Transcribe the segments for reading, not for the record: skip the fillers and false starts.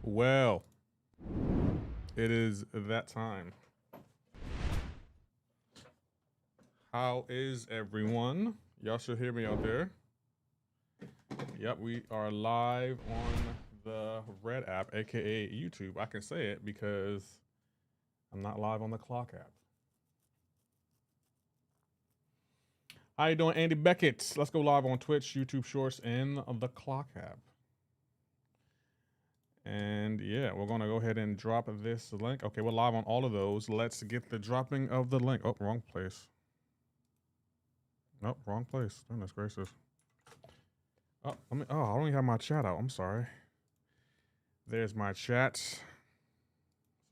Well, it is that time. How is everyone? Y'all should hear me out there. Yep, we are live on the Red app, aka YouTube. I can say it because I'm not live on the Clock app. How you doing, Andy Beckett? Let's go live on Twitch, YouTube Shorts, and the Clock app. And yeah, we're gonna go ahead and drop this link. Okay, we're live on all of those. Let's get the dropping of the link. Oh, wrong place. Nope, wrong place. Goodness gracious. Oh, I don't even have my chat out. I'm sorry. There's my chat.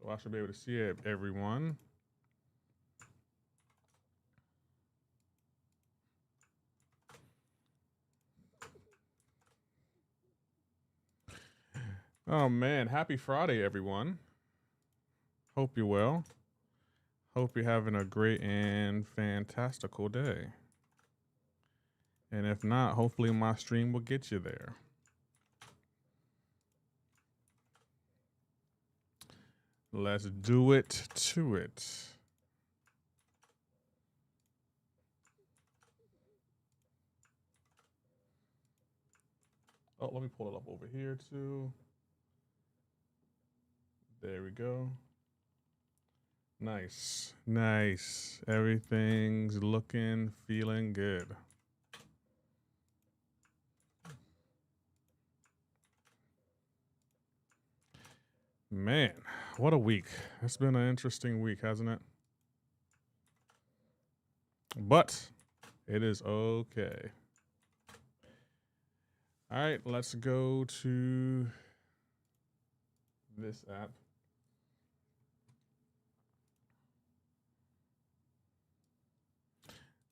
So I should be able to see it, everyone. Oh man, happy Friday, everyone. Hope you're well. Hope you're having a great and fantastical day. And if not, hopefully my stream will get you there. Let's do it to it. Oh, let me pull it up over here too. There we go. Nice, nice. Everything's looking, feeling good. Man, what a week. It's been an interesting week, hasn't it? But it is okay. All right, let's go to this app.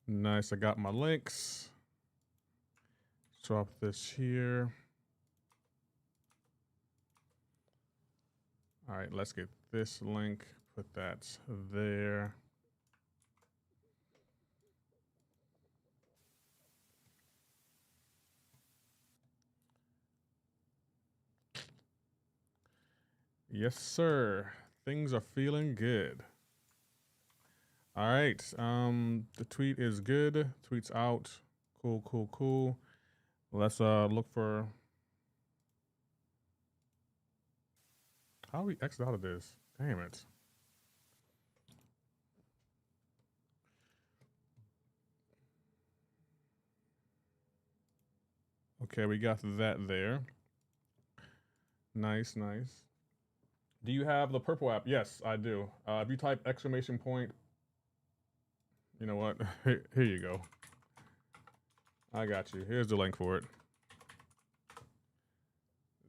Nice, I got my links. Drop this here. All right, let's get this link, put that there. Yes, sir. Things are feeling good. All right. The tweet is good. Tweet's out. Cool, cool, cool. Let's look for. How do we exit out of this? Damn it. Okay, we got that there. Nice, nice. Do you have the purple app? Yes, I do. If you type exclamation point, you know what? Here you go. I got you. Here's the link for it.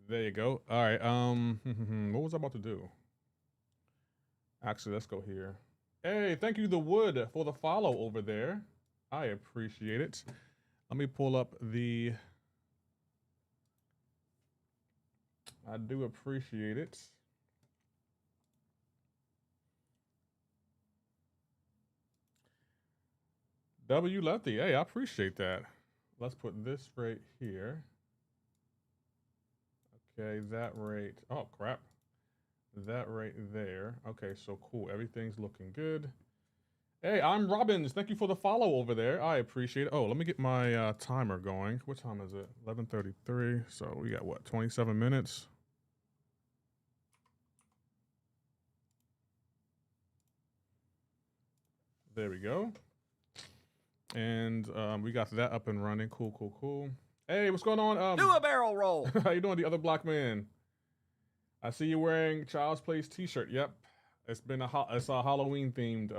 There you go. All right. What was I about to do? Actually, let's go here. Hey, thank you, The Wood, for the follow over there. I appreciate it. Let me pull up the. I do appreciate it. W Lefty. Hey, I appreciate that. Let's put this right here. Okay, that right. Oh, crap. That right there. Okay, so cool. Everything's looking good. Hey, I'm Robbins. Thank you for the follow over there. I appreciate it. Oh, let me get my timer going. What time is it? 11:33. So we got what? 27 minutes. There we go. And we got that up and running. Cool, cool, cool. Hey, what's going on? Do a barrel roll. How you doing, the other black man? I see you wearing Child's Place t-shirt. Yep. It's been a Halloween themed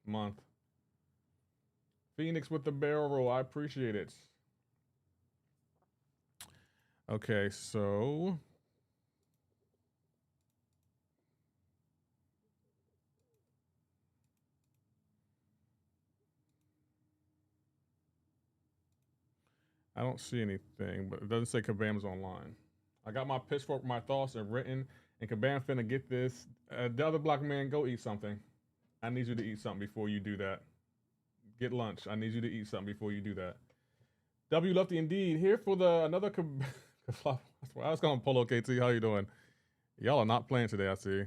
month. Phoenix with the barrel roll. I appreciate it. Okay, so I don't see anything, but it doesn't say Kabam's online. I got my pitchfork, my thoughts, and written, and Kabam finna get this. The other black man, go eat something. I need you to eat something before you do that. Get lunch. I need you to eat something before you do that. W Lefty indeed here for the another. I was calling Polo KT. How you doing? Y'all are not playing today, I see.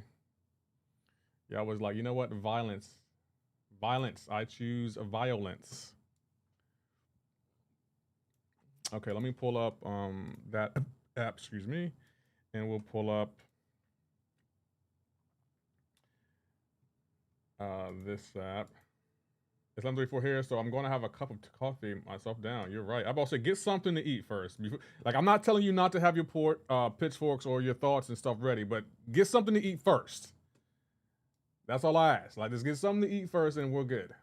Y'all was like, you know what? Violence. Violence. I choose violence. Okay, let me pull up that app, excuse me, and we'll pull up this app. It's 11:34 here, so I'm going to have a cup of coffee myself down. You're right. I'm about to say, get something to eat first. Like, I'm not telling you not to have your pitchforks or your thoughts and stuff ready, but get something to eat first. That's all I ask. Like, just get something to eat first, and we're good.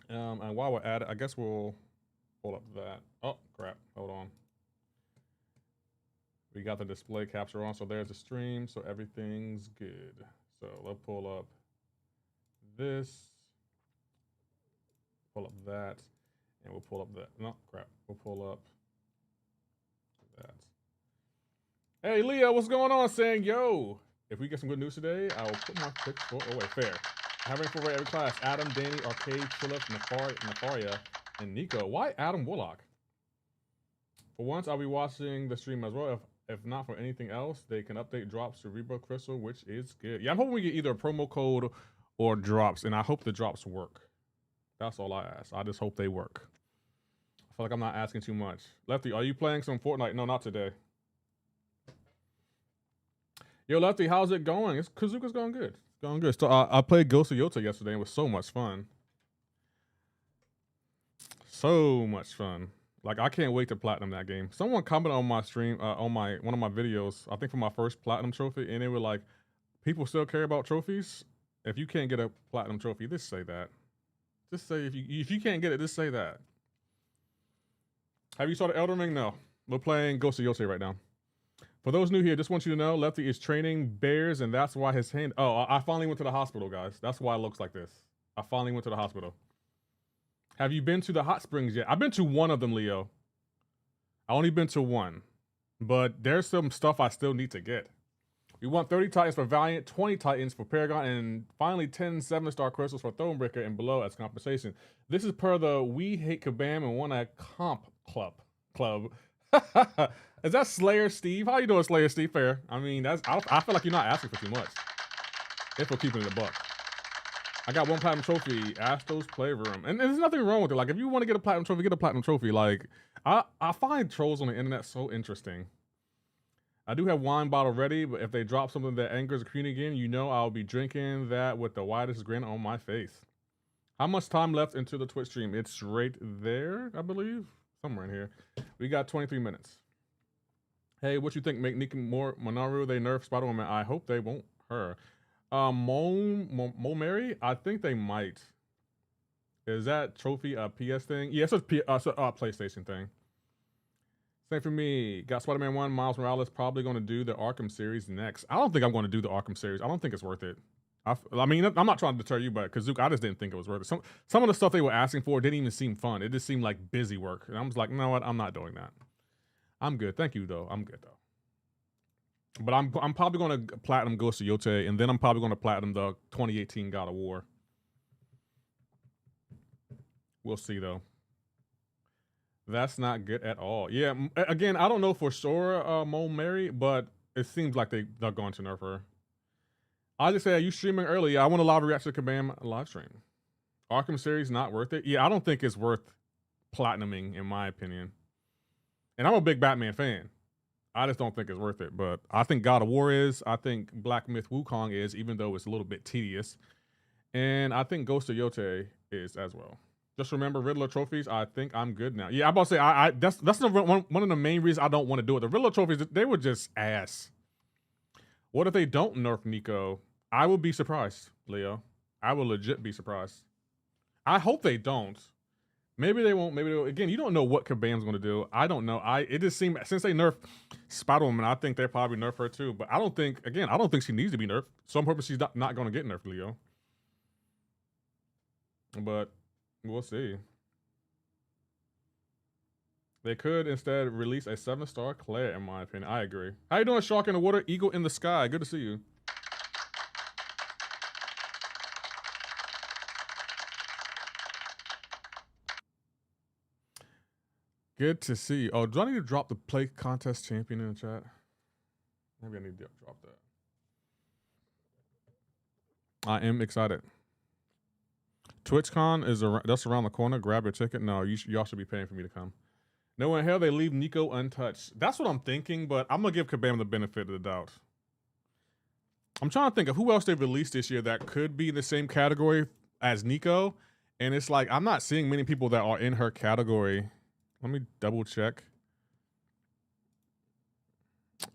And while we're at it, I guess we'll pull up that. Oh, crap. Hold on. We got the display capture on, so there's the stream, so everything's good. So let's pull up this, pull up that, and we'll pull up that. No, crap. We'll pull up that. Hey, Leo, what's going on? Saying, yo, if we get some good news today, I will put my pick for, oh, wait, fair. Having for every class, Adam, Danny, Arcade, Chillif, Nefaria, and Nico. Why Adam Warlock? For once, I'll be watching the stream as well. If not for anything else, they can update drops to Rebirth Crystal, which is good. Yeah, I'm hoping we get either a promo code or drops, and I hope the drops work. That's all I ask. I just hope they work. I feel like I'm not asking too much. Lefty, are you playing some Fortnite? No, not today. Yo, Lefty, how's it going? Kazuka's going good. It's going good. So I played Ghost of Yota yesterday. It was so much fun. So much fun. Like, I can't wait to platinum that game. Someone commented on my stream, on one of my videos, I think for my first platinum trophy, and they were like, people still care about trophies? If you can't get a platinum trophy, just say that. Just say, if you can't get it, just say that. Have you started Elden Ring? No. We're playing Ghost of Yosei right now. For those new here, just want you to know, Lefty is training bears, and that's why his hand... Oh, I finally went to the hospital, guys. That's why it looks like this. I finally went to the hospital. Have you been to the hot springs yet? I've been to one of them, Leo. I only been to one. But there's some stuff I still need to get. We want 30 Titans for Valiant, 20 Titans for Paragon, and finally 10 7-star crystals for Thronebreaker and below as compensation. This is per the We Hate Kabam and One at Comp Club. Is that Slayer Steve? How you doing, Slayer Steve? Fair. I mean, I feel like you're not asking for too much. If we're keeping it a buck. I got one platinum trophy, Astro's Playroom. And there's nothing wrong with it. Like, if you want to get a platinum trophy, get a platinum trophy. Like, I find trolls on the internet so interesting. I do have wine bottle ready, but if they drop something that angers the community again, you know I'll be drinking that with the widest grin on my face. How much time left into the Twitch stream? It's right there, I believe. Somewhere in here. We got 23 minutes. Hey, what you think? Make Nika more Monaru? They nerf Spider-Woman. I hope they won't her. Mo Mary? I think they might. Is that trophy a PS thing? Yeah, it's a PlayStation thing. Same for me. Got Spider-Man 1, Miles Morales probably going to do the Arkham series next. I don't think I'm going to do the Arkham series. I don't think it's worth it. I mean, I'm not trying to deter you, but Kazook, I just didn't think it was worth it. Some of the stuff they were asking for didn't even seem fun. It just seemed like busy work. And I was like, you know what? I'm not doing that. I'm good. Thank you, though. I'm good, though. But I'm probably going to platinum Ghost of Yotei, and then I'm probably going to platinum the 2018 God of War. We'll see, though. That's not good at all. Yeah, again, I don't know for sure, Mo Mary, but it seems like they're going to nerf her. I just say, are you streaming early? I want a live reaction to Kabam live stream. Arkham series not worth it? Yeah, I don't think it's worth platinuming, in my opinion. And I'm a big Batman fan. I just don't think it's worth it. But I think God of War is. I think Black Myth Wukong is, even though it's a little bit tedious. And I think Ghost of Yotei is as well. Just remember Riddler trophies. I think I'm good now. Yeah, I'm about to say that's one of the main reasons I don't want to do it. The Riddler trophies, they were just ass. What if they don't nerf Nico? I will be surprised, Leo. I will legit be surprised. I hope they don't. Maybe they won't. Maybe they will. Again, you don't know what Kabam's going to do. I don't know. It just seemed, since they nerfed Spider-Woman, I think they probably nerf her too. But I don't think she needs to be nerfed. Some purpose she's not going to get nerfed, Leo. But we'll see. They could instead release a 7-star Claire, in my opinion. I agree. How you doing, Shark in the Water? Eagle in the Sky. Good to see you. Good to see you. Oh, do I need to drop the play contest champion in the chat? Maybe I need to drop that. I am excited. TwitchCon is that's around the corner. Grab your ticket. No, y'all should be paying for me to come. No in hell they leave Nico untouched. That's what I'm thinking, but I'm gonna give Kabam the benefit of the doubt. I'm trying to think of who else they've released this year that could be in the same category as Nico, and it's like I'm not seeing many people that are in her category. Let me double check.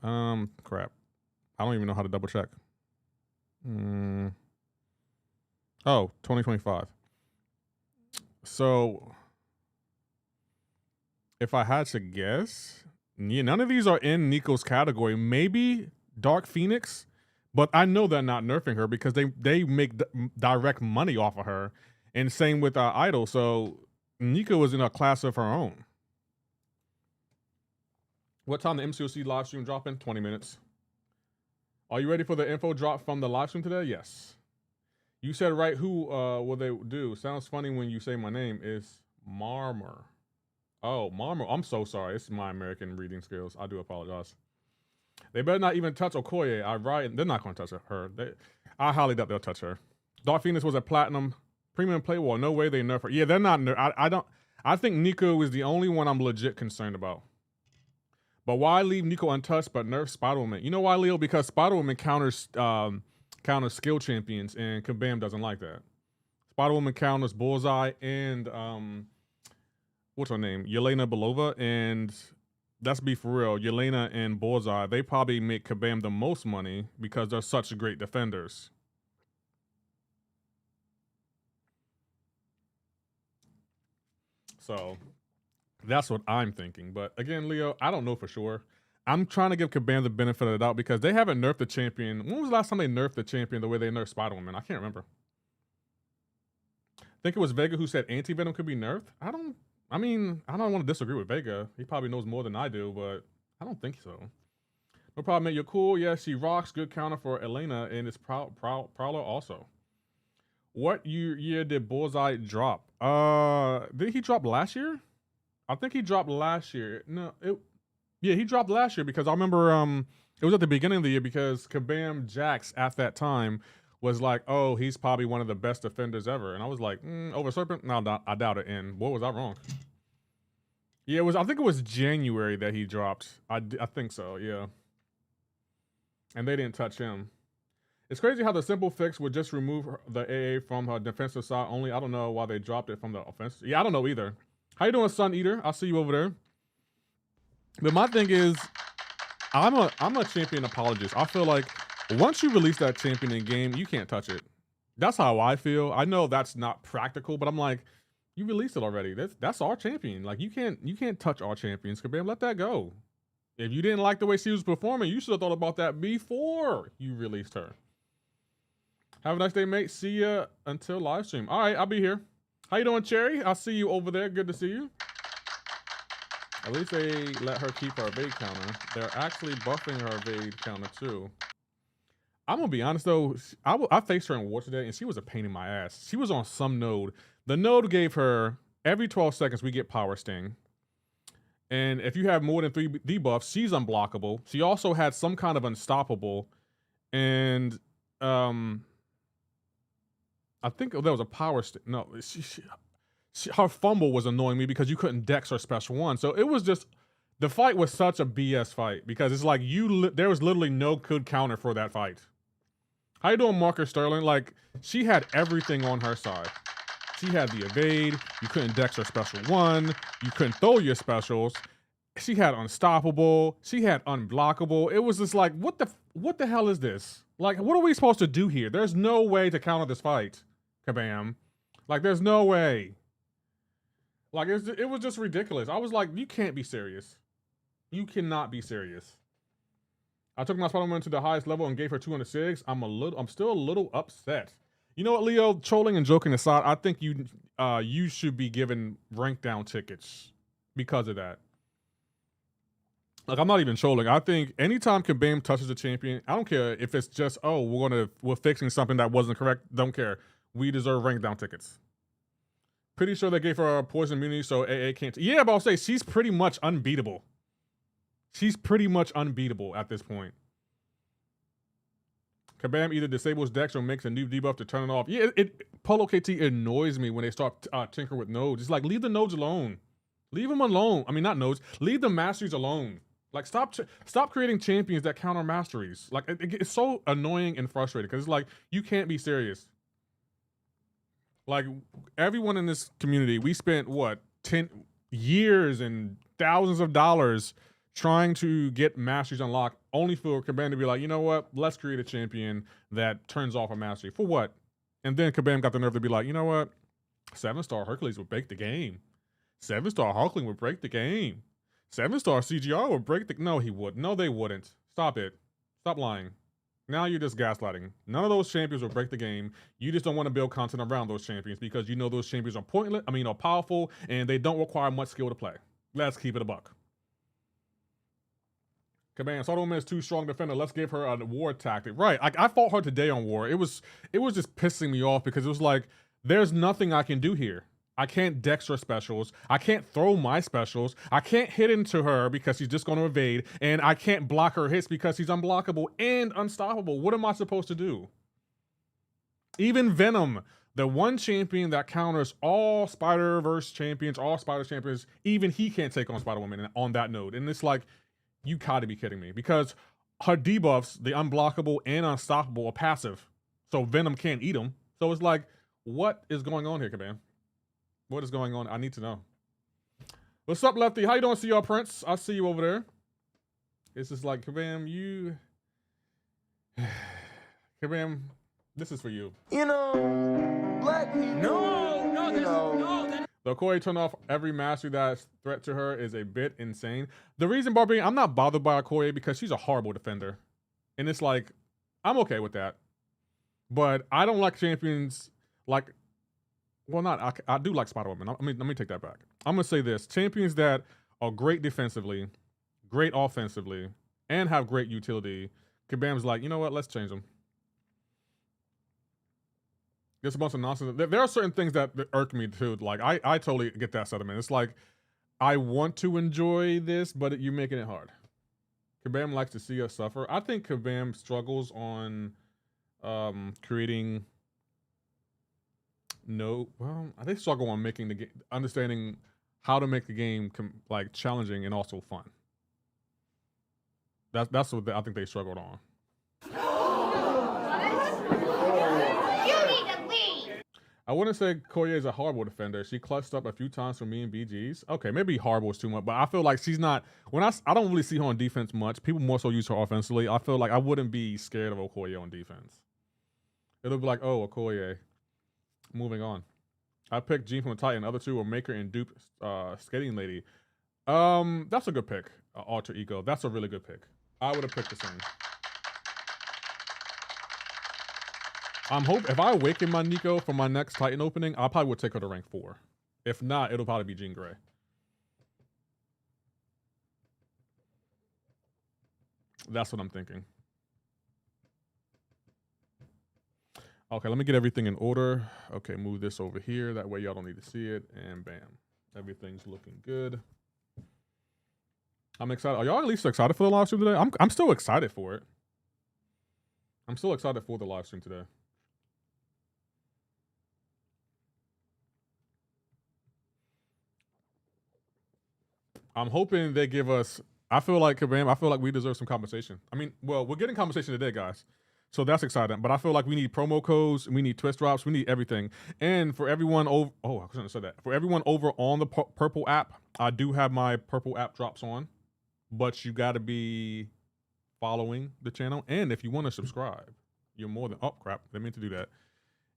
Crap. I don't even know how to double check. Oh, 2025. So if I had to guess, yeah, none of these are in Nico's category. Maybe Dark Phoenix, but I know they're not nerfing her because they make direct money off of her. And same with Idol. So Nico is in a class of her own. What time the MCoC live stream dropping? 20 minutes. Are you ready for the info drop from the live stream today? Yes. You said right. Who will they do? Sounds funny when you say my name. Is Marmer. Oh, Marmer. I'm so sorry. It's my American reading skills. I do apologize. They better not even touch Okoye. They're not going to touch her. I highly doubt they'll touch her. Dark Phoenix was a platinum premium play wall. No way they nerf her. Yeah, they're not. I think Nico is the only one I'm legit concerned about. But why leave Nico untouched but nerf Spider-Woman? You know why, Leo? Because Spider-Woman counters skill champions, and Kabam doesn't like that. Spider-Woman counters Bullseye and what's her name? Yelena Belova, and let's be for real, Yelena and Bullseye, they probably make Kabam the most money because they're such great defenders. So that's what I'm thinking. But again, Leo, I don't know for sure. I'm trying to give Kabam the benefit of the doubt because they haven't nerfed the champion. When was the last time they nerfed the champion the way they nerfed Spider-Woman? I can't remember. I think it was Vega who said Anti-Venom could be nerfed. I don't want to disagree with Vega. He probably knows more than I do, but I don't think so. No problem, mate. You're cool. Yeah, she rocks. Good counter for Elena, and it's Prowler also. What year did Bullseye drop? Did he drop last year? I think he dropped last year. No, he dropped last year because I remember it was at the beginning of the year because Kabam Jax at that time was like, oh, he's probably one of the best defenders ever. And I was like, over Serpent? No, I doubt it. And what was I wrong? Yeah, I think it was January that he dropped. I think so, yeah. And they didn't touch him. It's crazy how the simple fix would just remove the AA from her defensive side only. I don't know why they dropped it from the offensive. Yeah, I don't know either. How you doing, Sun Eater? I'll see you over there. But my thing is, I'm a champion apologist. I feel like once you release that champion in game, you can't touch it. That's how I feel. I know that's not practical, but I'm like, you released it already. That's our champion. Like you can't touch our champions. Kabam, let that go. If you didn't like the way she was performing, you should have thought about that before you released her. Have a nice day, mate. See ya until live stream. All right, I'll be here. How you doing, Cherry? I'll see you over there. Good to see you. At least they let her keep her evade counter. They're actually buffing her evade counter too. I'm gonna be honest though. I faced her in war today, and she was a pain in my ass. She was on some node. The node gave her every 12 seconds we get power sting, and if you have more than 3 debuffs, she's unblockable. She also had some kind of unstoppable, and I think there was a power sting. No, her fumble was annoying me because you couldn't dex her special one. So it was just, the fight was such a BS fight because it's like there was literally no good counter for that fight. How you doing, Marcus Sterling? Like, she had everything on her side. She had the evade. You couldn't dex her special one. You couldn't throw your specials. She had unstoppable. She had unblockable. It was just like, what the hell is this? Like, what are we supposed to do here? There's no way to counter this fight, Kabam. Like, there's no way. Like, it was just ridiculous. I was like, you can't be serious. You cannot be serious. I took my Spider-Man to the highest level and gave her 206. I'm still a little upset. You know what, Leo? Trolling and joking aside, I think you should be given rank down tickets because of that. Like, I'm not even trolling. I think anytime Kabam touches a champion, I don't care if it's just, oh, we're fixing something that wasn't correct. Don't care. We deserve rank down tickets. Pretty sure they gave her a poison immunity, so AA can't. Yeah, but I'll say she's pretty much unbeatable. She's pretty much unbeatable at this point. Kabam either disables decks or makes a new debuff to turn it off. Yeah, Polo KT annoys me when they start tinkering with nodes. It's like, leave the nodes alone. Leave them alone. I mean, not nodes. Leave the masteries alone. Like, stop creating champions that counter masteries. Like, it's so annoying and frustrating because it's like, you can't be serious. Like, everyone in this community, we spent, what, 10 years and thousands of dollars trying to get masteries unlocked, only for Kabam to be like, you know what, let's create a champion that turns off a mastery. For what? And then Kabam got the nerve to be like, you know what, 7-star Hercules would break the game. 7-star Hulkling would break the game. 7-star CGR would break the... No, he would. No, they wouldn't. Stop it. Stop lying. Now you're just gaslighting. None of those champions will break the game. You just don't want to build content around those champions because you know those champions are pointless, are powerful, and they don't require much skill to play. Let's keep it a buck. Kabam, Sotoman is too strong defender. Let's give her a war tactic. Right. I fought her today on war. It was just pissing me off because it was like, there's nothing I can do here. I can't dex her specials. I can't throw my specials. I can't hit into her because she's just going to evade. And I can't block her hits because she's unblockable and unstoppable. What am I supposed to do? Even Venom, the one champion that counters all Spider-Verse champions, all Spider champions, even he can't take on Spider-Woman on that node. And it's like, you gotta be kidding me. Because her debuffs, the unblockable and unstoppable, are passive. So Venom can't eat them. So it's like, what is going on here, Kabam? What is going on? I need to know. What's up, Lefty? How you doing, CR Prince? I see you over there. It's just like, Kabam, you... Kabam, this is for you. You know, black people... The Okoye turn off every mastery that's a threat to her is a bit insane. The reason, Barbarian, I'm not bothered by Okoye because she's a horrible defender. And it's like, I'm okay with that. But I don't like champions like... Well, I do like Spider-Woman. Let me take that back. I'm going to say this. Champions that are great defensively, great offensively, and have great utility. Kabam's like, you know what? Let's change them. There's a bunch of nonsense. There are certain things that irk me too. Like, I totally get that sentiment. It's like, I want to enjoy this, but you're making it hard. Kabam likes to see us suffer. I think Kabam struggles on creating... well, I think struggle on making the game, understanding how to make the game like challenging and also fun. That's what I think they struggled on. You need to leave. I wouldn't say Koye is a horrible defender. She clutched up a few times for me and BGs. Okay, maybe horrible is too much, but I feel like she's not. When I don't really see her on defense much. People more so use her offensively. I feel like I wouldn't be scared of Okoye on defense. It'll be like, oh, Okoye. Moving on. I picked Jean from the Titan. The other two were Maker and Dupe Skating Lady. That's a good pick. Alter Ego. That's a really good pick. I would have picked the same. If I awaken my Nico for my next Titan opening, I probably would take her to rank 4. If not, it'll probably be Jean Grey. That's what I'm thinking. Okay, let me get everything in order. Okay, move this over here. That way y'all don't need to see it. And bam. Everything's looking good. I'm excited. Are y'all at least excited for the live stream today? I'm still excited for it. I'm still excited for the live stream today. I'm hoping they give us... I feel like, Kabam, I feel like we deserve some compensation. I mean, well, we're getting compensation today, guys. So that's exciting, but I feel like we need promo codes, we need twist drops, we need everything. And for everyone over, oh, I shouldn't have said that. For everyone over on the Purple app, I do have my Purple app drops on, but you got to be following the channel. And if you want to subscribe, you're more than, oh crap, I didn't mean to do that.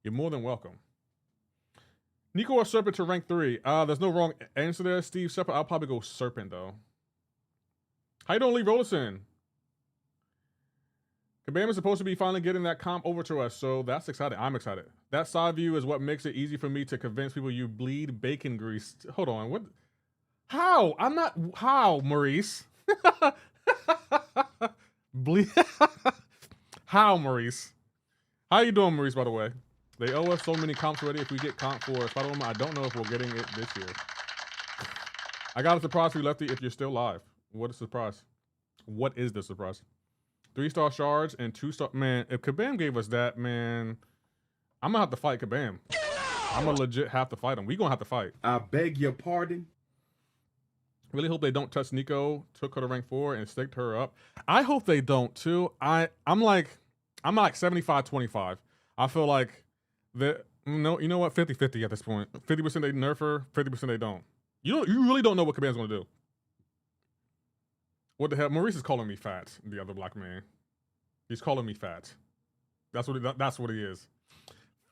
You're more than welcome. Nico or Serpent to rank 3? There's no wrong answer there, Steve. Serpent, I'll probably go Serpent though. How you doing, Lee Rollerson? Kabam is supposed to be finally getting that comp over to us, so that's exciting. I'm excited. That side view is what makes it easy for me to convince people you bleed bacon grease. Hold on, what? How? I'm not. How, Maurice? Bleed. How, Maurice? How you doing, Maurice? By the way, they owe us so many comps already. If we get comp for Spider-Woman, I don't know if we're getting it this year. I got a surprise for you, Lefty. If you're still live, what a surprise! What is the surprise? 3-star shards and 2-star. Man, if Kabam gave us that, man, I'm gonna have to fight Kabam. I'm gonna legit have to fight him. We gonna have to fight. I beg your pardon. Really hope they don't touch Nico, took her to rank 4 and staked her up. I hope they don't too. I'm like 75-25. I feel like that, no, you know what? 50-50 at this point. 50% they nerf her, 50% they don't. You really don't know what Kabam's gonna do. What the hell? Maurice is calling me fat, the other black man. He's calling me fat. That's what he is.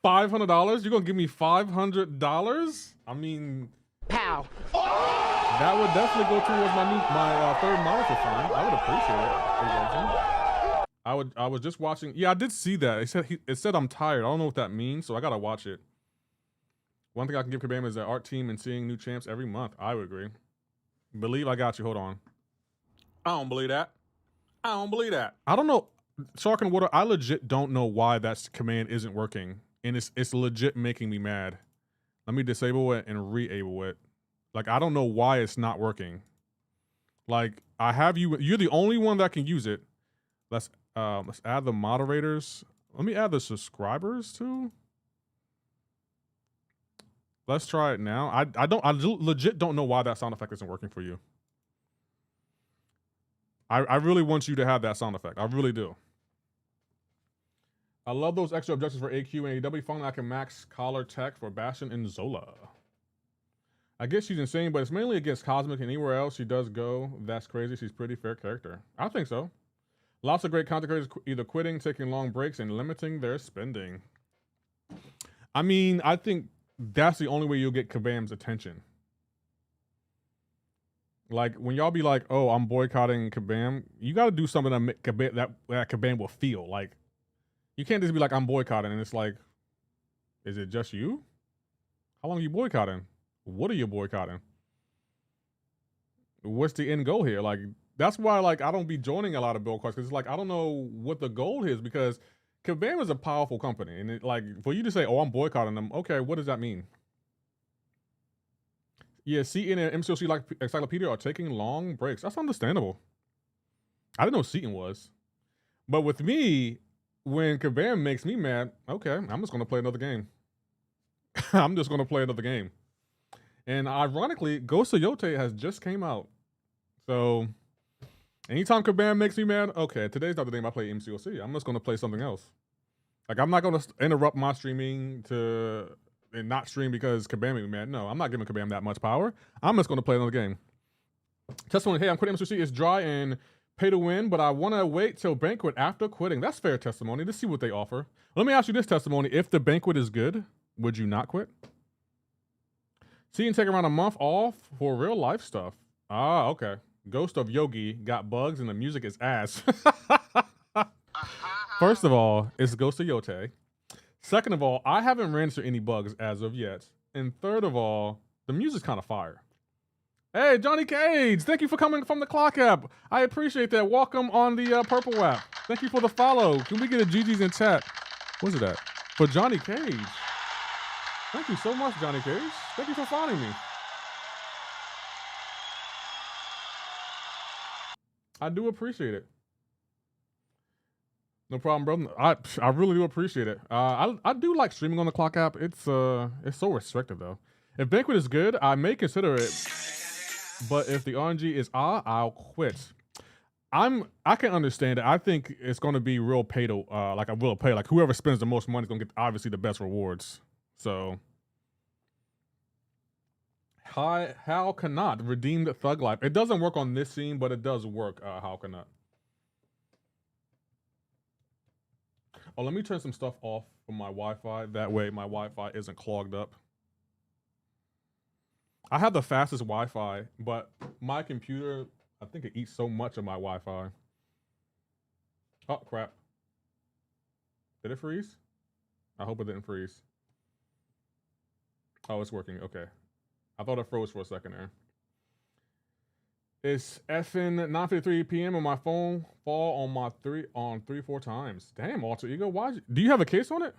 $500? You're gonna give me $500? I mean, Pow. that would definitely go towards my third monitor fund. I would appreciate it. I was just watching. Yeah, I did see that. It said I'm tired. I don't know what that means, so I gotta watch it. One thing I can give Kabam is the art team and seeing new champs every month. I would agree. Believe I got you. Hold on. I don't believe that. I don't believe that. I don't know. Shark and Water, I legit don't know why that command isn't working. And it's legit making me mad. Let me disable it and re-able it. Like, I don't know why it's not working. Like, I have you. You're the only one that can use it. Let's add the moderators. Let me add the subscribers too. Let's try it now. I legit don't know why that sound effect isn't working for you. I really want you to have that sound effect. I really do. I love those extra objectives for AQ and AW. Finally, I can max collar tech for Bastion and Zola. I guess she's insane, but it's mainly against Cosmic, and anywhere else she does go, that's crazy. She's a pretty fair character. I think so. Lots of great content creators either quitting, taking long breaks, and limiting their spending. I mean, I think that's the only way you'll get Kabam's attention. Like, when y'all be like, oh, I'm boycotting Kabam, you got to do something that make that Kabam will feel. Like, you can't just be like, I'm boycotting, and it's like, is it just you? How long are you boycotting? What are you boycotting? What's the end goal here? Like, that's why, like, I don't be joining a lot of boycotts, because it's like, I don't know what the goal is, because Kabam is a powerful company, and it, like, for you to say, oh, I'm boycotting them, okay, what does that mean? Yeah, Seaton and MCoC like Encyclopedia are taking long breaks. That's understandable. I didn't know Seaton was. But with me, when Kabam makes me mad, okay, I'm just going to play another game. I'm just going to play another game. And ironically, Ghost of Yote has just came out. So, anytime Kabam makes me mad, okay, today's not the game I play MCoC. I'm just going to play something else. Like, I'm not going to interrupt my streaming and not stream because Kabam made me mad. No, I'm not giving Kabam that much power. I'm just going to play another game. Testimony, hey, I'm quitting MCoC. It's dry and pay to win, but I want to wait till Banquet after quitting. That's fair testimony. Let's see what they offer. Let me ask you this testimony. If the Banquet is good, would you not quit? See and take around a month off for real life stuff. Ah, okay. Ghost of Yogi got bugs and the music is ass. First of all, it's Ghost of Yote. Second of all, I haven't ran into any bugs as of yet. And third of all, the music's kind of fire. Hey, Johnny Cage, thank you for coming from the Clock app. I appreciate that. Welcome on the Purple app. Thank you for the follow. Can we get a GG's in chat? What's it at? For Johnny Cage. Thank you so much, Johnny Cage. Thank you for finding me. I do appreciate it. No problem, bro. I really do appreciate it. I do like streaming on the Clock app. It's so restrictive though. If Banquet is good, I may consider it. But if the RNG is I'll quit. I can understand it. I think it's gonna be real pay to like I will pay. Like whoever spends the most money is gonna get obviously the best rewards. So how cannot redeem the thug life? It doesn't work on this scene, but it does work. How cannot? Oh, let me turn some stuff off from my Wi-Fi. That way my Wi-Fi isn't clogged up. I have the fastest Wi-Fi, but my computer, I think it eats so much of my Wi-Fi. Oh, crap. Did it freeze? I hope it didn't freeze. Oh, it's working. Okay. I thought it froze for a second there. It's effing 9:53 p.m. on my phone. Fall on my 3-4 times. Damn, Alter Ego. Do you have a case on it?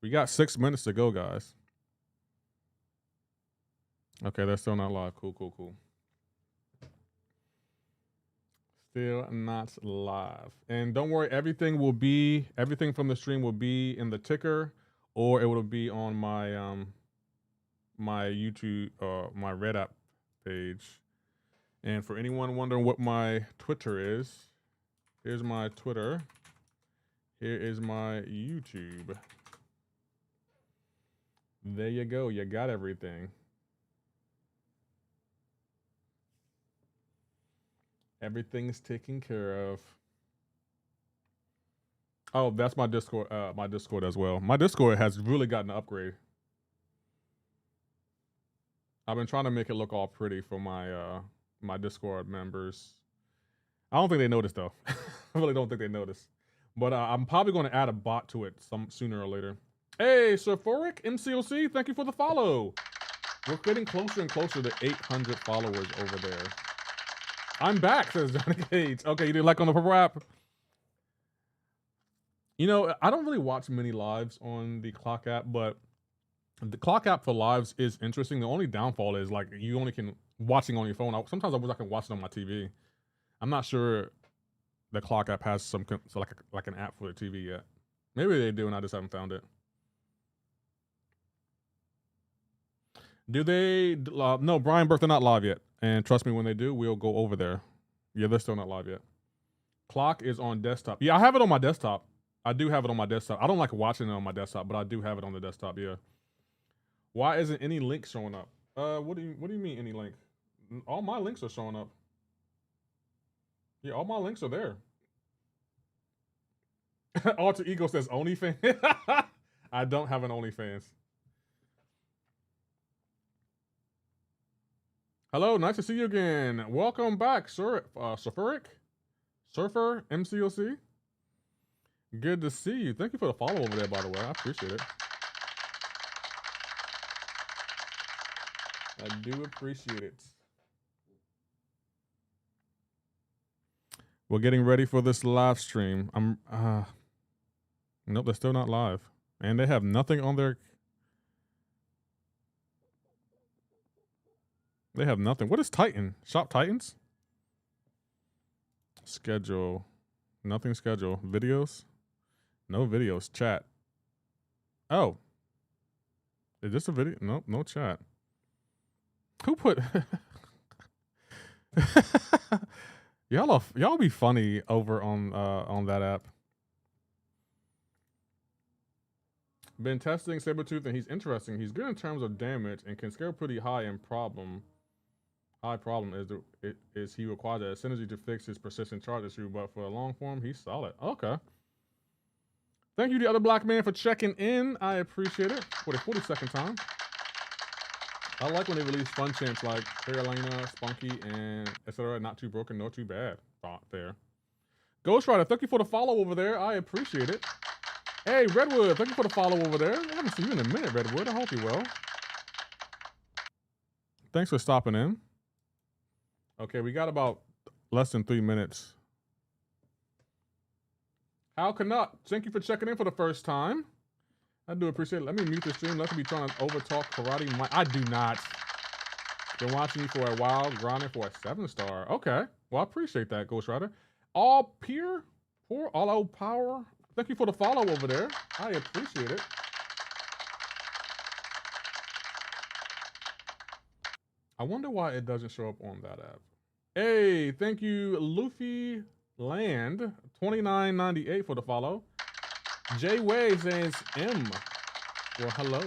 We got 6 minutes to go, guys. Okay, they're still not live. Cool. Still not live. And don't worry, everything from the stream will be in the ticker, or it will be on my my YouTube my Red app page. And for anyone wondering what my Twitter is, here's my Twitter. Here is my YouTube. There you go. You got everything. Everything's taken care of. Oh, that's my Discord. My Discord as well. My Discord has really gotten an upgrade. I've been trying to make it look all pretty for my my Discord members. I don't think they noticed though. I really don't think they noticed. But I'm probably going to add a bot to it sooner or later. Hey, Surforic MCoC, thank you for the follow. We're getting closer and closer to 800 followers over there. I'm back, says Johnny Cage. Okay, you did like on the purple app? You know, I don't really watch many lives on the clock app, but the clock app for lives is interesting. The only downfall is like you only can watching on your phone. Sometimes I wish I can watch it on my TV. I'm not sure the clock app has some like an app for the TV yet. Maybe they do, and I just haven't found it. Do they? No, Brian Burke, they're not live yet. And trust me, when they do, we'll go over there. Yeah, they're still not live yet. Clock is on desktop. Yeah, I have it on my desktop. I do have it on my desktop. I don't like watching it on my desktop, but I do have it on the desktop. Yeah. Why isn't any link showing up? What do you mean any link? All my links are showing up. Yeah, all my links are there. Alter Ego says OnlyFans. I don't have an OnlyFans. Hello, nice to see you again. Welcome back, Sir Surferic. Surfer MCoC. Good to see you. Thank you for the follow over there, by the way. I appreciate it. I do appreciate it. We're getting ready for this live stream. Nope, they're still not live. And they have nothing on their... They have nothing. What is Titan? Shop Titans? Schedule. Nothing schedule. Videos? No videos. Chat. Oh. Is this a video? Nope, no chat. Who put... Y'all be funny over on that app. Been testing Sabretooth and he's interesting. He's good in terms of damage and can scale pretty high in problem. High problem is he requires a synergy to fix his persistent charge issue, but for a long form, he's solid. Okay. Thank you, the other black man, for checking in. I appreciate it. For the 42nd time. I like when they release fun chants like Carolina, Spunky, and etc. Not too broken, nor too bad. Thought there. Ghost Rider, thank you for the follow over there. I appreciate it. Hey, Redwood, thank you for the follow over there. I haven't seen you in a minute, Redwood. I hope you're well. Thanks for stopping in. Okay, we got about less than 3 minutes. How cannot? Thank you for checking in for the first time. I do appreciate it. Let me mute the stream. Let's be trying to overtalk karate. I do not. Been watching you for a while, grinding for a 7-star. Okay. Well, I appreciate that, Ghost Rider. All out power. Thank you for the follow over there. I appreciate it. I wonder why it doesn't show up on that app. Hey, thank you, Luffy Land, $29.98 for the follow. Jay Way says M. Well, hello.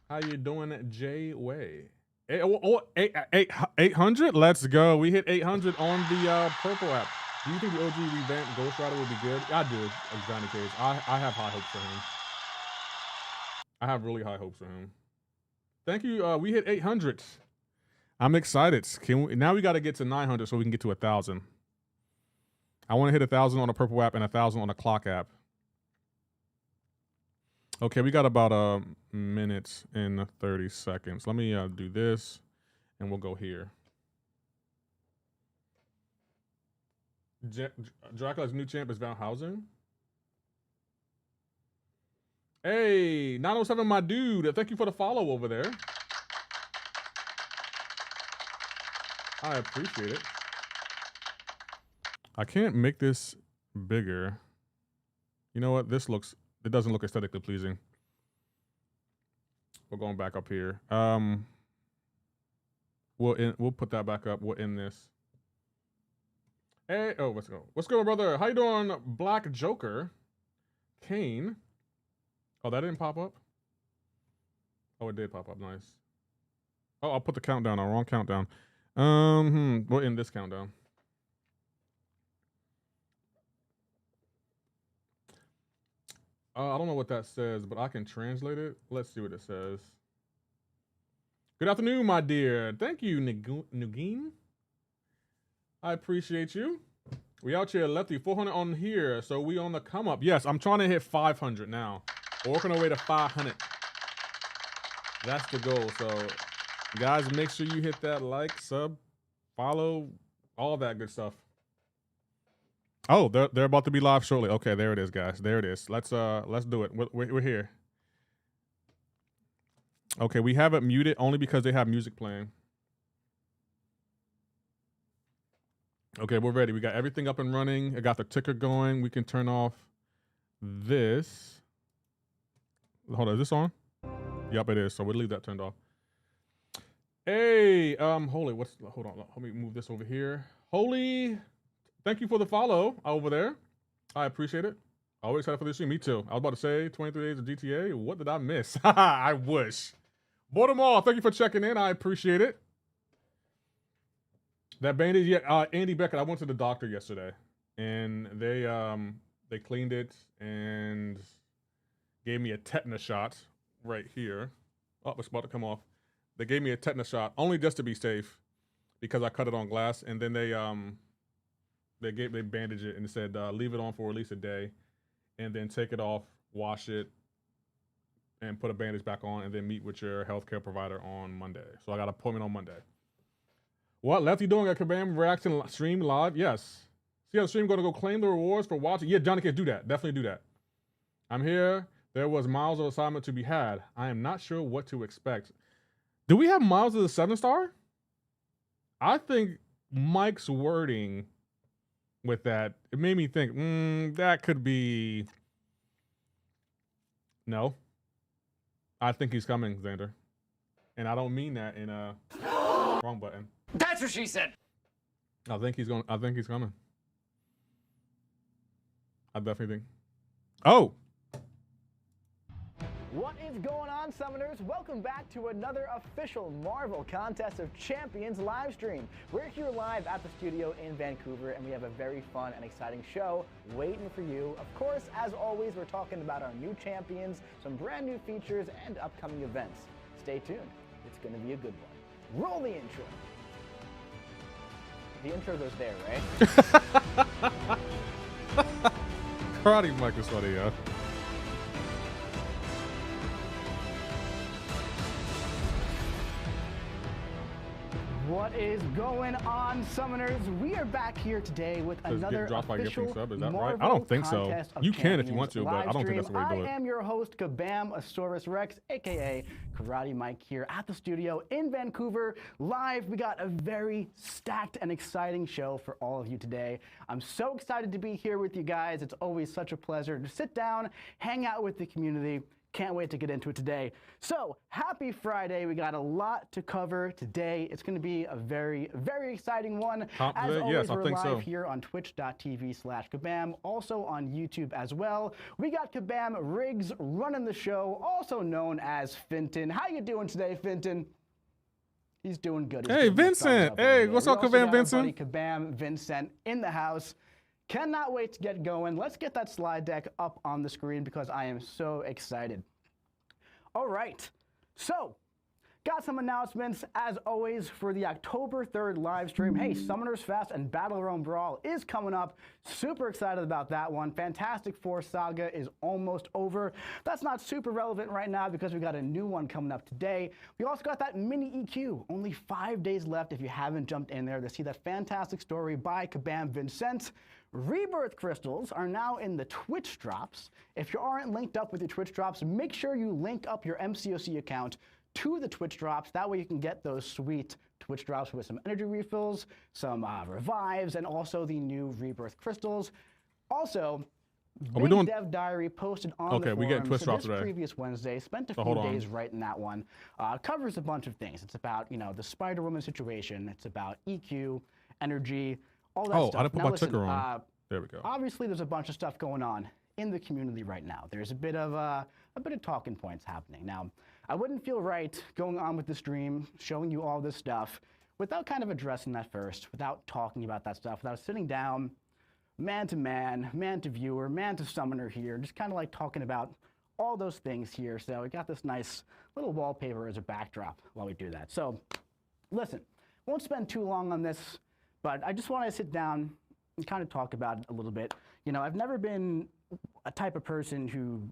How you doing, Jay Way? 800? Let's go. We hit 800 on the purple app. Do you think the OG revamped Ghost Rider would be good? I do, Johnny Cage. I have high hopes for him. I have really high hopes for him. Thank you. We hit 800. I'm excited. Now we got to get to 900 so we can get to 1,000. I want to hit 1,000 on the purple app and 1,000 on the clock app. Okay, we got about a minute and 30 seconds. Let me do this, and we'll go here. Dracula's new champ is Van Housen. Hey, 907, my dude. Thank you for the follow over there. I appreciate it. I can't make this bigger. You know what? It doesn't look aesthetically pleasing. We're going back up here. We'll put that back up. We'll end this. Hey, oh, let's go. What's going on, brother? How you doing, Black Joker? Kane. Oh, that didn't pop up? Oh, it did pop up. Nice. Oh, I'll put the countdown on. Wrong countdown. We'll end this countdown. I don't know what that says, but I can translate it. Let's see what it says. Good afternoon, my dear. Thank you, Nugeen. I appreciate you. We out here, Lefty. 400 on here, so we on the come up. Yes, I'm trying to hit 500 now. We're working our way to 500. That's the goal. So, guys, make sure you hit that like, sub, follow, all that good stuff. Oh, they're about to be live shortly. Okay, there it is, guys. There it is. Let's do it. We're here. Okay, we have it muted only because they have music playing. Okay, we're ready. We got everything up and running. I got the ticker going. We can turn off this. Hold on, is this on? Yep, it is. So we'll leave that turned off. Hey, hold on. Let me move this over here. Holy. Thank you for the follow over there. I appreciate it. Always excited for this stream. Me too. I was about to say 23 days of GTA. What did I miss? I wish. Bought them all. Thank you for checking in. I appreciate it. That bandage, yeah. Andy Beckett. I went to the doctor yesterday, and they cleaned it and gave me a tetanus shot right here. Oh, it's about to come off. They gave me a tetanus shot only just to be safe because I cut it on glass, and then they bandaged it and said leave it on for at least a day, and then take it off, wash it, and put a bandage back on, and then meet with your healthcare provider on Monday. So I got an appointment on Monday. What Lefty doing at Kabam reaction stream live? Yes. See how the stream going to go claim the rewards for watching? Yeah, Johnny can do that. Definitely do that. I'm here. There was miles of assignment to be had. I am not sure what to expect. Do we have miles of the 7-star? I think Mike's wording with that, it made me think, that could be. No. I think he's coming, Xander. And I don't mean that in a wrong button. That's what she said. I think he's coming. I definitely think. Oh. What is going on, Summoners? Welcome back to another official Marvel Contest of Champions live stream. We're here live at the studio in Vancouver, and we have a very fun and exciting show waiting for you. Of course, as always, we're talking about our new champions, some brand new features, and upcoming events. Stay tuned. It's going to be a good one. Roll the intro. The intro goes there, right? Karate Mike is funny, yeah. What is going on, Summoners? We are back here today with another official sub. Is that Marvel right? I don't think so. Contest of You can if you Champions want to, but I don't think that's the way to do it. I am your host, Kabam Asaurus Rex, aka Karate Mike, here at the studio in Vancouver. Live, we got a very stacked and exciting show for all of you today. I'm so excited to be here with you guys. It's always such a pleasure to sit down, hang out with the community. Can't wait to get into it today. So, happy Friday. We got a lot to cover today. It's going to be a very, very exciting one. As always, yes, we're I think live so. here on twitch.tv/Kabam, also on YouTube as well. We got Kabam Riggs running the show, also known as Finton. How you doing today, Finton? He's doing good. He's Hey, doing the thumbs Vincent. up Hey, over there. what's We up, also Kabam got our Vincent? buddy Kabam Vincent in the house. Cannot wait to get going. Let's get that slide deck up on the screen because I am so excited. All right, so got some announcements as always for the October 3rd live stream. Hey, Summoners Fest and Battlegrounds Brawl is coming up. Super excited about that one. Fantastic Four Saga is almost over. That's not super relevant right now because we got a new one coming up today. We also got that mini EQ. Only 5 days left if you haven't jumped in there to see that fantastic story by Kabam Vincent. Rebirth crystals are now in the Twitch drops. If you aren't linked up with your Twitch drops, make sure you link up your MCoC account to the Twitch drops. That way you can get those sweet Twitch drops with some energy refills, some revives, and also the new rebirth crystals. Also, Big doing- Dev Diary posted on the Okay, we get forums Twitch drops this today. previous Wednesday. Spent a So few hold on. days writing that one. Covers a bunch of things. It's about the Spider-Woman situation. It's about EQ, energy, all that Oh, stuff. I didn't put Now my listen, ticker on. There we go. obviously, there's a bunch of stuff going on in the community right now. There's a bit of talking points happening. Now, I wouldn't feel right going on with the stream, showing you all this stuff, without kind of addressing that first, without talking about that stuff, without sitting down, man to man, man to viewer, man to summoner here, just kind of like talking about all those things here. So we got this nice little wallpaper as a backdrop while we do that. So listen, won't spend too long on this, but I just want to sit down and kind of talk about it a little bit. I've never been a type of person who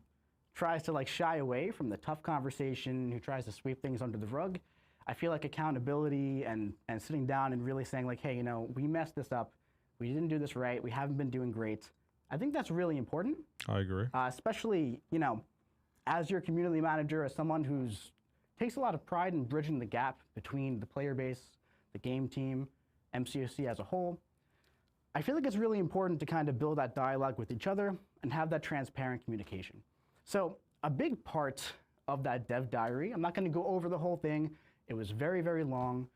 tries to like shy away from the tough conversation, who tries to sweep things under the rug. I feel like accountability and sitting down and really saying like, hey, we messed this up. We didn't do this right. We haven't been doing great. I think that's really important. I agree. Especially, as your community manager, as someone who's takes a lot of pride in bridging the gap between the player base, the game team, MCoC as a whole. I feel like it's really important to kind of build that dialogue with each other and have that transparent communication. So a big part of that dev diary, I'm not going to go over the whole thing. It was very, very long.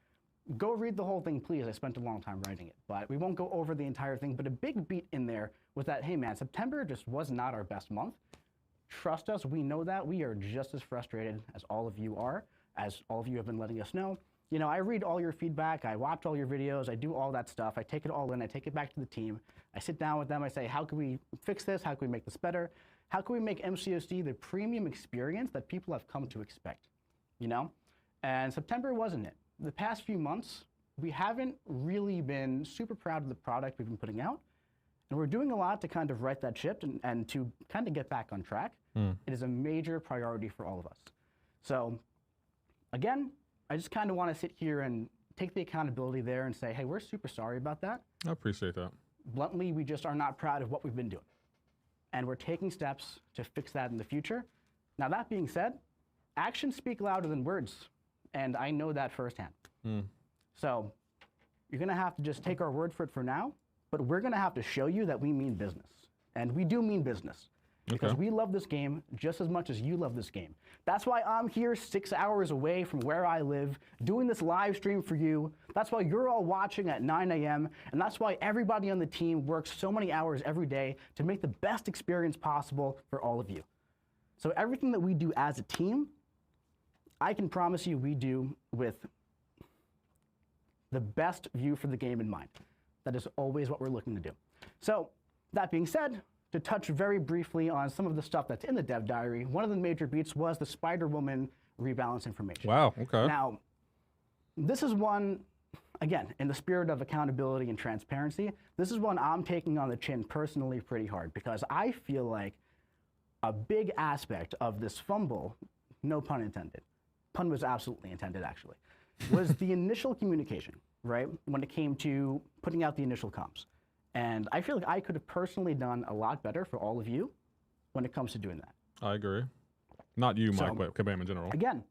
Go read the whole thing, please. I spent a long time writing it, but we won't go over the entire thing. But a big beat in there was that, hey man, September just was not our best month. Trust us, we know that. We are just as frustrated as all of you are, as all of you have been letting us know. I read all your feedback, I watch all your videos, I do all that stuff, I take it all in, I take it back to the team. I sit down with them, I say, how can we fix this? How can we make this better? How can we make MCoC the premium experience that people have come to expect? And September wasn't it. The past few months, we haven't really been super proud of the product we've been putting out. And we're doing a lot to kind of right that ship and to kind of get back on track. It is a major priority for all of us. So again, I just kind of want to sit here and take the accountability there and say, hey, we're super sorry about that. I appreciate that. Bluntly, we just are not proud of what we've been doing. And we're taking steps to fix that in the future. Now, that being said, actions speak louder than words. And I know that firsthand. So you're going to have to just take our word for it for now, but we're going to have to show you that we mean business. And we do mean business. Because we love this game just as much as you love this game. That's why I'm here 6 hours away from where I live, doing this live stream for you. That's why you're all watching at 9 a.m. And that's why everybody on the team works so many hours every day to make the best experience possible for all of you. So everything that we do as a team, I can promise you we do with the best view for the game in mind. That is always what we're looking to do. So that being said, to touch very briefly on some of the stuff that's in the dev diary, one of the major beats was the Spider-Woman rebalance information. Wow, okay. Now, this is one, again, in the spirit of accountability and transparency, this is one I'm taking on the chin personally pretty hard because I feel like a big aspect of this fumble, no pun intended, pun was absolutely intended actually, was the initial communication, right? When it came to putting out the initial comms. And I feel like I could have personally done a lot better for all of you when it comes to doing that. I agree. Not you, So, Mike, but Kabam in general. Again,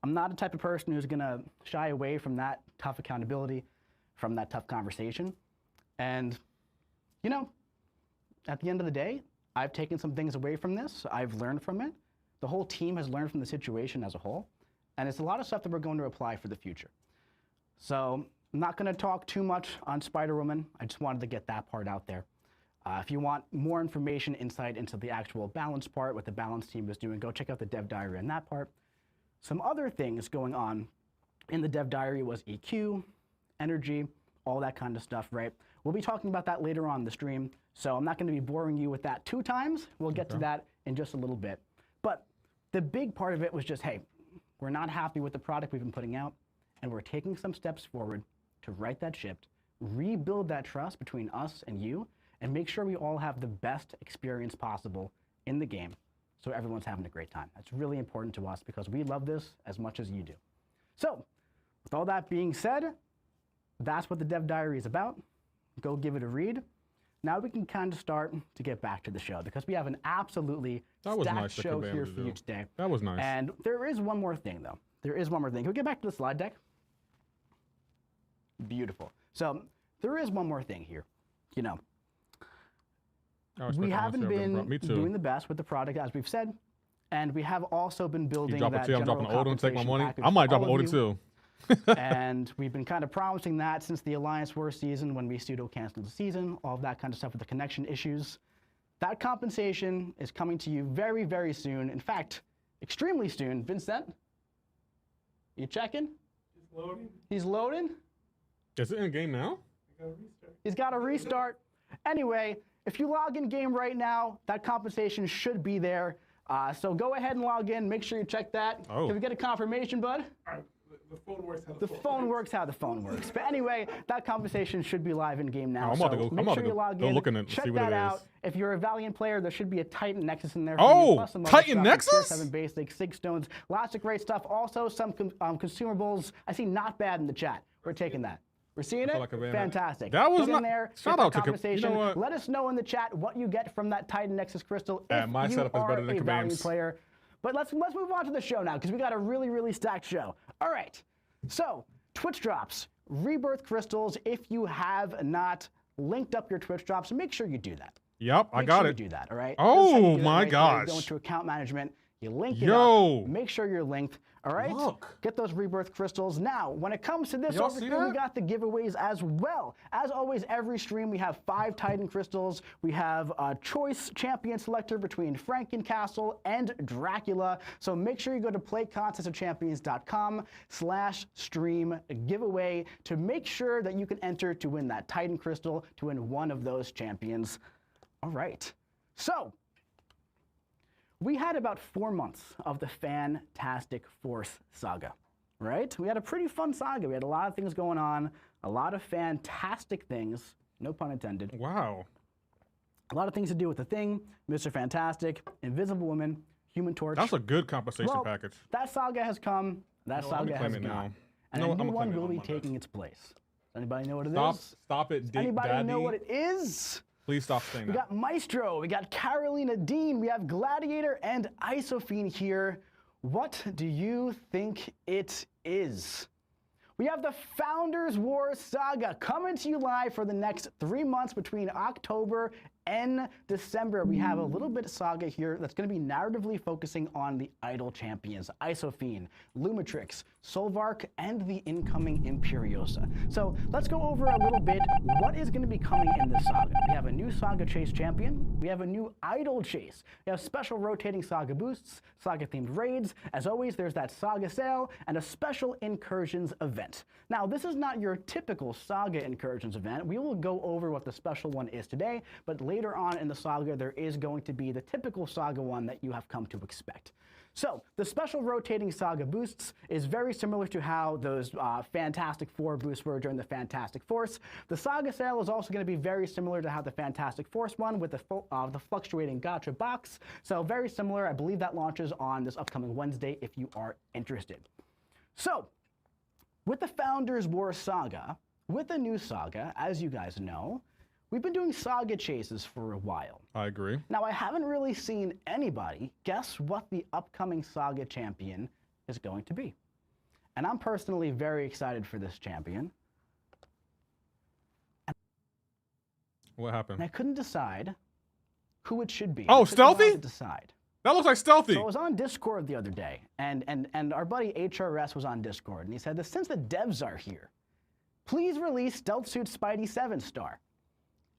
I'm not the type of person who's going to shy away from that tough accountability, from that tough conversation. And, at the end of the day, I've taken some things away from this. I've learned from it. The whole team has learned from the situation as a whole. And it's a lot of stuff that we're going to apply for the future. So I'm not going to talk too much on Spider-Woman. I just wanted to get that part out there. If you want more information, insight into the actual balance part, what the balance team is doing, go check out the dev diary on that part. Some other things going on in the dev diary was EQ, energy, all that kind of stuff, right? We'll be talking about that later on in the stream, so I'm not going to be boring you with that 2 times. We'll get to that in just a little bit. But the big part of it was just, hey, we're not happy with the product we've been putting out, and we're taking some steps forward to right that ship, rebuild that trust between us and you, and make sure we all have the best experience possible in the game so everyone's having a great time. That's really important to us because we love this as much as you do. So, with all that being said, that's what the dev diary is about. Go give it a read. Now we can kind of start to get back to the show because we have an absolutely stacked nice that show Kabam here to for do. you today. That was nice. And there is one more thing, though. There is one more thing. Can we get back to the slide deck? Beautiful. So there is one more thing here. You know, I respect we the haven't honesty of them, bro. been Me too. doing the best with the product, as we've said, and we have also been building You drop a that T, I'm general dropping an Odin, take my compensation money. package I might for drop all an of Odin you. too. And we've been kind of promising that since the Alliance War season, when we pseudo canceled the season, all of that kind of stuff with the connection issues. That compensation is coming to you very, very soon. In fact, extremely soon. Vincent, you checking? He's loading. He's loading. Is it in game now? I gotta restart. He's got to restart. Anyway, if you log in game right now, that compensation should be there. So go ahead and log in. Make sure you check that. Oh. Can we get a confirmation, bud? All right, the phone works how The phone works how the phone works. But anyway, that conversation should be live in game now. Oh, I'm about so to go- make I'm about sure to you go- log go in. look in it and check see what that it out. is. If you're a Valiant player, there should be a Titan Nexus in there. For Oh, you, plus some other Titan stuff, Tier Nexus? 7 basic, Sig Stones, lots of great stuff. Also some consumables. I see not bad in the chat. We're taking that. We're seeing it. like a van- Fantastic. That was Get in not- there. shout get out that to Kab- you know conversation. what? Let us know in the chat what you get from that Titan Nexus crystal. If my you setup is are better than a Valiant Kabam's. player. But let's move on to the show now, because we got a really, really stacked show. All right. So, Twitch drops, rebirth crystals. If you have not linked up your Twitch drops, make sure you do that. Yep, I Make got sure it. You do that, all right? Oh, This is how you do that my right there. You go gosh. into account management, you link it Yo. up, make sure you're linked, all right? Look. Get those rebirth crystals. Now, when it comes to this Y'all over see here, we that? got the giveaways as well. As always, every stream we have 5 Titan crystals. We have a choice champion selector between Frankencastle and Dracula. So make sure you go to playcontestofchampions.com/stream giveaway to make sure that you can enter to win that Titan crystal, to win one of those champions. All right. So, we had about 4 months of the Fantastic Force saga, right? We had a pretty fun saga. We had a lot of things going on, a lot of fantastic things, no pun intended. Wow. A lot of things to do with the Thing, Mr. Fantastic, Invisible Woman, Human Torch. That's a good compensation Well, package. That saga has come, that You know what, I'm saga gonna has claim it now. gone. You And know a what, I'm new gonna one claim it will on be Monday. taking its place. Anybody know what it Stop, is? stop it, Deep Anybody Daddy. know what it is? Please stop saying We that. got Maestro, we got Carolina Dean, we have Gladiator and Isophene here. What do you think it is? We have the Founders War Saga coming to you live for the next 3 months between October and December. We have a little bit of saga here that's going to be narratively focusing on the idol champions, Isophene, Lumitrix, Solvark, and the incoming Imperiosa. So let's go over a little bit what is going to be coming in this saga. We have a new Saga Chase champion. We have a new idol chase. We have special rotating saga boosts, saga-themed raids. As always, there's that saga sale and a special incursions event. Now, this is not your typical saga incursions event. We will go over what the special one is today, but later on in the saga, there is going to be the typical saga one that you have come to expect. So, the special rotating saga boosts is very similar to how those Fantastic Four boosts were during the Fantastic Force. The saga sale is also going to be very similar to how the Fantastic Force one with the fluctuating gacha box. So, very similar. I believe that launches on this upcoming Wednesday if you are interested. So, with the Founders War saga, with the new saga, as you guys know, we've been doing saga chases for a while. I agree. Now, I haven't really seen anybody guess what the upcoming saga champion is going to be. And I'm personally very excited for this champion. What happened? And I couldn't decide who it should be. Oh, It took me a while stealthy? to decide. That looks like stealthy. So I was on Discord the other day, and our buddy HRS was on Discord, and he said that since the devs are here, please release Stealth Suit Spidey 7-star.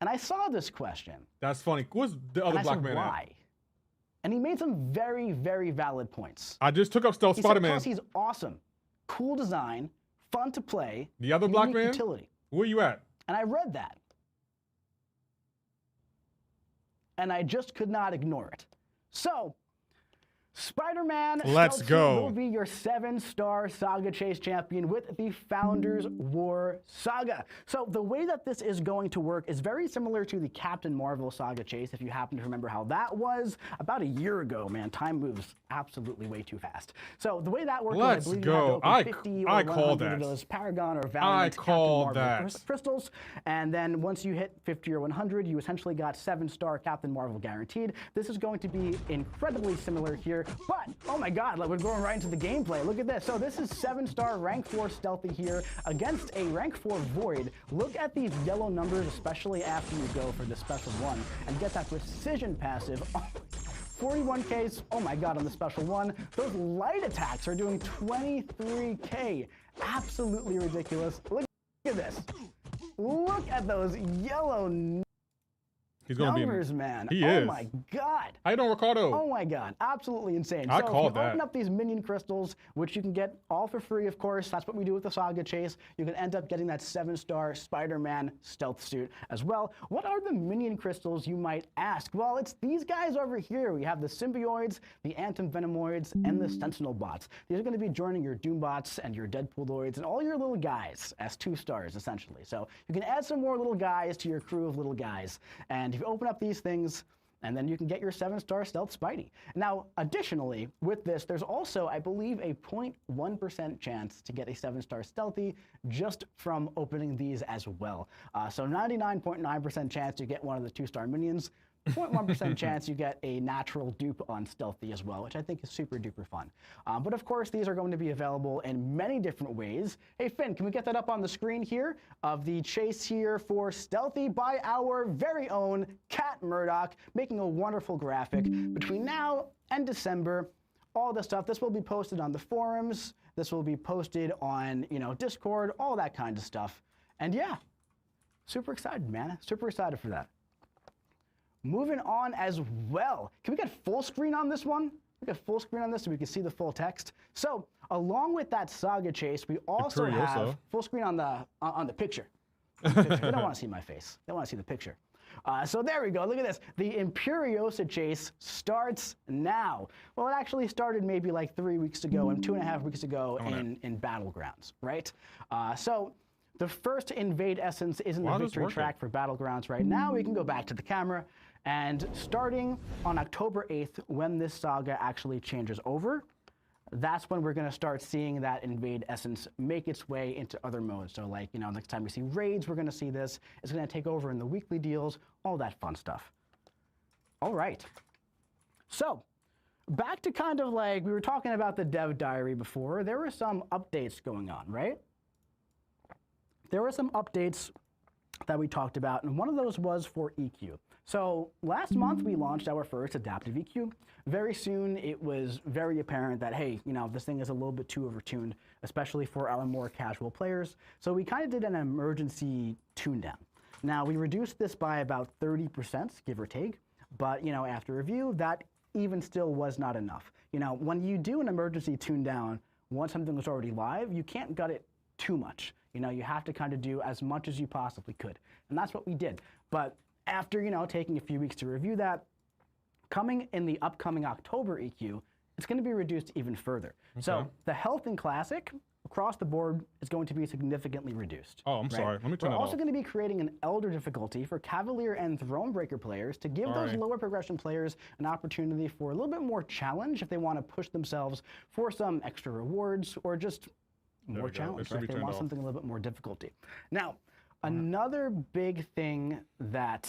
And I saw this question. That's funny. What's the And other I black said, man why? at? And he made some very, very valid points. I just took up Stealth He said, Spider-Man. plus he's awesome, cool design, fun to play, The other black unique man? utility. Where you at? And I read that. And I just could not ignore it. So, Spider-Man Let's Stealth Suit go. will be your 7-star Saga Chase champion with the Founders War Saga. So the way that this is going to work is very similar to the Captain Marvel Saga Chase, if you happen to remember how that was about a year ago, man. Time moves absolutely way too fast. So the way that works Let's is I believe go. you have to I open 50 or I 100 call of that. those Paragon or Valiant Captain call Marvel that. crystals, and then once you hit 50 or 100, you essentially got 7-star Captain Marvel guaranteed. This is going to be incredibly similar here here. But, oh my God, like, we're going right into the gameplay. Look at this. So this is 7-star rank 4 stealthy here against a rank 4 void. Look at these yellow numbers, especially after you go for the special one and get that precision passive. 41Ks, oh my God, on the special one. Those light attacks are doing 23K. Absolutely ridiculous. Look at this. Look at those yellow He's gonna numbers, man. He oh is. my God. I don't recall though. Oh my God, absolutely insane. I so called if you open that. up these minion crystals, which you can get all for free, of course, that's what we do with the Saga Chase, you can end up getting that 7-star Spider-Man stealth suit as well. What are the minion crystals, you might ask? Well, it's these guys over here. We have the symbioids, the antivenomoids, and the sentinel bots. These are going to be joining your Doombots and your Deadpooloids and all your little guys as 2 stars, essentially. So you can add some more little guys to your crew of little guys. And if you open up these things, and then you can get your 7-star stealth Spidey. Now, additionally, with this, there's also, I believe, a 0.1% chance to get a 7-star stealthy just from opening these as well. So 99.9% chance you get one of the 2-star minions. 0.1% chance you get a natural dupe on stealthy as well, which I think is super duper fun. But of course, these are going to be available in many different ways. Hey Finn, can we get that up on the screen here of the chase here for stealthy by our very own Cat Murdoch, making a wonderful graphic between now and December. All this stuff. This will be posted on the forums. This will be posted on, Discord, all that kind of stuff. And yeah, super excited, man. Super excited for that. Moving on as well. Can we get full screen on this one? We get full screen on this so we can see the full text. So along with that Saga Chase, we also have full screen on the picture. They don't want to see my face. They want to see the picture. So there we go. Look at this. The Imperiosa Chase starts now. Well, it actually started maybe like 3 weeks ago and 2.5 weeks ago in Battlegrounds, right? So the first Invade Essence is in the victory track for Battlegrounds right now. We can go back to the camera. And starting on October 8th, when this saga actually changes over, that's when we're going to start seeing that Invade Essence make its way into other modes. So like, next time we see raids, we're going to see this. It's going to take over in the weekly deals, all that fun stuff. All right. So back to kind of like, we were talking about the dev diary before. There were some updates going on, right? There were some updates that we talked about, and one of those was for EQ. So last month we launched our first adaptive EQ. Very soon it was very apparent that, hey, this thing is a little bit too overtuned, especially for our more casual players. So we kind of did an emergency tune down. Now we reduced this by about 30%, give or take, but after review, that even still was not enough. When you do an emergency tune down, once something was already live, you can't gut it too much. You have to kind of do as much as you possibly could. And that's what we did. But after, taking a few weeks to review that, coming in the upcoming October EQ, it's going to be reduced even further. Okay. So the health in Classic across the board is going to be significantly reduced. Oh, I'm sorry. Let me turn We're that also off. going to be creating an Elder difficulty for Cavalier and Thronebreaker players to give those lower progression players an opportunity for a little bit more challenge if they want to push themselves for some extra rewards or just more challenge, right? If they want something a little bit more difficulty. Now, another big thing that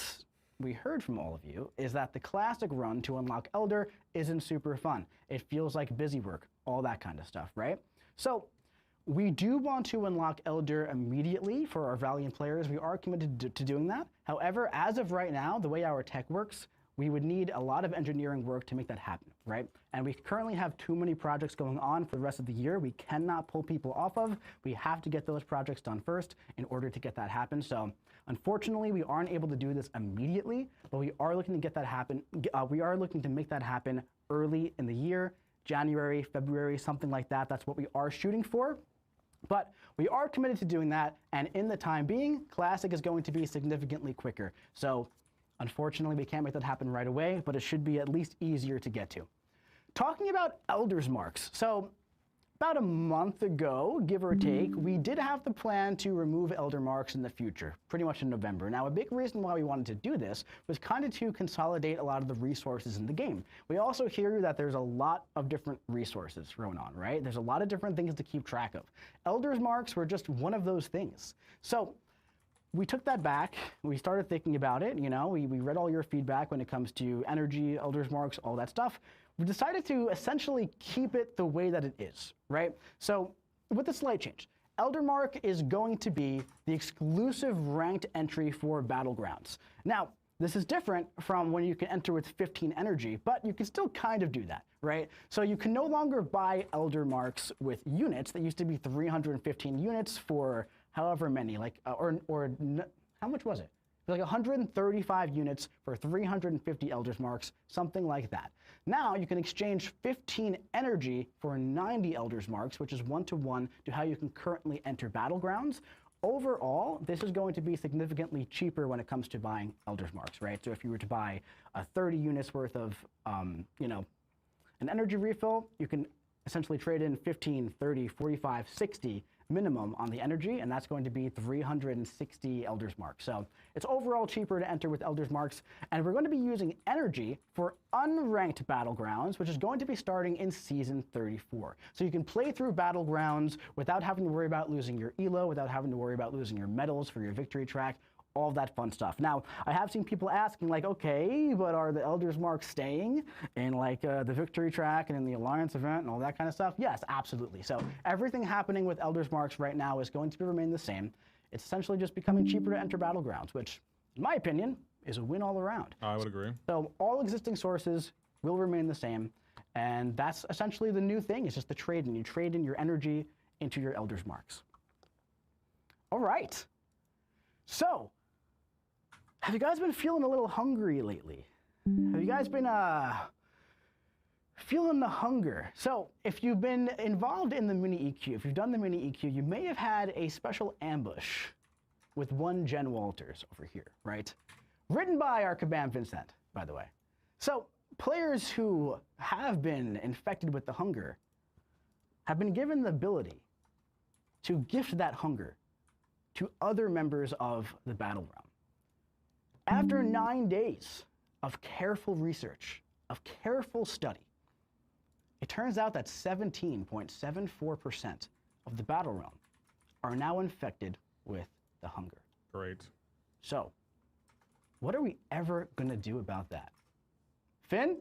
we heard from all of you is that the classic run to unlock Elder isn't super fun. It feels like busy work, all that kind of stuff, right? So we do want to unlock Elder immediately for our Valiant players. We are committed to doing that. However, as of right now, the way our tech works, we would need a lot of engineering work to make that happen, right? And we currently have too many projects going on for the rest of the year. We cannot pull people off of. We have to get those projects done first in order to get that happen. So unfortunately, we aren't able to do this immediately, but we are looking to get that happen. We are looking to make that happen early in the year, January, February, something like that. That's what we are shooting for. But we are committed to doing that. And in the time being, Classic is going to be significantly quicker. So unfortunately, we can't make that happen right away, but it should be at least easier to get to. Talking about Elder's Marks. So about a month ago, give or take, we did have the plan to remove Elder Marks in the future, pretty much in November. Now, a big reason why we wanted to do this was kind of to consolidate a lot of the resources in the game. We also hear that there's a lot of different resources going on, right? There's a lot of different things to keep track of. Elder's Marks were just one of those things. So we took that back. We started thinking about it. You know, we read all your feedback when it comes to energy, Elder's Marks, all that stuff. We decided to essentially keep it the way that it is, right? So with a slight change, Elder Mark is going to be the exclusive ranked entry for Battlegrounds. Now, this is different from when you can enter with 15 energy, but you can still kind of do that, right? So you can no longer buy Elder Marks with units that used to be 315 units for however many, like, how much was it? Like 135 units for 350 Elder's Marks, something like that. Now you can exchange 15 energy for 90 Elder's Marks, which is 1-to-1 to how you can currently enter Battlegrounds. Overall, this is going to be significantly cheaper when it comes to buying Elder's Marks, right? So if you were to buy a 30 units worth of, you know, an energy refill, you can essentially trade in 15, 30, 45, 60 minimum on the energy, and that's going to be 360 Elder's Marks. So it's overall cheaper to enter with Elder's Marks, and we're going to be using energy for unranked Battlegrounds, which is going to be starting in Season 34. So you can play through Battlegrounds without having to worry about losing your elo, without having to worry about losing your medals for your victory track, all of that fun stuff. Now, I have seen people asking, like, okay, but are the Elder's Marks staying in, like, the victory track and in the Alliance event and all that kind of stuff? Yes, absolutely. So everything happening with Elder's Marks right now is going to remain the same. It's essentially just becoming cheaper to enter Battlegrounds, which, in my opinion, is a win all around. I would agree. So all existing sources will remain the same, and that's essentially the new thing. It's just the trade-in. You trade in your energy into your Elder's Marks. All right. So, have you guys been feeling a little hungry lately? Have you guys been feeling the hunger? So if you've been involved in the mini EQ, if you've done the mini EQ, you may have had a special ambush with one Jen Walters over here, right? Written by our Kabam Vincent, by the way. So players who have been infected with the hunger have been given the ability to gift that hunger to other members of the battleground. After 9 days of careful research, of careful study, it turns out that 17.74% of the battle realm are now infected with the hunger. Great. So, what are we ever gonna do about that? Finn?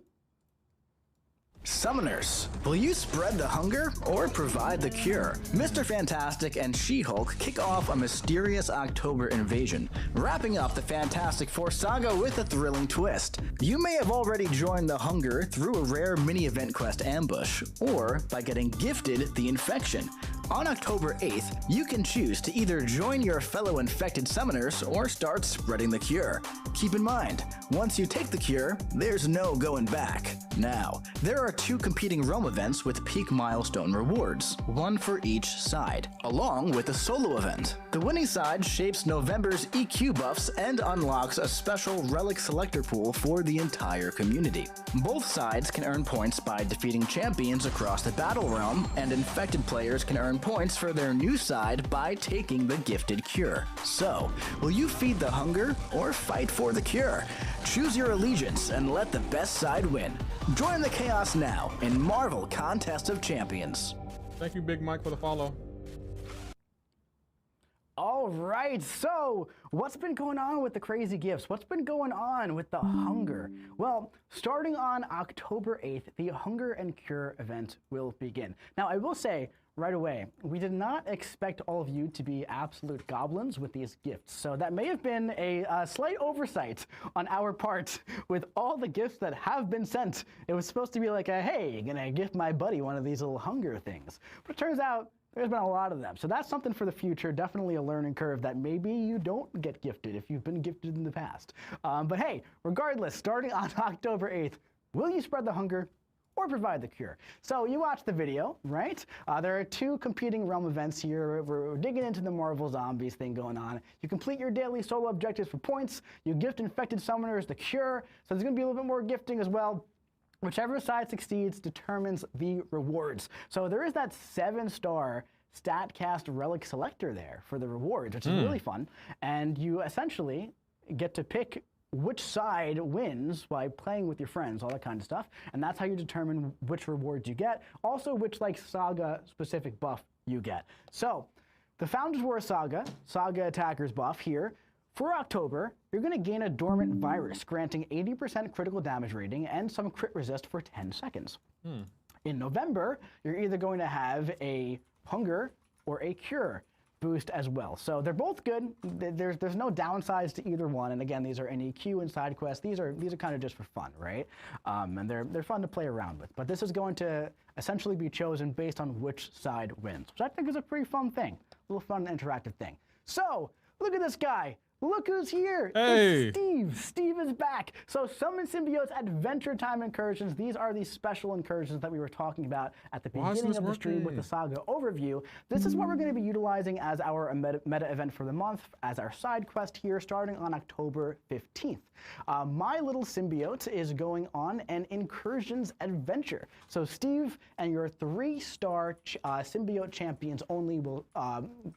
Summoners, will you spread the hunger or provide the cure? Mr. Fantastic and She-Hulk kick off a mysterious October invasion, wrapping up the Fantastic Four saga with a thrilling twist. You may have already joined the hunger through a rare mini-event quest ambush, or by getting gifted the infection. On October 8th, you can choose to either join your fellow infected summoners or start spreading the cure. Keep in mind, once you take the cure, there's no going back. Now, there are 2 competing realm events with peak milestone rewards, one for each side, along with a solo event. The winning side shapes November's EQ buffs and unlocks a special relic selector pool for the entire community. Both sides can earn points by defeating champions across the battle realm, and infected players can earn points for their new side by taking the gifted cure. So, will you feed the hunger or fight for the cure? Choose your allegiance and let the best side win. Join the chaos now in Marvel Contest of Champions. Thank you, Big Mike, for the follow. All right, so what's been going on with the crazy gifts? What's been going on with the hunger? Well, starting on October 8th, the Hunger and Cure event will begin. Now, I will say right away, we did not expect all of you to be absolute goblins with these gifts. So that may have been a slight oversight on our part with all the gifts that have been sent. It was supposed to be like a, hey, you're gonna gift my buddy one of these little hunger things. But it turns out there's been a lot of them. So that's something for the future, definitely a learning curve that maybe you don't get gifted if you've been gifted in the past. But hey, regardless, starting on October 8th, will you spread the hunger or provide the cure? So you watched the video, right? There are 2 competing realm events here. We're digging into the Marvel Zombies thing going on. You complete your daily solo objectives for points. You gift infected summoners the cure. So there's gonna be a little bit more gifting as well. Whichever side succeeds determines the rewards. So there is that 7-star StatCast Relic Selector there for the rewards, which is really fun. And you essentially get to pick which side wins by playing with your friends, all that kind of stuff. And that's how you determine which rewards you get. Also, which like saga-specific buff you get. So the Founders War Saga Attacker's buff here. For October, you're going to gain a dormant virus, granting 80% critical damage rating and some crit resist for 10 seconds. In November, you're either going to have a hunger or a cure boost as well. So they're both good. There's no downsides to either one. And again, these are NEQ and side quests. These are kind of just for fun, right? And they're fun to play around with. But this is going to essentially be chosen based on which side wins, which I think is a pretty fun thing, a little fun and interactive thing. So look at this guy. Look who's here. Hey. It's Steve. Steve is back. So Summon Symbiotes Adventure Time incursions. These are the special incursions that we were talking about at the beginning of the stream with the Saga overview. This is what we're going to be utilizing as our meta event for the month, as our side quest here, starting on October 15th. My little symbiote is going on an incursions adventure. So Steve and your 3-star symbiote champions only will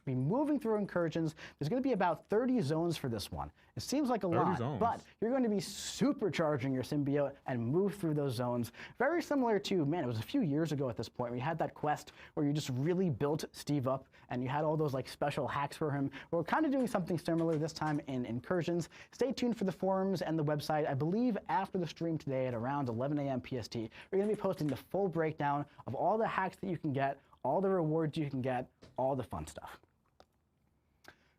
be moving through incursions. There's going to be about 30 zones for this one. It seems like a lot, but you're going to be supercharging your symbiote and move through those zones. Very similar to, man, it was a few years ago at this point. We had that quest where you just really built Steve up and you had all those like special hacks for him. We're kind of doing something similar this time in incursions. Stay tuned for the forums and the website. I believe after the stream today at around 11 a.m. PST, we're going to be posting the full breakdown of all the hacks that you can get, all the rewards you can get, all the fun stuff.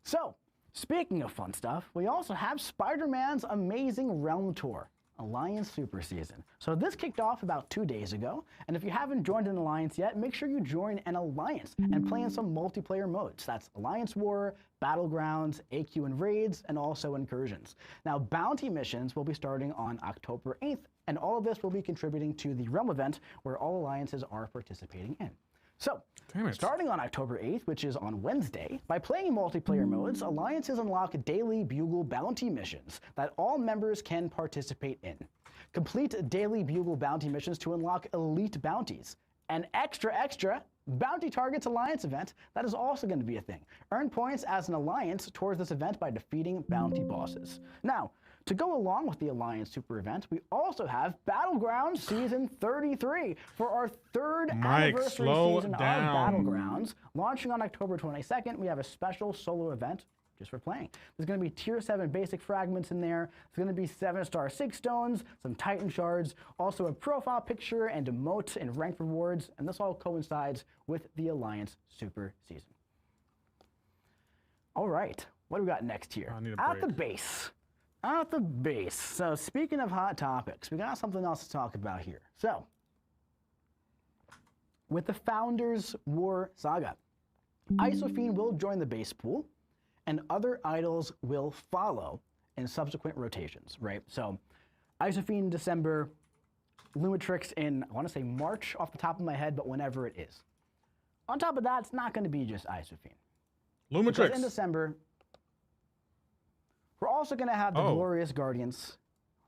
So, speaking of fun stuff, we also have Spider-Man's Amazing Realm Tour, Alliance Super Season. So this kicked off about 2 days ago, and if you haven't joined an alliance yet, make sure you join an alliance and play in some multiplayer modes. That's Alliance War, Battlegrounds, AQ and Raids, and also Incursions. Now, bounty missions will be starting on October 8th, and all of this will be contributing to the Realm event where all alliances are participating in. So, starting on October 8th, which is on Wednesday, by playing multiplayer modes, alliances unlock daily Bugle bounty missions that all members can participate in. Complete daily Bugle bounty missions to unlock elite bounties. An extra Bounty Targets Alliance event that is also going to be a thing. Earn points as an alliance towards this event by defeating bounty bosses. Now, to go along with the Alliance Super event, we also have Battlegrounds Season 33 for our 3rd anniversary season of Battlegrounds. Launching on October 22nd, we have a special solo event just for playing. There's going to be Tier 7 basic fragments in there. There's going to be 7-star 6 stones, some Titan shards, also a profile picture and emote and ranked rewards, and this all coincides with the Alliance Super Season. All right, what do we got next here? At the base. At the base. So speaking of hot topics, we got something else to talk about here. So, with the Founders War Saga, Isophene will join the base pool, and other idols will follow in subsequent rotations, right? So, Isophene in December, Lumitrix in, I want to say March off the top of my head, but whenever it is. On top of that, it's not going to be just Isophene. Lumitrix. Because in December, we're also going to have the Glorious Guardians.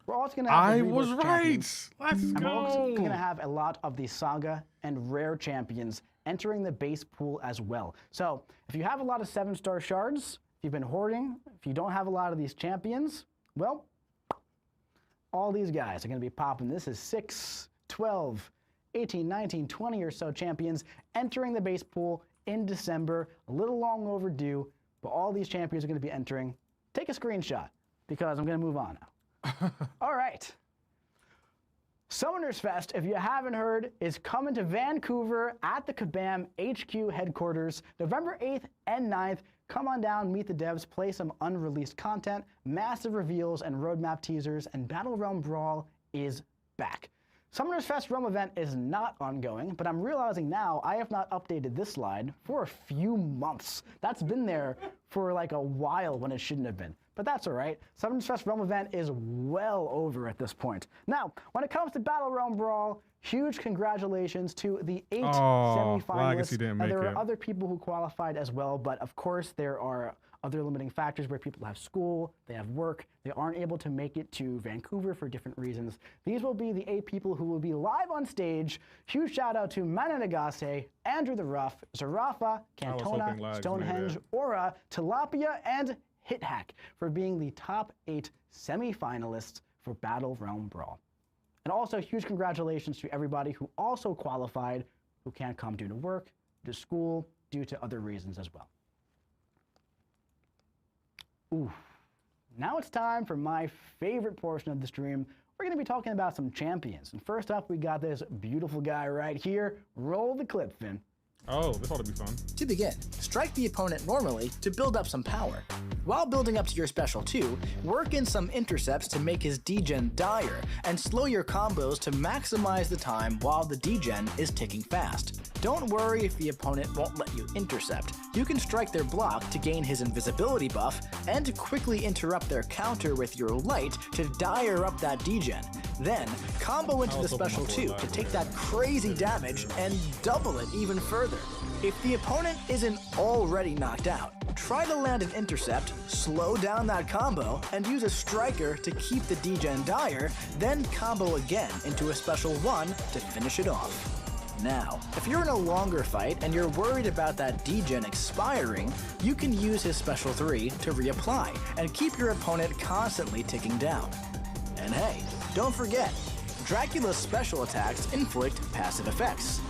We're also going to have the Rebirth Champions. Let's go. And we're also going to have a lot of the Saga and Rare champions entering the base pool as well. So if you have a lot of 7-star shards, if you've been hoarding, if you don't have a lot of these champions, well, all these guys are going to be popping. This is 6, 12, 18, 19, 20 or so champions entering the base pool in December. A little long overdue, but all these champions are going to be entering. Take a screenshot, because I'm going to move on now. All right. Summoners Fest, if you haven't heard, is coming to Vancouver at the Kabam HQ headquarters, November 8th and 9th. Come on down, meet the devs, play some unreleased content, massive reveals and roadmap teasers, and Battle Realm Brawl is back. Summoners Fest Realm event is not ongoing, but I'm realizing now I have not updated this slide for a few months. That's been there for like a while when it shouldn't have been. But that's all right. Summoners Fest Realm event is well over at this point. Now, when it comes to Battle Realm Brawl, huge congratulations to the 8 semifinalists. And there are other people who qualified as well, but of course there are other limiting factors where people have school, they have work, they aren't able to make it to Vancouver for different reasons. These will be the 8 people who will be live on stage. Huge shout out to Mana Nagase, Andrew the Rough, Zarafa, Cantona, Stonehenge, Aura, Tilapia, and HitHack for being the top 8 semifinalists for Battle Realm Brawl. And also huge congratulations to everybody who also qualified, who can't come due to work, due to school, due to other reasons as well. Ooh. Now it's time for my favorite portion of the stream. We're going to be talking about some champions. And first up, we got this beautiful guy right here. Roll the clip, Finn. Oh, this ought to be fun. To begin, strike the opponent normally to build up some power. While building up to your special 2, work in some intercepts to make his degen dire, and slow your combos to maximize the time while the degen is ticking fast. Don't worry if the opponent won't let you intercept. You can strike their block to gain his invisibility buff, and quickly interrupt their counter with your light to dire up that degen. Then, combo into the special 2 to take that crazy damage and double it even further. If the opponent isn't already knocked out, try to land an intercept, slow down that combo, and use a striker to keep the degen dire, then combo again into a special 1 to finish it off. Now, if you're in a longer fight and you're worried about that degen expiring, you can use his special 3 to reapply and keep your opponent constantly ticking down. And hey, don't forget, Dracula's special attacks inflict passive effects.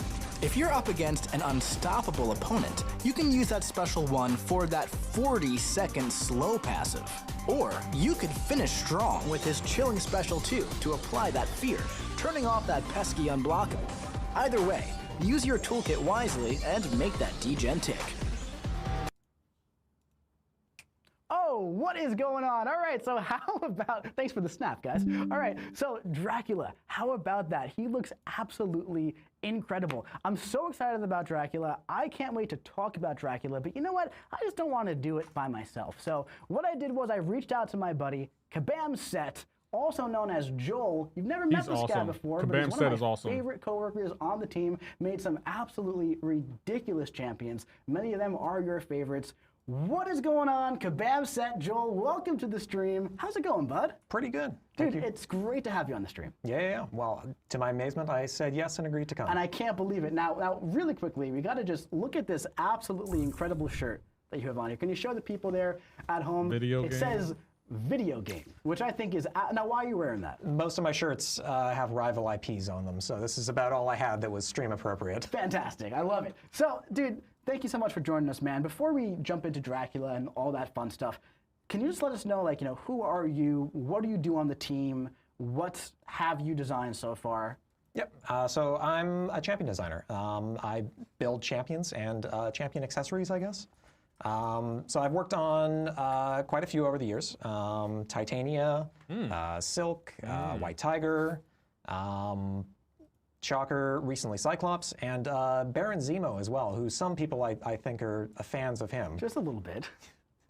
If you're up against an unstoppable opponent, you can use that special 1 for that 40-second slow passive. Or you could finish strong with his chilling special 2 to apply that fear, turning off that pesky unblockable. Either way, use your toolkit wisely and make that degen tick. Oh, what is going on? All right, so how about, thanks for the snap, guys. All right, so Dracula, how about that? He looks absolutely incredible. I'm so excited about Dracula. I can't wait to talk about Dracula, but you know what? I just don't want to do it by myself. So what I did was I reached out to my buddy, Kabam Set, also known as Joel. You've never met this guy before, but he's one of my favorite coworkers on the team. Made some absolutely ridiculous champions. Many of them are your favorites. What is going on? Kabam Set, Joel, welcome to the stream. How's it going, bud? Pretty good. Dude, it's great to have you on the stream. Yeah. Well, to my amazement, I said yes and agreed to come. And I can't believe it. Now, really quickly, we got to just look at this absolutely incredible shirt that you have on here. Can you show the people there at home? It says video game, which I think is, now why are you wearing that? Most of my shirts have rival IPs on them, so this is about all I had that was stream appropriate. Fantastic, I love it. So, dude, thank you so much for joining us, man. Before we jump into Dracula and all that fun stuff, can you just let us know, like, you know, who are you? What do you do on the team? What have you designed so far? Yep, so I'm a champion designer. I build champions and champion accessories, I guess. So I've worked on quite a few over the years. Titania, Silk, White Tiger, Shocker, recently Cyclops, and Baron Zemo as well, who some people I think are fans of him. Just a little bit.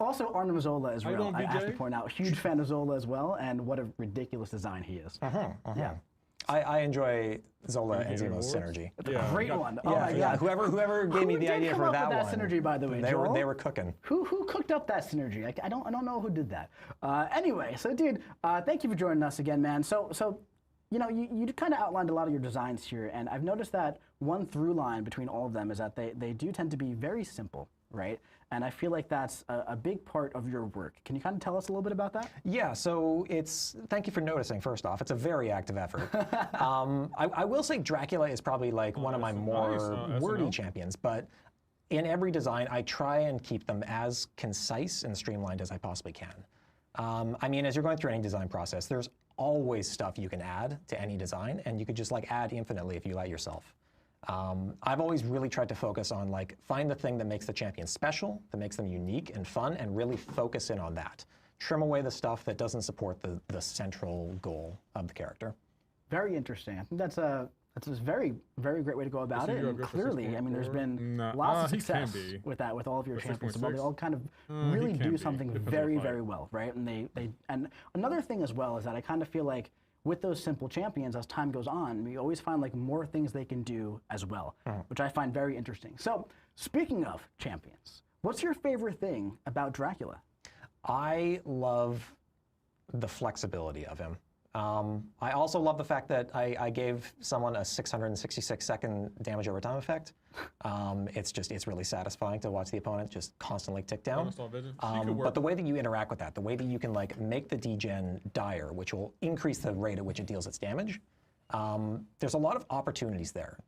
Also, Arnim Zola as well. I have to point out, huge fan of Zola as well, and what a ridiculous design he is. Yeah. I enjoy Zola and Zemo's synergy. It's a great one. Oh Yeah, my yeah. God. Whoever gave me the idea for that one. That synergy, by the way, they Joel? were cooking. Who cooked up that synergy? I don't know who did that. Anyway, so dude, thank you for joining us again, man. So you know, you kind of outlined a lot of your designs here, and I've noticed that one through line between all of them is that they do tend to be very simple, right? And I feel like that's a big part of your work. Can you kind of tell us a little bit about that? Yeah, so thank you for noticing, first off. It's a very active effort. I will say Dracula is probably like one of my more wordy champions, but in every design, I try and keep them as concise and streamlined as I possibly can. I mean, as you're going through any design process, there's always stuff you can add to any design, and you could just like add infinitely if you let yourself. I've always really tried to focus on like find the thing that makes the champion special, that makes them unique and fun, and really focus in on that. Trim away the stuff that doesn't support the central goal of the character. Very interesting. I think that's a very, very great way to go about it. And clearly, I mean, there's been lots of success with that, with all of your champions. So they all kind of really do something very, very well, right? And and another thing as well is that I kind of feel like with those simple champions, as time goes on, we always find like more things they can do as well, which I find very interesting. So speaking of champions, what's your favorite thing about Dracula? I love the flexibility of him. I also love the fact that I gave someone a 666-second damage over time effect. It's really satisfying to watch the opponent just constantly tick down. But the way that you interact with that, the way that you can like make the degen dire, which will increase the rate at which it deals its damage, there's a lot of opportunities there.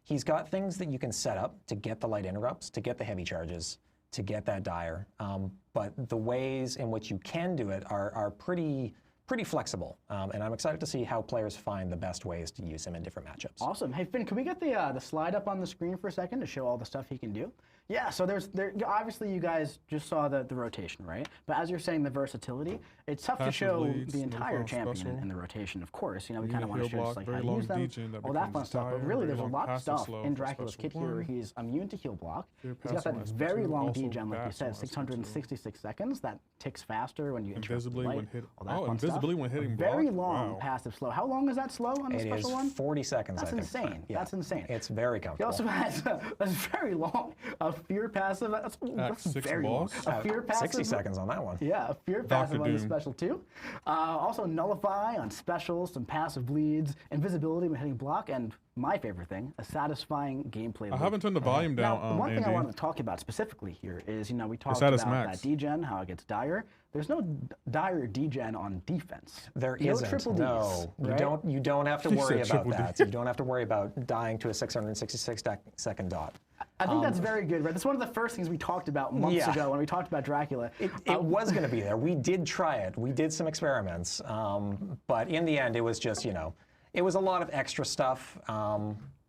He's got things that you can set up to get the light interrupts, to get the heavy charges, to get that Dire. But the ways in which you can do it are pretty flexible. And I'm excited to see how players find the best ways to use him in different matchups. Awesome. Hey, Finn, can we get the slide up on the screen for a second to show all the stuff he can do? Yeah, so obviously you guys just saw the rotation, right? But as you're saying, the versatility, it's tough to Passive show leads, the entire champion special. in the rotation, of course. You know, we Unit kind of want to heal show just block, like how very to use long them, degen that all that fun becomes stuff. But dire, really, very there's a long lot of passive stuff slow in for Dracula's special kit here. one. He's immune to heal block. Very He's got passive that on very SP2, long also degen, like you fast said, on SP2. 666 seconds. That ticks faster when you interrupt the Invisibly light. when hit. All that Oh, fun invisibly stuff. when hitting Very block? long Wow. passive slow. How long is that slow on the It special is one? 40 seconds, That's I think. insane. Yeah. That's insane. It's very He comfortable. also has that's very long. A fear passive. That's 6 very long. balls? A fear passive. 60 seconds on that one. Yeah, a fear Dr. passive on the Doom. special too. Also nullify on specials, some passive bleeds, invisibility when hitting block, and my favorite thing, a satisfying gameplay I loop. haven't turned the volume down, Now, one thing I Andy. wanted to talk about specifically here is, you know, we talked at about its max. that degen, how it gets dire. There's no dire degen on defense. There no isn't. triple Ds. No, right? you don't have to He worry said about triple D. that. You don't have to worry about dying to a 666 second dot. I think that's very good, right? That's one of the first things we talked about months Yeah. ago when we talked about Dracula. It was going to be there. We did try it. We did some experiments, but in the end, it was just, you know, it was a lot of extra stuff.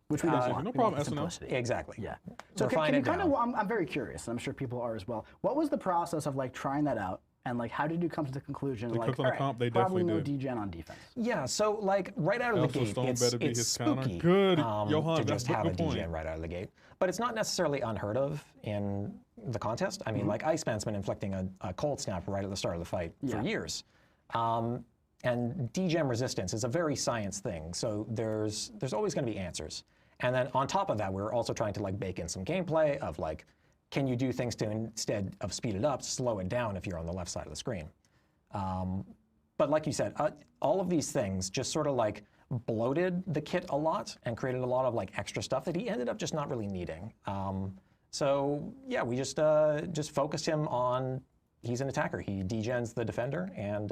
Which we don't want. no We problem, want SNL. simplicity. Exactly. Yeah. So Refine can you it kind down. of? I'm very curious, and I'm sure people are as well. What was the process of like trying that out, and like how did you come to the conclusion? Like, clicked on the comp, they probably no definitely degen on defense. Yeah, so like right out of the Also, gate, Stone better be it's his counter. spooky Good, Johan, to that's just a have a good point. degen right out of the gate. But it's not necessarily unheard of in the contest. I mean, like Iceman's been inflicting a cold snap right at the start of the fight for years. And degen resistance is a very science thing, so there's always going to be answers. And then on top of that, we're also trying to like bake in some gameplay of like, can you do things to, instead of speed it up, slow it down if you're on the left side of the screen. But like you said, all of these things just sort of like bloated the kit a lot and created a lot of like extra stuff that he ended up just not really needing. So yeah, we just focused him on, he's an attacker. He degens the defender and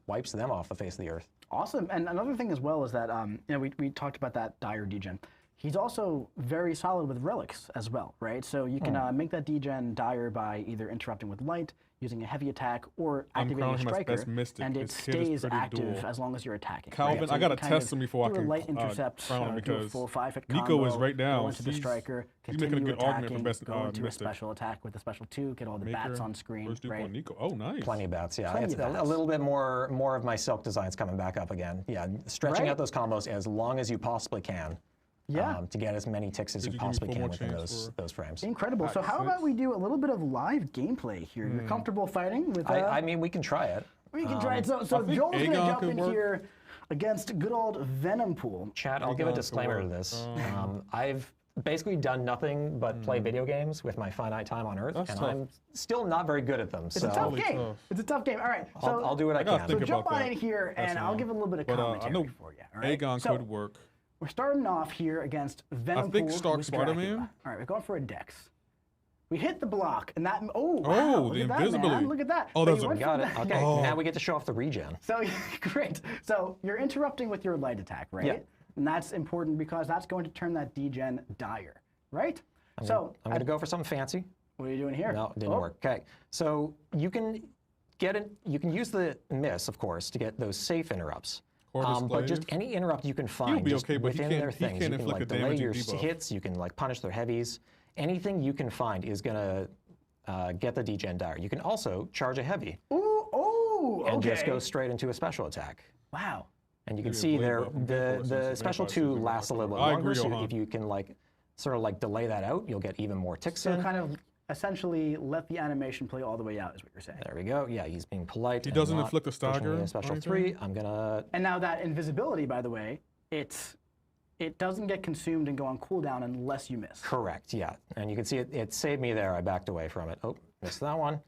wipes them off the face of the earth. Awesome. And another thing as well is that you know we talked about that dire degen. He's also very solid with relics as well, right? So you can make that degen dire by either interrupting with light, using a heavy attack, or activating a crowning him as striker, best mystic. and it His kit is stays pretty active dual. as long as you're attacking. Calvin, right? So I you got to can kind test of him before I do a can light intercept, crown him do a because full 5-hit Nico combo, is right now. go into the He's striker, making a continue good argument for attacking, best go into mystic. a special attack with the special 2, get all the bats on screen, First right? Nico. Oh, nice. Plenty of bats, yeah. Plenty It's of a bats. little bit more of my silk designs coming back up again. Yeah, stretching Right? out those combos as long as you possibly can. Yeah. To get as many ticks as Did you you give me possibly one can more within chance those frames. Incredible. So how about we do a little bit of live gameplay here? You're comfortable fighting with? I mean, we can try it. We can try it. So I Joel's think going to Aegon jump could in work. here against good old Venom Pool. Chat, I'll give a Aegon could disclaimer to work. this. I've basically done nothing but play video games with my finite time on Earth, That's and tough. I'm still not very good at them. It's So a tough Totally game. tough. It's a tough game. All right. So I'll do what I gotta can. think So jump about on that. in here, and That's I'll fine. give a little bit of But commentary I know for you. All right? Aegon So, could work. we're starting off here against Venom think Pool Stark with Spider-Man? Dracula. All right, we're going for a Dex. We hit the block, and that. Oh, wow. Oh, Look the at that, invisibility. man. Look at that. Oh, So that's you a- went Got from it. that- Okay, Oh. now we get to show off the regen. So great. So you're interrupting with your light attack, right? Yeah. And that's important because that's going to turn that degen dire, right? I'm going to go for something fancy. What are you doing here? No, it didn't Oh, work. Okay, so you can use the miss, of course, to get those safe interrupts. Corvus But just Glaive. any interrupt you can find be just okay, but he within can't- their he things. can't You can inflict like a delay damaging your debuff. hits. You can like punish their heavies. Anything you can find is gonna get the degen dire. You can also charge a heavy Ooh, oh, and okay. just go straight into a special attack. Wow. And you can Maybe a see blade there buff from the Vaporous the since special Vampire 2 Season lasts a little bit I longer. agree, So Johan. if you can like sort of like delay that out, you'll get even more ticks So in. kind of essentially let the animation play all the way out is what you're saying. There we go. Yeah, he's being polite. He and doesn't not inflict a pushing me stagger a or special anything? 3. I'm gonna. And now that invisibility, by the way, it doesn't get consumed and go on cooldown unless you miss. Correct, yeah. And you can see it saved me there. I backed away from it. Oh, missed that one.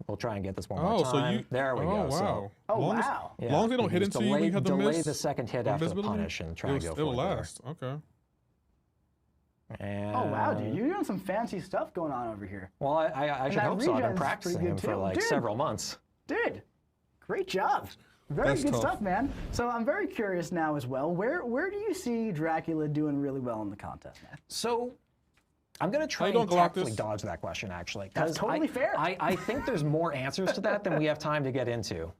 We'll try and get this one more Oh, time. so you. There we go. Oh, So, wow. Oh, long wow. As, long as they don't you hit just into you when you have the delay miss. the second hit or after the invisibility, punish and try and go for it'll it there. last. Okay. And, Oh, wow, dude. You're doing some fancy stuff going on over here. Well, I should that hope so. I've been regen's practicing pretty him good for too. like Dude. several months. Dude, great job. Very That's good tough. stuff, man. So I'm very curious now as well. Where do you see Dracula doing really well in the contest, man? So I'm going to try doing, and tactfully Galactus? dodge that question, actually. That's totally fair. I think there's more answers to that than we have time to get into.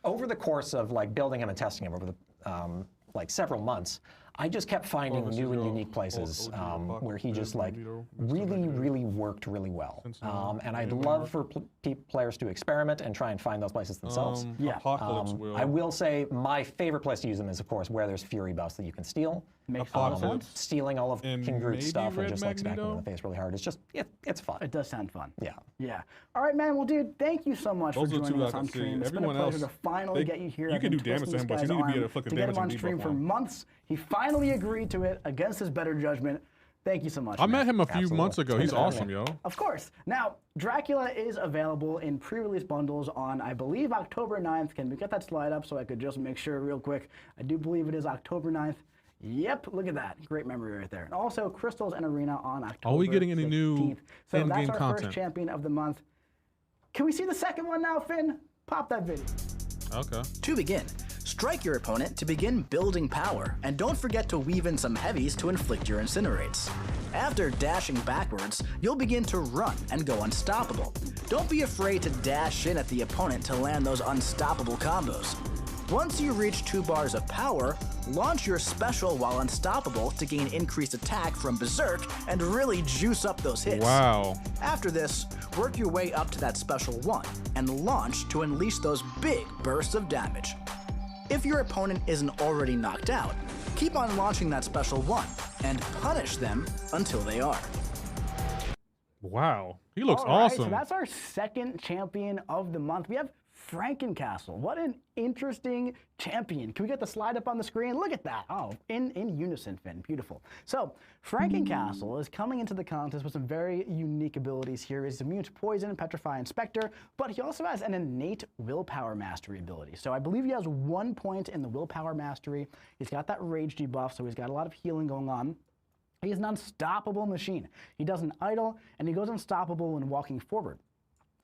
Over the course of like building him and testing him over the like several months, I just kept finding new and unique places where he just like really worked really well. And I'd love for players to experiment and try and find those places themselves. Yeah. Apocalypse will. I will say my favorite place to use them is, of course, where there's Fury buffs that you can steal. Makes a lot of sense. Stealing all of And King Groot's maybe stuff and Red just like smacking him in Magneto? the face really hard. It's just, it's fun. It does sound fun. Yeah. Yeah. All right, man. Well, dude, thank you so much Those for are the two joining I us can on see. stream. It's been a Everyone pleasure else, to finally get you here. you I've can been do damage twisting to him, this but you guy's need to be able to arm inflict the to get him damage on and stream beat for both of them. months. He finally agreed to it against his better judgment. Thank you so much. I man. met him a few Absolutely. months ago. He's Good to have awesome, yo. Of course. Now, Dracula is available in pre-release bundles on, I believe, October 9th. Can we get that slide up so I could just make sure real quick? I do believe it is October 9th. Yep, look at that. Great memory right there. And also, Crystals and Arena on October Are we getting any new 16th. So that's in-game our content? first champion of the month. Can we see the second one now, Finn? Pop that video. Okay. To begin, strike your opponent to begin building power, and don't forget to weave in some heavies to inflict your incinerates. After dashing backwards, you'll begin to run and go unstoppable. Don't be afraid to dash in at the opponent to land those unstoppable combos. Once you reach 2 bars of power, launch your special while unstoppable to gain increased attack from Berserk and really juice up those hits. Wow. After this, work your way up to that special 1 and launch to unleash those big bursts of damage. If your opponent isn't already knocked out, keep on launching that special 1 and punish them until they are. Wow. He looks All right, awesome. so that's our second champion of the month. We have Frankencastle. What an interesting champion. Can we get the slide up on the screen? Look at that. Oh, in unison, Finn. Beautiful. So, Frankencastle is coming into the contest with some very unique abilities here. He's immune to poison, petrify, and specter, but he also has an innate willpower mastery ability. So I believe he has 1 point in the willpower mastery. He's got that rage debuff, so he's got a lot of healing going on. He's an unstoppable machine. He doesn't idle, and he goes unstoppable when walking forward.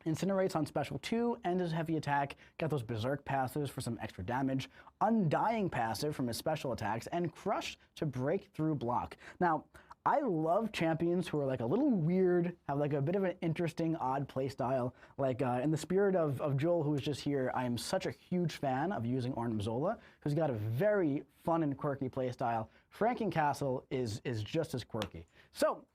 Incinerates on special 2, and his heavy attack, got those Berserk passives for some extra damage, Undying passive from his special attacks, and Crush to break through block. Now, I love champions who are like a little weird, have like a bit of an interesting, odd playstyle. Like in the spirit of Joel, who is just here, I am such a huge fan of using Arnim Zola, who's got a very fun and quirky playstyle. Frankencastle is just as quirky. So,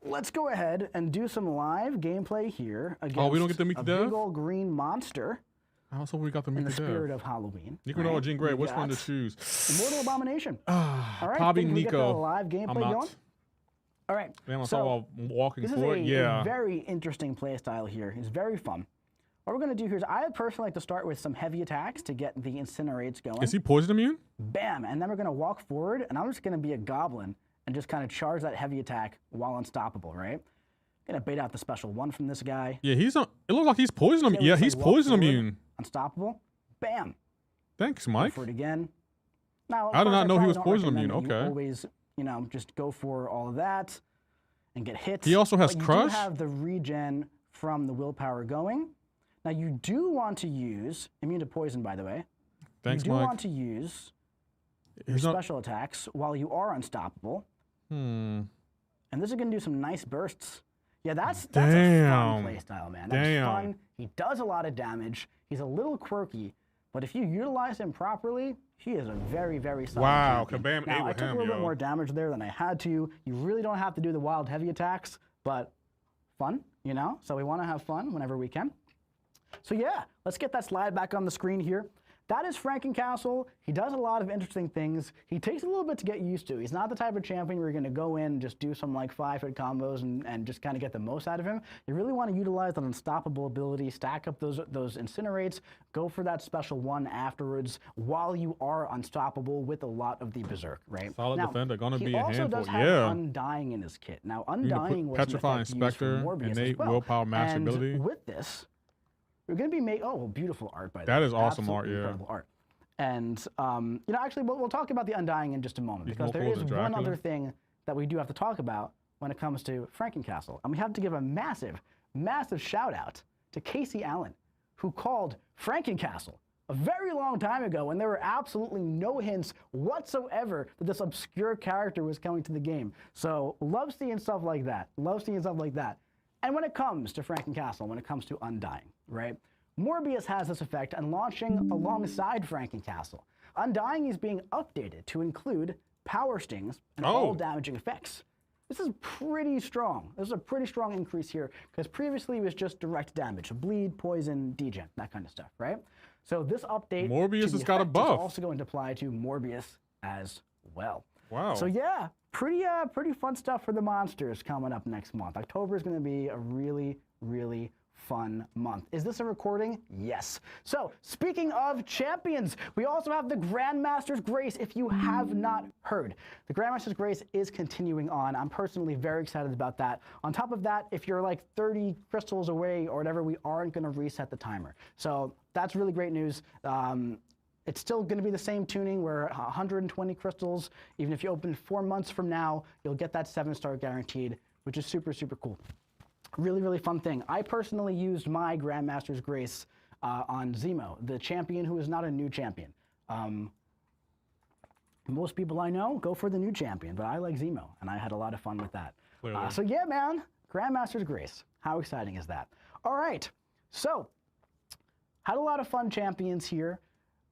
let's go ahead and do some live gameplay here against we don't get to meet a the dev? big old green monster I also we got to in meet the the spirit dev. of Halloween. Nico or Jean Grey, which one to got choose? Immortal Abomination. All right, Probably can we get the Nico. live I'm gameplay not. going? All right. Damn, I so saw while walking this is forward. Yeah. a very interesting playstyle here. It's very fun. What we're going to do here is I personally like to start with some heavy attacks to get the incinerates going. Is he poison immune? Bam, and then we're going to walk forward, and I'm just going to be a goblin and just kind of charge that heavy attack while unstoppable, right? Gonna bait out the special 1 from this guy. Yeah, he's on. It looks like he's poison immune. Okay, Yeah, looks he's like walk poison forward, immune. Unstoppable. Bam. Thanks, Go Mike. for it again. Now, of I did course, not know he probably was don't poison recommend immune, that you okay. always, just go for all of that and get hit. He also has but Crush? You do have the regen from the willpower going. Now, you do want to use, immune to poison, by the way. Thanks, you do Mike. want to use your He's not. special attacks while you are unstoppable. Hmm. And this is going to do some nice bursts. Yeah, that's a Damn. fun playstyle, man. That's Damn. fun. He does a lot of damage. He's a little quirky, but if you utilize him properly, he is a very, very solid Wow, champion. Kabam Now, ate I with took him, a little bit yo. more damage there than I had to. You really don't have to do the wild heavy attacks, but fun, So we want to have fun whenever we can. So yeah, let's get that slide back on the screen here. That is Frankencastle. He does a lot of interesting things. He takes a little bit to get used to. He's not the type of champion where you're going to go in and just do some like 5-hit combos and just kind of get the most out of him. You really want to utilize that unstoppable ability, stack up those incinerates, go for that special 1 afterwards while you are unstoppable with a lot of the Berserk, right? Solid now, defender, gonna be a he also handful, does have yeah. Undying in his kit. Now, can put Undying was Petrify an and effect used for Spectre, Morbius as innate well. willpower mastery And ability. with this, we're going to be making, beautiful art by the way. That is awesome Absolutely art, yeah. Incredible art. And, actually, we'll talk about the Undying in just a moment, These because there vocals is of one Dracula? other thing that we do have to talk about when it comes to Frankencastle. And we have to give a massive, massive shout out to Casey Allen, who called Frankencastle a very long time ago when there were absolutely no hints whatsoever that this obscure character was coming to the game. So love seeing stuff like that. Love seeing stuff like that. And when it comes to Frankencastle, when it comes to Undying, right? Morbius has this effect and launching alongside Frankencastle. Undying is being updated to include power stings and all damaging effects. This is pretty strong. This is a pretty strong increase here because previously it was just direct damage, bleed, poison, degen, that kind of stuff, right? So this update Morbius has got a buff. is also going to apply to Morbius as well. Wow. So yeah, pretty fun stuff for the monsters coming up next month. October is going to be a really, really fun month. Is this a recording? Yes. So speaking of champions, we also have the Grandmaster's Grace. If you have not heard, the Grandmaster's Grace is continuing on. I'm personally very excited about that. On top of that, if you're like 30 crystals away or whatever, we aren't going to reset the timer. So that's really great news. It's still going to be the same tuning where 120 crystals, even if you open 4 months from now, you'll get that 7-star guaranteed, which is super, super cool. Really, really fun thing. I personally used my Grandmaster's Grace on Zemo, the champion who is not a new champion. Most people I know go for the new champion, but I like Zemo, and I had a lot of fun with that. So yeah, man, Grandmaster's Grace. How exciting is that? All right, so had a lot of fun champions here.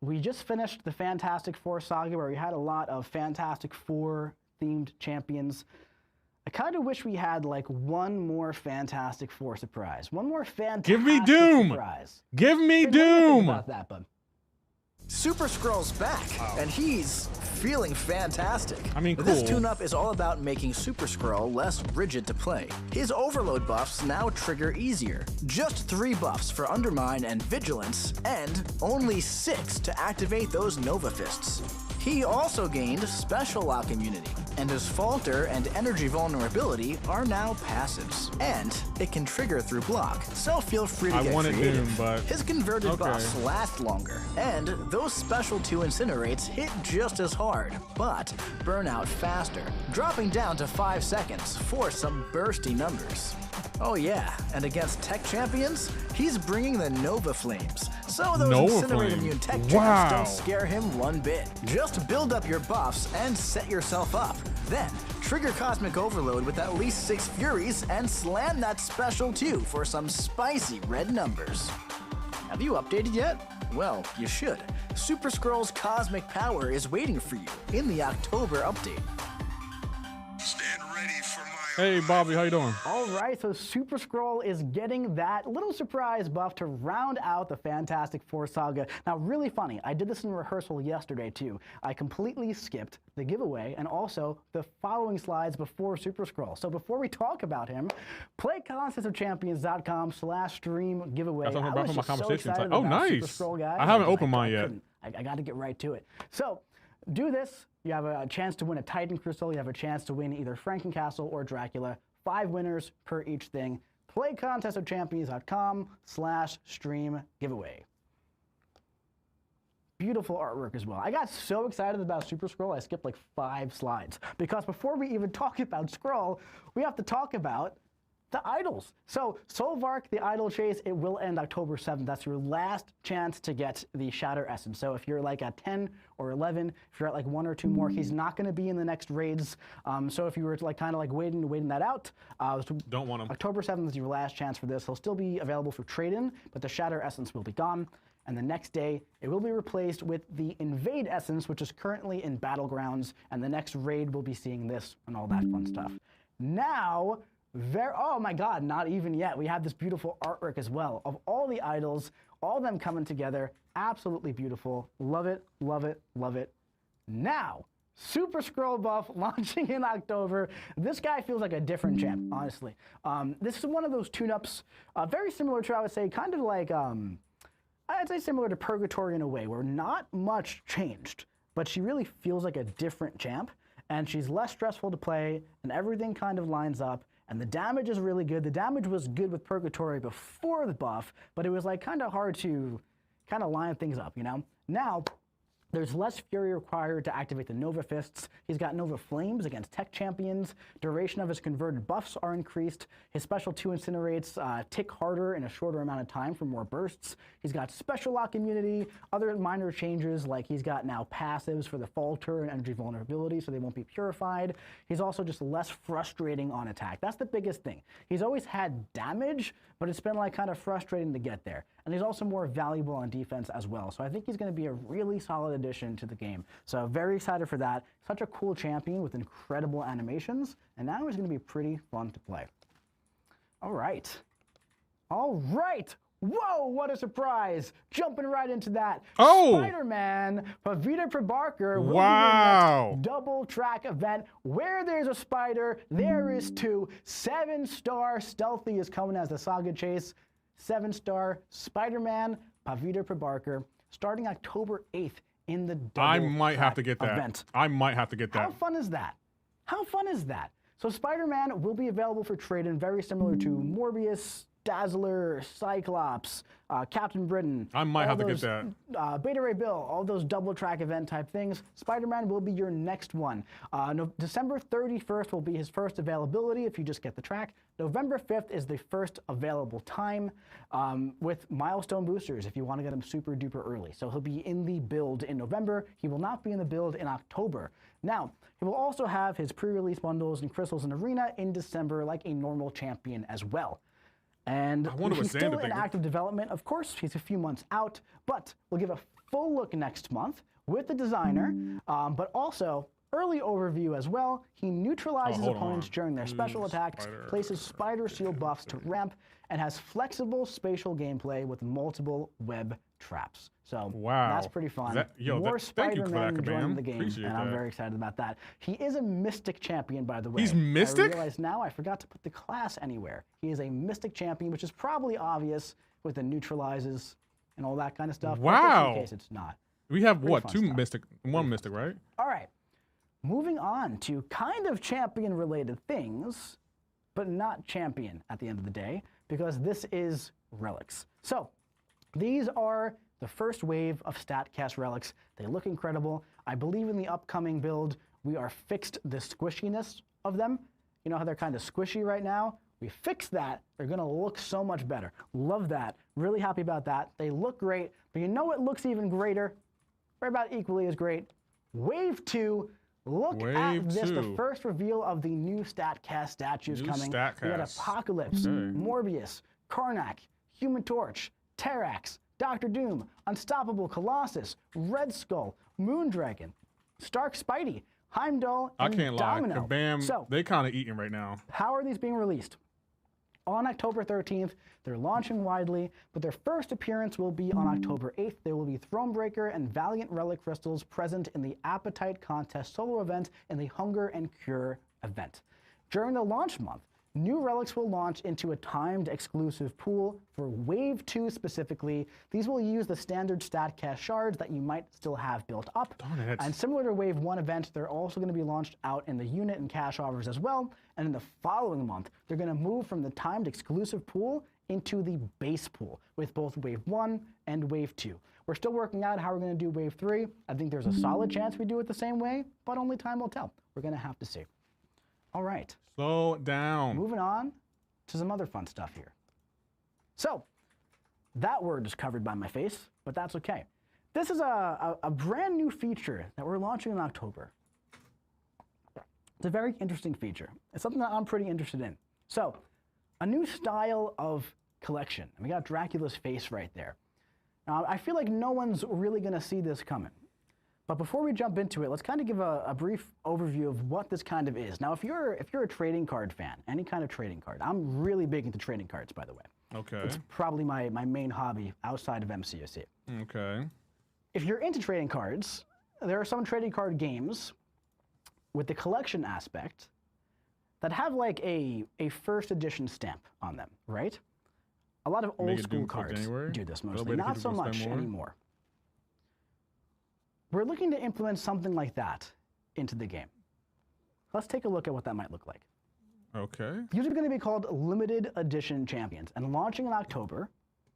We just finished the Fantastic Four saga where we had a lot of Fantastic Four themed champions. I kind of wish we had like one more Fantastic Four surprise. One more Fantastic Give me Doom! Surprise. Give me What do you think Doom! about that, bud? Super Skrull's back, and he's feeling fantastic. I mean, This cool. tune-up is all about making Super Skrull less rigid to play. His overload buffs now trigger easier. Just 3 buffs for Undermine and Vigilance, and only 6 to activate those Nova Fists. He also gained Special Lock immunity, and his Falter and Energy Vulnerability are now passives. And it can trigger through block, so feel free to get creative. Doom, but His converted buffs last longer, and those special 2 Incinerates hit just as hard, but burn out faster, dropping down to 5 seconds for some bursty numbers. Oh yeah, and against tech champions, he's bringing the Nova Flames, so those Nova Incinerate Flame. immune tech Wow. champs don't scare him one bit. Just build up your buffs and set yourself up. Then, trigger Cosmic Overload with at least 6 Furies and slam that special 2 for some spicy red numbers. Have you updated yet? Well, you should. Super Skrull's cosmic power is waiting for you in the October update. Stand ready for my Hey, Bobby, how you doing? All right, so Super Skrull is getting that little surprise buff to round out the Fantastic Four saga. Now, really funny, I did this in rehearsal yesterday too. I completely skipped the giveaway and also the following slides before Super Skrull. So before we talk about him, play contestofchampions.com/stream giveaway. That's on I my was just so conversation excited site. Oh, about Super nice. Skrull, guys. I haven't was opened like, mine yet. I got to get right to it. So do this. You have a chance to win a Titan Crystal. You have a chance to win either Frankencastle or Dracula. 5 winners per each thing. Play contestofchampions.com/stream giveaway. Beautiful artwork as well. I got so excited about Super Skrull, I skipped like 5 slides. Because before we even talk about Skrull, we have to talk about the idols. So Solvark, the idol chase, it will end October 7th. That's your last chance to get the Shatter Essence. So if you're like at 10 or 11, if you're at like 1 or 2 more, he's not going to be in the next raids. So if you were like kind of like waiting that out, Don't want him. October 7th is your last chance for this. He'll still be available for trade-in, but the Shatter Essence will be gone. And the next day, it will be replaced with the Invade Essence, which is currently in Battlegrounds. And the next raid will be seeing this and all that fun stuff. Now, oh my God, not even yet. We have this beautiful artwork as well of all the idols, all of them coming together. Absolutely beautiful. Love it, love it, love it. Now, Super Skrull buff launching in October. This guy feels like a different champ, honestly. This is one of those tune-ups, very similar to, I would say, kind of like, I'd say similar to Purgatory in a way, where not much changed, but she really feels like a different champ, and she's less stressful to play, and everything kind of lines up. And the damage is really good. The damage was good with Purgatory before the buff, but it was like kind of hard to kind of line things up, you know? Now, There's less fury required to activate the Nova Fists. He's got Nova Flames against tech champions. Duration of his converted buffs are increased. His special 2 incinerates tick harder in a shorter amount of time for more bursts. He's got special lock immunity. Other minor changes, like he's got now passives for the falter and energy vulnerability, so they won't be purified. He's also just less frustrating on attack. That's the biggest thing. He's always had damage, but it's been like kind of frustrating to get there. And he's also more valuable on defense as well. So I think he's going to be a really solid addition to the game. So very excited for that. Such a cool champion with incredible animations. And now he's going to be pretty fun to play. All right. All right. Whoa, what a surprise. Jumping right into that. Oh! Spider-Man, Pavita Prabarker will Wow. be your next double track event. Where there's a spider, there is 2. 7-star Stealthy is coming as the Saga Chase. 7-star Spider-Man, Pavita Prabarker, starting October 8th in the double I might have to track get that. event. I might have to get that. How fun is that? How fun is that? So Spider-Man will be available for trade-in, very similar to Morbius, Dazzler, Cyclops, Captain Britain. I might all have to those, get that. Beta Ray Bill, all those double track event type things. Spider-Man will be your next one. December 31st will be his first availability if you just get the track. November 5th is the first available time with milestone boosters if you want to get him super duper early. So he'll be in the build in November. He will not be in the build in October. Now, he will also have his pre-release bundles and crystals in Arena in December like a normal champion as well. And he's still in active development, of course. He's a few months out, but we'll give a full look next month with the designer, but also early overview as well. He neutralizes opponents during their special attacks, places spider seal buffs to ramp, and has flexible spatial gameplay with multiple web traps. So that's pretty fun. More Spider-Man joining the game, and I'm very excited about that. He is a Mystic champion, by the way. He's Mystic? I realize now I forgot to put the class anywhere. He is a Mystic champion, which is probably obvious with the neutralizes and all that kind of stuff. Wow. But just in case it's not. We have Pretty what? fun 2 stuff. Mystic, 1 Mystic, right? All right. Moving on to kind of champion-related things, but not champion at the end of the day, because this is relics. So these are the first wave of StatCast relics. They look incredible. I believe in the upcoming build, we are fixed the squishiness of them. You know how they're kind of squishy right now? We fixed that. They're going to look so much better. Love that. Really happy about that. They look great, but you know what looks even greater? Or about equally as great? Wave 2. Look at this, the first reveal of the new StatCast statues coming. We got Apocalypse, Morbius, Karnak, Human Torch, Terrax, Dr. Doom, Unstoppable Colossus, Red Skull, Moondragon, Stark Spidey, Heimdall, and I can't Domino. lie. Kabam, So, they kind of eating right now. how are these being released? On October 13th, they're launching widely, but their first appearance will be on October 8th. There will be Thronebreaker and Valiant Relic Crystals present in the Appetite Contest solo event and the Hunger and Cure event. During the launch month, new relics will launch into a timed exclusive pool for Wave 2 specifically. These will use the standard StatCast shards that you might still have built up. Darn it. And similar to Wave 1 event, they're also going to be launched out in the unit and cash offers as well. And in the following month, they're going to move from the timed exclusive pool into the base pool with both Wave 1 and Wave 2. We're still working out how we're going to do Wave 3. I think there's a solid chance we do it the same way, but only time will tell. We're going to have to see. All right. Slow down. Moving on to some other fun stuff here. So, that word is covered by my face, but that's okay. This is a brand new feature that we're launching in October. It's a very interesting feature. It's something that I'm pretty interested in. So, a new style of collection. And we got Dracula's face right there. Now, I feel like no one's really going to see this coming. But before we jump into it, let's kind of give a brief overview of what this kind of is. Now, if you're a trading card fan, any kind of trading card, I'm really big into trading cards, by the way. Okay. It's probably my main hobby outside of MCoC. Okay. If you're into trading cards, there are some trading card games with the collection aspect that have like a first edition stamp on them, right? A lot of old school cards do this mostly, not so much anymore. We're looking to implement something like that into the game. Let's take a look at what that might look like. Okay. These are going to be called limited edition champions, and launching in October,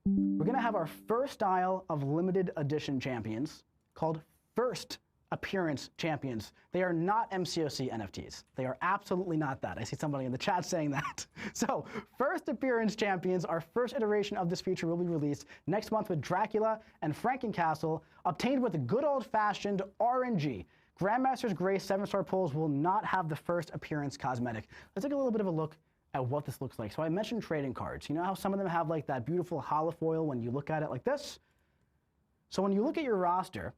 we're going to have our first style of limited edition champions called first appearance champions. They are not MCoC NFTs. They are absolutely not that. I see somebody in the chat saying that. So first appearance champions, our first iteration of this feature will be released next month with Dracula and Frankencastle, obtained with a good old-fashioned RNG. Grandmaster's Grace 7-star pulls will not have the first appearance cosmetic. Let's take a little bit of a look at what this looks like. So I mentioned trading cards. You know how some of them have like that beautiful holofoil when you look at it like this? So when you look at your roster,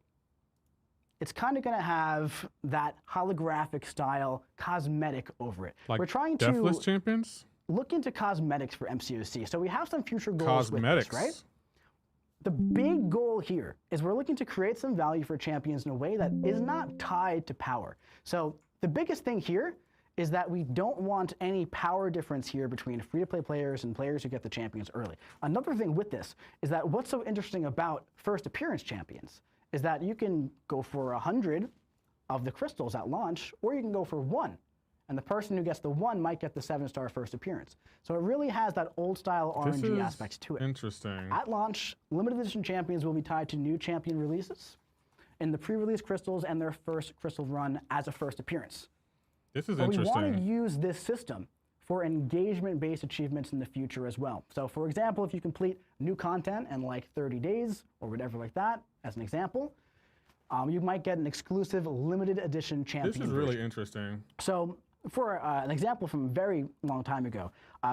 it's kind of going to have that holographic style cosmetic over it. Like we're trying to Deathless Champions? look into cosmetics for MCoC. So we have some future goals Cosmetics. with this, right? The big goal here is we're looking to create some value for champions in a way that is not tied to power. So the biggest thing here is that we don't want any power difference here between free-to-play players and players who get the champions early. Another thing with this is that what's so interesting about first appearance champions is that you can go for 100 of the crystals at launch, or you can go for 1. And the person who gets the 1 might get the 7-star first appearance. So it really has that old-style RNG aspect to it. Interesting. At launch, limited edition champions will be tied to new champion releases in the pre-release crystals and their first crystal run as a first appearance. This is But interesting. we want to use this system for engagement-based achievements in the future as well. So for example, if you complete new content in like 30 days or whatever like that, as an example, you might get an exclusive limited edition champion This is really version. interesting. So for an example from a very long time ago,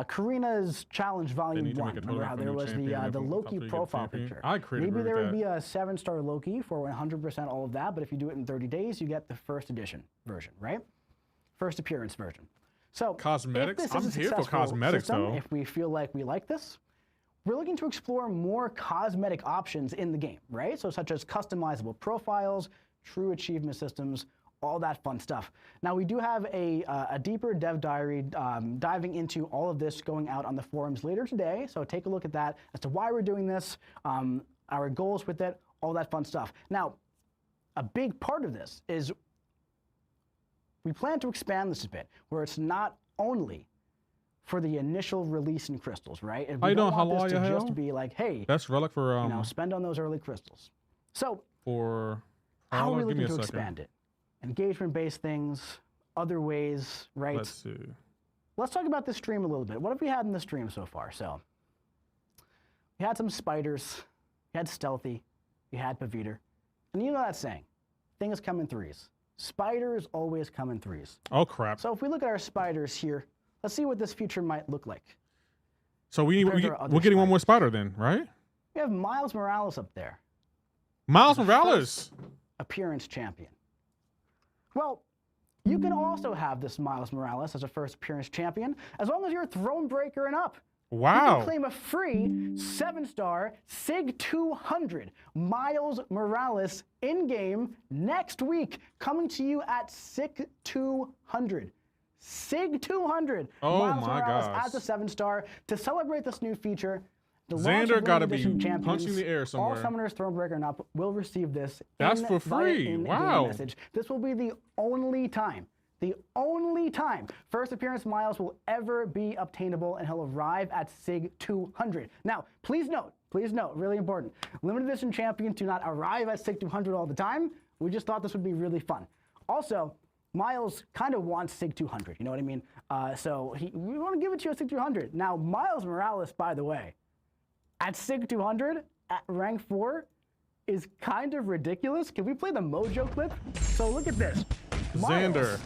Karina's Challenge Volume need to 1. make a Remember total how for there new was champion the and Loki after you get profile champion. picture? I could Maybe agree there with would that. be a 7-star Loki for 100% all of that, but if you do it in 30 days, you get the first edition version, right? First appearance version. So Cosmetics? if this is I'm a here for successful cosmetics, system, though. if we feel like we like this, we're looking to explore more cosmetic options in the game, right? So such as customizable profiles, true achievement systems, all that fun stuff. Now we do have a deeper dev diary diving into all of this going out on the forums later today. So take a look at that as to why we're doing this, our goals with it, all that fun stuff. Now, a big part of this is we plan to expand this a bit, where it's not only for the initial release in crystals, right? And How we you don't doing? want this to Hello, just be like, hey, That's relic for you know, spend on those early crystals. So for how are we give looking me a to second. expand it? Engagement-based things, other ways, right? Let's see. Let's talk about this stream a little bit. What have we had in the stream so far? So we had some spiders, we had stealthy, we had Paviter. And you know that saying, things come in threes. Spiders always come in threes. Oh crap. So if we look at our spiders here, let's see what this feature might look like. So we're getting one more spider then, right? We have Miles Morales up there, Miles Morales. appearance champion. Well, you can also have this Miles Morales as a first appearance champion, as long as you're Throne Breaker and up. You Wow. can claim a free 7-star SIG 200 Miles Morales in-game next week, coming to you at SIG 200. SIG 200 Oh Miles my Morales gosh. as a 7-star to celebrate this new feature. The launch Xander of gotta limited be edition champions, punching the air somewhere. All summoners, Thronebreaker, and up will receive this. That's for via free. in-game Wow. Message. This will be the only time first appearance Miles will ever be obtainable, and he'll arrive at SIG 200. Now, please note, really important, limited edition champions do not arrive at SIG 200 all the time. We just thought this would be really fun. Also, Miles kind of wants SIG 200, you know what I mean? So we want to give it to you at SIG 200. Now, Miles Morales, by the way, at SIG 200, at rank 4, is kind of ridiculous. Can we play the Mojo clip? So look at this. Miles, Xander.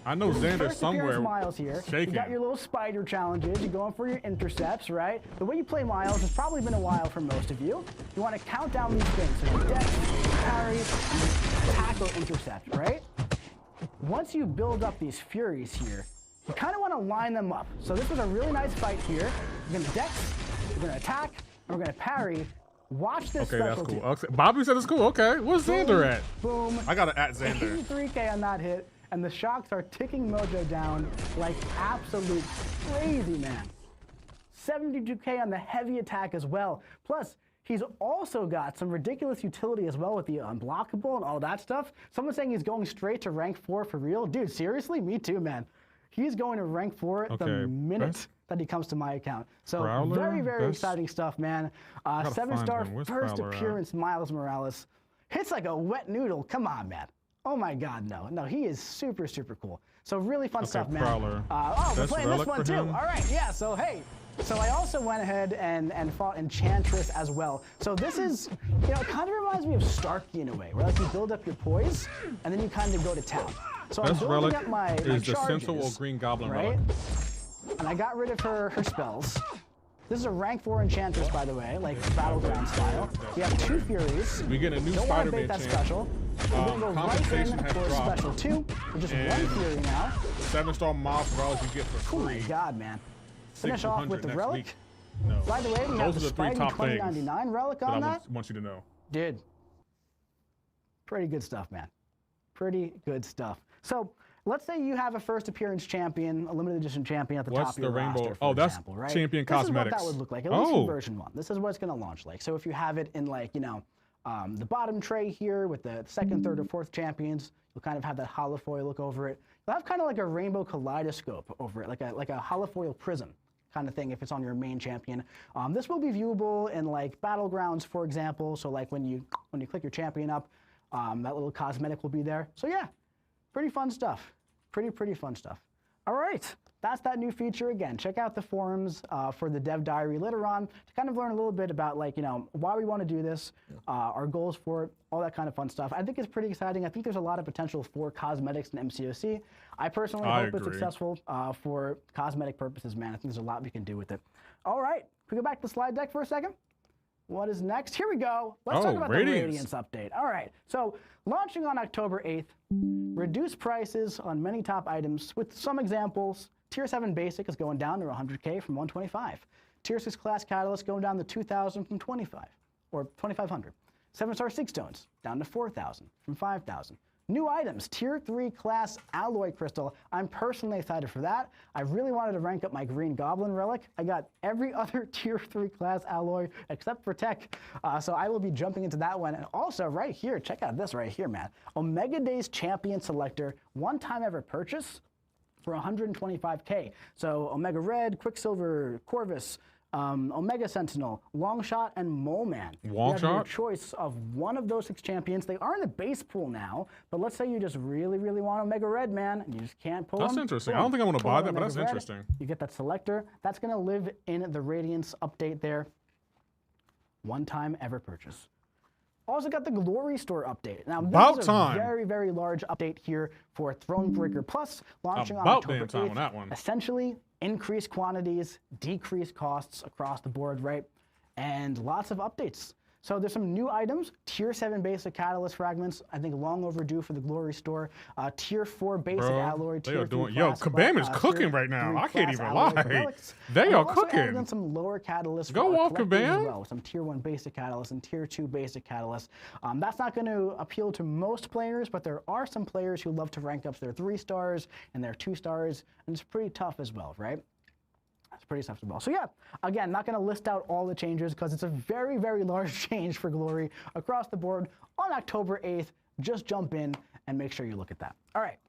I know Xander first appearance somewhere. Miles here. shaking. You got your little spider challenges. You're going for your intercepts, right? The way you play Miles has probably been a while for most of you. You want to count down these things. So dex, parry, attack, or intercept, right? Once you build up these furies here, you kind of want to line them up. So this was a really nice fight here. You're going to dex, you're going to attack, and we're going to parry. Watch this Okay, that's specialty. cool. Okay. Bobby said it's cool. Okay. Where's Xander at? Boom. I gotta at Xander. 83K on that hit, and the shocks are ticking Mojo down like absolute crazy, man. 72K on the heavy attack as well. Plus, he's also got some ridiculous utility as well with the unblockable and all that stuff. Someone's saying he's going straight to rank 4 for real. Dude, seriously? Me too, man. He's going to rank 4 the Okay, minute best- that he comes to my account. So Prowler, very, very best- exciting stuff, man. Gotta find 7-star him. Where's first Prowler at? appearance, Miles Morales. hits like a wet noodle. Come on, man. Oh my God, no. No, he is super, super cool. So really fun stuff, man. Prowler. Oh, we're That's playing this Relic one for too. him? All right, yeah, so hey. So I also went ahead and fought Enchantress as well. So this is, it kind of reminds me of Starkey in a way, where like you build up your poise, and then you kind of go to town. So I'm Best building relic up my is the charges, Sentinel or Green Goblin right? relic. And I got rid of her spells. This is a rank 4 Enchantress, by the way, like Battleground style. We have 2 Furies. We get a new Don't want to Spider-Man bait that champ. special. We're going to go right in Compensation has for a dropped. special 2. We're just 1 And Fury now. 7-star Miles Morales you get for Oh my free. God, man. Finish off with 600 the next relic. week. No. By the way, we have Those the are the 3 Spidey top things 2099 relic that on I that. want you to know. Dude, pretty good stuff, man. Pretty good stuff. So let's say you have a first appearance champion, a limited edition champion at the What's top of your the rainbow? roster, for Oh, that's example, right? champion This is cosmetics. what that would look like, at least Oh. in version 1. This is what it's going to launch like. So if you have it in like, the bottom tray here with the 2nd, 3rd, or 4th champions, you'll kind of have that holofoil look over it. You'll have kind of like a rainbow kaleidoscope over it, like a holofoil prism kind of thing if it's on your main champion. This will be viewable in like Battlegrounds, for example. So like when you click your champion up, that little cosmetic will be there. So yeah, pretty fun stuff. Pretty fun stuff. All right, that's that new feature. Again, check out the forums for the dev diary later on to kind of learn a little bit about like, why we want to do this, our goals for it, all that kind of fun stuff. I think it's pretty exciting. I think there's a lot of potential for cosmetics in MCoC. I personally hope it's successful for cosmetic purposes, man. I think there's a lot we can do with it. All right, can we go back to the slide deck for a second? What is next? Here we go. Let's talk about the Radiance update. All right, so launching on October 8th, reduced prices on many top items with some examples. Tier 7 Basic is going down to 100K from 125. Tier 6 Class Catalyst going down to 2,000 from 25, or 2,500. 7-star Sig Stones down to 4,000 from 5,000. New items, Tier 3 Class Alloy Crystal. I'm personally excited for that. I really wanted to rank up my Green Goblin Relic. I got every other Tier 3 Class Alloy except for Tech. So I will be jumping into that one. And also right here, check out this right here, man. Omega Days Champion Selector, one-time ever purchase for 125K. So Omega Red, Quicksilver, Corvus, Omega Sentinel, Longshot, and Moleman. You have your choice of one of those 6 champions. They are in the base pool now, but let's say you just really want Omega Red, man, and you just can't pull them. That's interesting. I don't think I want to buy that, but that's Red. interesting. You get that selector. That's going to live in the Radiance update there. One time ever purchase. Also got the Glory Store update. Now, this is a very large update here for Thronebreaker Plus, launching on October 8th. On that one. Essentially, increased quantities, decreased costs across the board, right? And lots of updates. So there's some new items, Tier 7 Basic Catalyst Fragments, I think long overdue for the Glory Store. Tier 4 Basic Alloy, Tier 3 Yo, Kabam is cooking right now. I can't even lie. They are cooking. And some lower catalysts Go off, Kabam. as well. Some Tier 1 Basic Catalysts and Tier 2 Basic Catalysts. That's not going to appeal to most players, but there are some players who love to rank up their 3 stars and their 2 stars, and it's pretty tough as well, right? It's pretty tough as well. So yeah, again, not going to list out all the changes because it's a very large change for Glory across the board on October 8th. Just jump in and make sure you look at that. All right.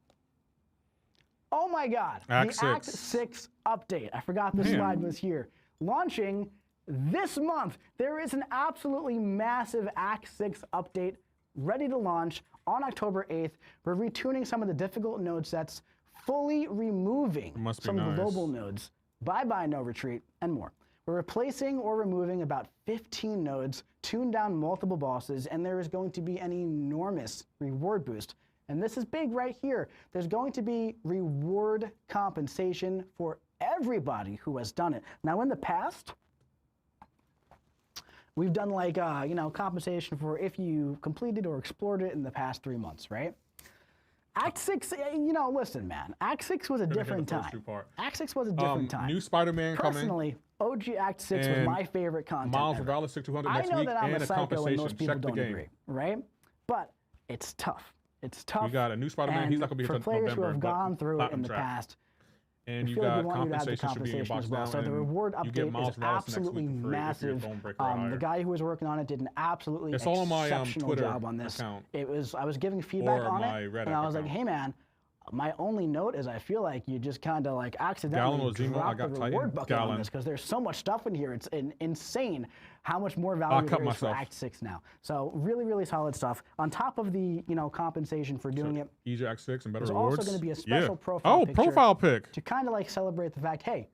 Oh my God, the Act 6 update. I forgot this slide was here. Launching this month. There is an absolutely massive Act 6 update ready to launch on October 8th. We're retuning some of the difficult node sets, fully removing some global nodes. Bye-bye No Retreat, and more. We're replacing or removing about 15 nodes, tuned down multiple bosses, and there is going to be an enormous reward boost. And this is big right here. There's going to be reward compensation for everybody who has done it. Now, in the past, we've done like, compensation for if you completed or explored it in the past 3 months, right? Act 6, listen, man. Act 6 was a different time. Act 6 was a different time. New Spider-Man coming. Personally, OG Act 6 was my favorite content Miles ever. Morales 6200 next week. I know week, that I'm and a psycho and most people Check don't agree, right? But it's tough. It's tough. You got a new Spider-Man. He's not going to be for players who have gone through it in the past. And you got compensation as well. So the reward update is absolutely massive. The guy who was working on it did an absolutely exceptional job on this. I was giving feedback on it, and I was like, hey man, My only note is I feel like you just kind of like accidentally Gallon dropped the Titan. reward bucket on Gallon. this because there's so much stuff in here. It's insane how much more value cut there is for myself. Act 6 now. So really, really solid stuff. On top of the compensation for doing it, Easier Act 6 and better there's rewards. also going to be a special yeah. profile Oh, picture profile pic. to kind of like celebrate the fact, hey,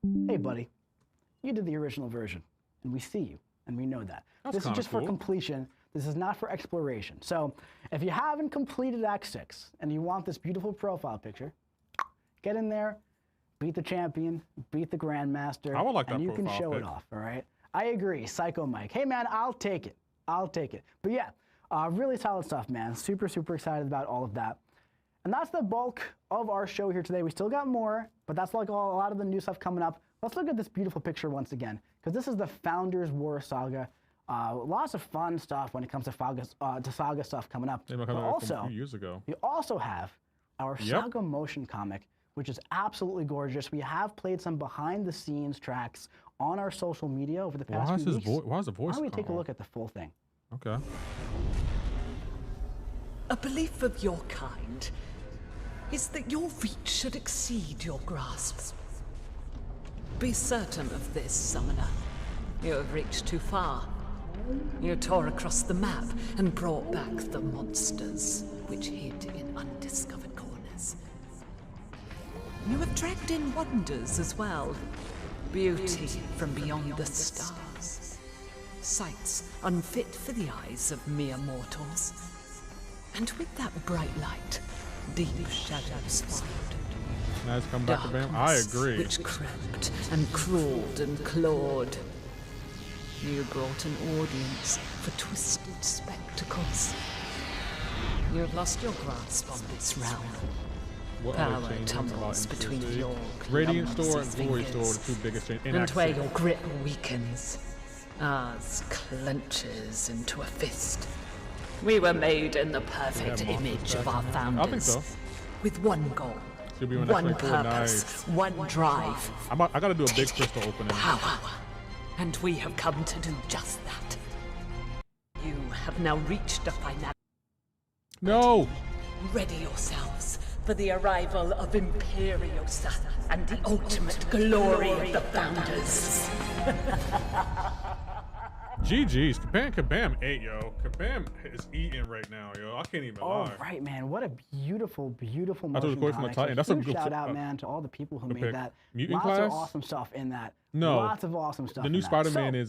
buddy, you did the original version, and we see you, and we know that. That's This is kinda just for cool. completion. This is not for exploration. So if you haven't completed Act 6 and you want this beautiful profile picture, get in there, beat the champion, beat the grandmaster, I would like that and you can profile show it pic. off, all right? I agree, Psycho Mike. Hey, man, I'll take it. I'll take it. But yeah, really solid stuff, man. Super, super excited about all of that. And that's the bulk of our show here today. We still got more, but that's like a lot of the new stuff coming up. Let's look at this beautiful picture once again, because this is the Founders War Saga. Lots of fun stuff when it comes to Saga stuff coming up. They might But have that from also, a few years ago. we also have our Yep. Saga motion comic, which is absolutely gorgeous. We have played some behind-the-scenes tracks on our social media over the past Why is few his weeks. why is the voice? Why don't we take a gone? look at the full thing? Okay. A belief of your kind is that your reach should exceed your grasp. Be certain of this, Summoner. You have reached too far. You tore across the map and brought back the monsters which hid in undiscovered corners. You have dragged in wonders as well. Beauty from beyond the stars. Sights unfit for the eyes of mere mortals. And with that bright light, deep shadows followed. Nice come back to Bam. I Darkness agree. Which crept and crawled and clawed. You brought an audience for twisted spectacles. You have lost your grasp on this realm. What are Power they changing tumbles about between MCoC? your Radiant clumsy Store and Glory Store, fingers. the two biggest changes. And where your grip weakens, ours clenches into a fist. We were made in the perfect monsters image back of our in there? founders. I think so. With one goal, Should be when one next week. Cool, purpose, nice. one drive. I gotta do a big crystal opening. Power. And we have come to do just that. You have now reached a final. No! Ready yourselves for the arrival of Imperiosa and the ultimate glory of the Founders. GG's. Kabam 8, yo. Kabam is eating right now, yo. I can't even All lie. right, man. What a beautiful, beautiful That's what motion the from the comic. Titan. So That's a huge good shout fo- out, man, to all the people who good made pick. that. Mutant Lots class? of awesome stuff in that. No. Lots of awesome stuff. The in new that. Spider-Man So, is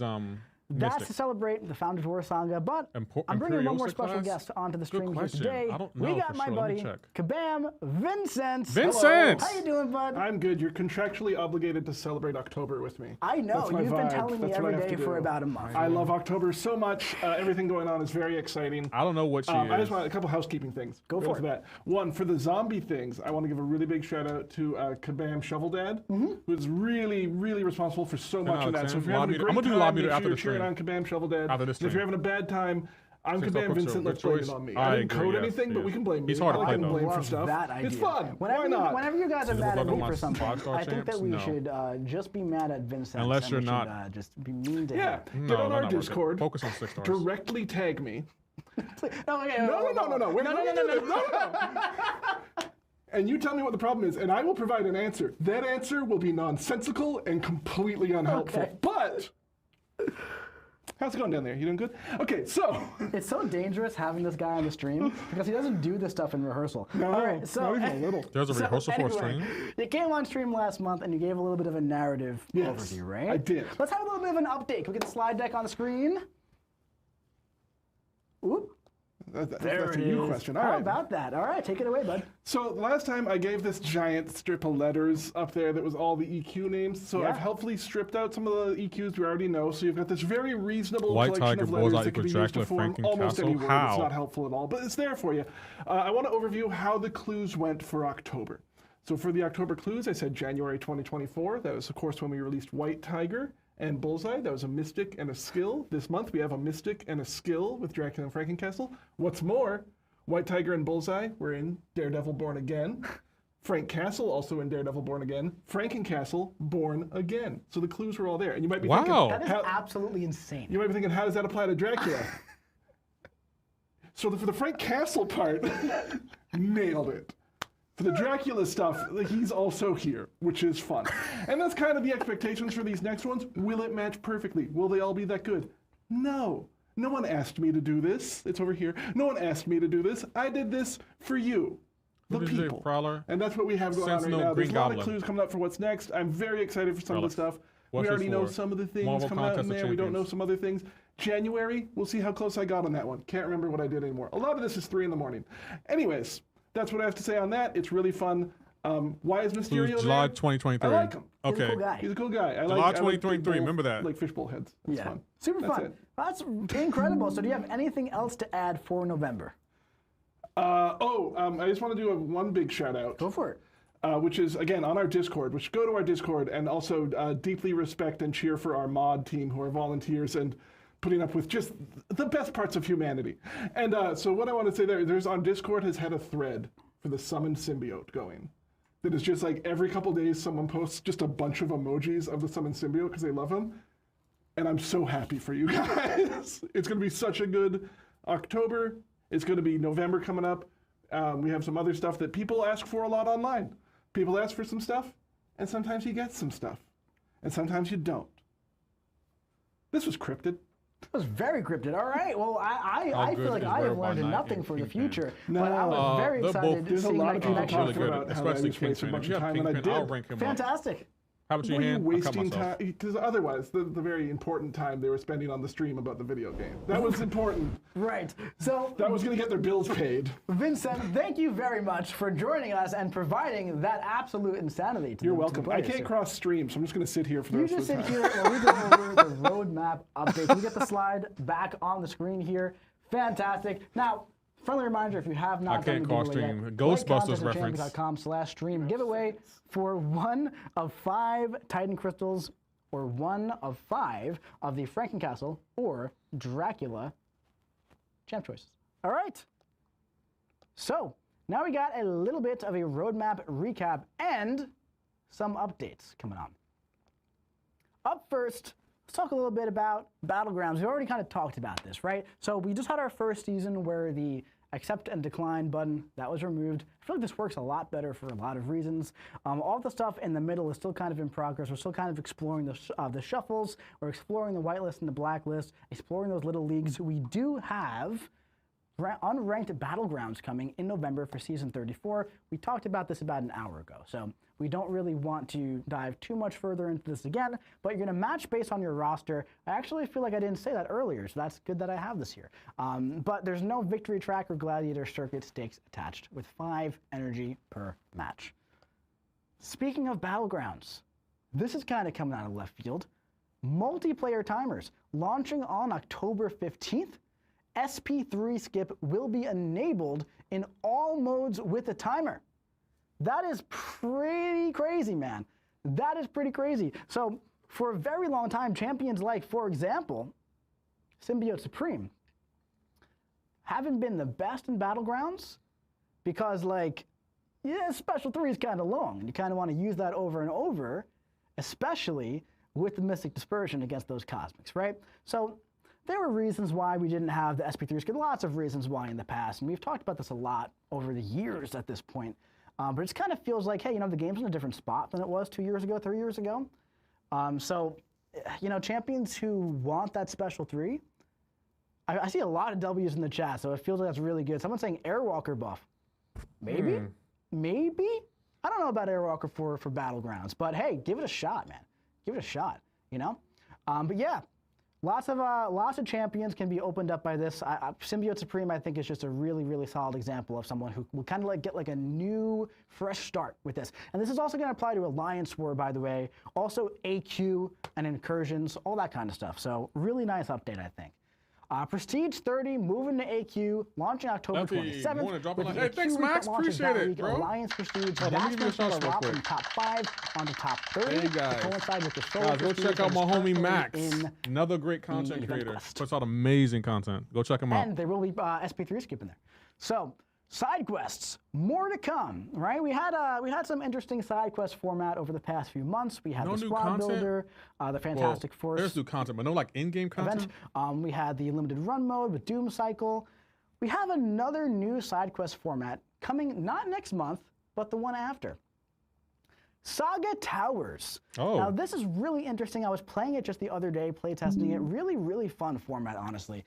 that's Mystic. to celebrate the Founders War Saga, but I'm bringing one more Imperiosa special class? guest onto the Good stream here question. today. I don't We know got for my sure. Let me buddy, check. Kabam Vincent. Vincent! How you doing, bud? I'm good. You're contractually obligated to celebrate October with me. I know. That's my You've been vibe. telling me That's what every I have day to for do. about a month. I love October so much. Everything going on is very exciting. I don't know what she I is. just want a couple housekeeping things. Go right for off the bat. One, for the zombie things, I want to give a really big shout out to Kabam Shovel Dad, who's really, really responsible for so much of that. So if you're having a great I'm gonna do time, lobby make sure after you're the cheering stream. on Kabam Shovel Dad. After the And if stream. you're having a bad time, I'm Six Kabam Pixel, Vincent. good Let's blame choice. it on me. I I didn't agree, code yes, anything, but yeah. we can blame me. He's hard to I play, can though. blame for Love stuff. that It's idea. fun. Whenever Why not? Whenever you guys are Is it mad at about me my for something, 5-star I think that champs? we No. should just be mad at Vincent. Unless and you're we not. should, just be mean to Yeah, him. get No, on they're our not working. Discord. Focus on 6 stars. Directly tag me. No, No. Wait, no, let me no, do this. No. And you tell me what the problem is, and I will provide an answer. That answer will be nonsensical and completely unhelpful. Okay. But how's it going down there? You doing good? Okay, so It's so dangerous having this guy on the stream because he doesn't do this stuff in rehearsal. no, All right, so not even a little. There's a so rehearsal for a anyway, stream. You came on stream last month and you gave a little bit of a narrative Yes, overview, right? I did. Let's have a little bit of an update. Can we get the slide deck on the screen? Oop. That's There a it you is. question. All How right. about that? All right, take it away, bud. So last time I gave this giant strip of letters up there that was all the EQ names. So Yeah. I've helpfully stripped out some of the EQs we already know. So you've got this very reasonable White collection Tiger, of letters Bullseye that can be equals used to Dracula, form Franken, almost any Castle. word. How? It's not helpful at all, but it's there for you. I want to overview how the clues went for October. So for the October clues, I said January 2024. That was, of course, when we released White Tiger and Bullseye. That was a mystic and a skill. This month we have a mystic and a skill with Dracula and Frankencastle. What's more, White Tiger and Bullseye were in Daredevil Born Again. Frank Castle also in Daredevil Born Again. Frankencastle Born Again. So the clues were all there. And you might be Wow. thinking, That is how, absolutely insane. you might be thinking, how does that apply to Dracula? So for the Frank Castle part, nailed it. For the Dracula stuff, he's also here, which is fun. And that's kind of the expectations for these next ones. Will it match perfectly? Will they all be that good? No. No one asked me to do this. It's over here. No one asked me to do this. I did this for you, the people. Prowler? And that's what we have going on right now. There's a lot of clues coming up for what's next. I'm very excited for some of the stuff. We already know some of the things coming out in there. We don't know some other things. January, we'll see how close I got on that one. Can't remember what I did anymore. A lot of this is 3 in the morning. Anyways, that's what I have to say on that. It's really fun. Why is Mysterio there? July 2023. I like him. Okay. He's a cool guy. He's a cool guy. July 2023. Remember that. Like fishbowl heads. That's fun. Super fun. That's incredible. So do you have anything else to add for November? I just want to do one big shout out. Go for it. Which is, again, on our Discord, which go to our Discord and also deeply respect and cheer for our mod team who are volunteers and putting up with just the best parts of humanity. And so what I want to say there's on Discord has had a thread for the summoned symbiote going. That is just like every couple days someone posts just a bunch of emojis of the summoned symbiote because they love him. And I'm so happy for you guys. It's going to be such a good October. It's going to be November coming up. We have some other stuff that people ask for a lot online. People ask for some stuff, and sometimes you get some stuff. And sometimes you don't. This was cryptid. It was very cryptid. All right. Well, I feel like I have learned nothing for the future. No, but I was very excited seeing that connection. Really good, especially Kingpin. If you have Kingpin, I'll rank him up. Fantastic. How about you wasting time? Because otherwise, the very important time they were spending on the stream about the video game. That was important. Right. So that was going to get their bills paid. Vincent, thank you very much for joining us and providing that absolute insanity to You're welcome. I can't cross stream, so I'm just going to sit here for the rest of the time. You just sit here while we go over the roadmap update. We get the slide back on the screen here. Fantastic. Now, friendly reminder, if you have not done the giveaway yet, Ghostbusters reference. .com/stream giveaway for 1 of 5 Titan crystals or 1 of 5 of the Frankencastle or Dracula champ choices. All right. So now we got a little bit of a roadmap recap and some updates coming on. Up first, let's talk a little bit about Battlegrounds. We already kind of talked about this, right? So we just had our first season where the accept and decline button, that was removed. I feel like this works a lot better for a lot of reasons. All the stuff in the middle is still kind of in progress. We're still kind of exploring the shuffles. We're exploring the whitelist and the blacklist, exploring those little leagues. We do have unranked Battlegrounds coming in November for Season 34. We talked about this about an hour ago, so we don't really want to dive too much further into this again, but you're going to match based on your roster. I actually feel like I didn't say that earlier, so that's good that I have this here. But there's no victory track or gladiator circuit stakes attached with 5 energy per match. Speaking of Battlegrounds, this is kind of coming out of left field. Multiplayer timers launching on October 15th. SP3 skip will be enabled in all modes with a timer. That is pretty crazy, man. That is pretty crazy. So for a very long time, champions like, for example, Symbiote Supreme haven't been the best in Battlegrounds because, like, yeah, Special 3 is kind of long. And you kind of want to use that over and over, especially with the Mystic Dispersion against those Cosmics, right? So there were reasons why we didn't have the SP3 skip, lots of reasons why in the past, and we've talked about this a lot over the years at this point. But it just kind of feels like, hey, you know, the game's in a different spot than it was 2 years ago, 3 years ago. So, you know, champions who want that Special 3, I see a lot of W's in the chat, so it feels like that's really good. Someone's saying Airwalker buff. Maybe? Maybe? I don't know about Airwalker for Battlegrounds, but hey, give it a shot, man. Give it a shot, you know? But yeah. Lots of champions can be opened up by this. Symbiote Supreme, I think, is just a really, really solid example of someone who will kind of like get like a new, fresh start with this. And this is also going to apply to Alliance War, by the way. Also AQ and Incursions, all that kind of stuff. So really nice update, I think. Prestige 30 moving to AQ, launching October 27th. Hey, thanks, Max. Appreciate it, bro. Alliance Prestige. Let me give you a shout out real quick. From top 5 onto top 30. Hey, guys. Coincide with the Go check out my homie Max. Another great content creator. Puts out amazing content. Go check him out. And there will be SP3 skip in there. So, side quests, more to come, right? We had some interesting side quest format over the past few months. We had the Squad Builder, the Fantastic Force. There's new content, but no like in-game content. We had the limited run mode with Doom Cycle. We have another new side quest format coming not next month, but the one after. Saga Towers. Oh. Now this is really interesting. I was playing it just the other day, playtesting it. Really, really fun format, honestly.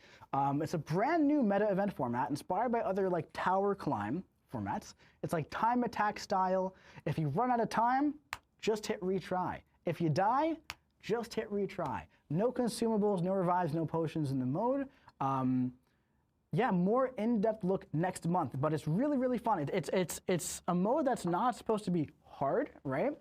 It's a brand new meta event format inspired by other like tower climb formats. It's like time attack style. If you run out of time, just hit retry. If you die, just hit retry. No consumables, no revives, no potions in the mode. Yeah, more in-depth look next month, but it's really, really fun. It's a mode that's not supposed to be hard, right?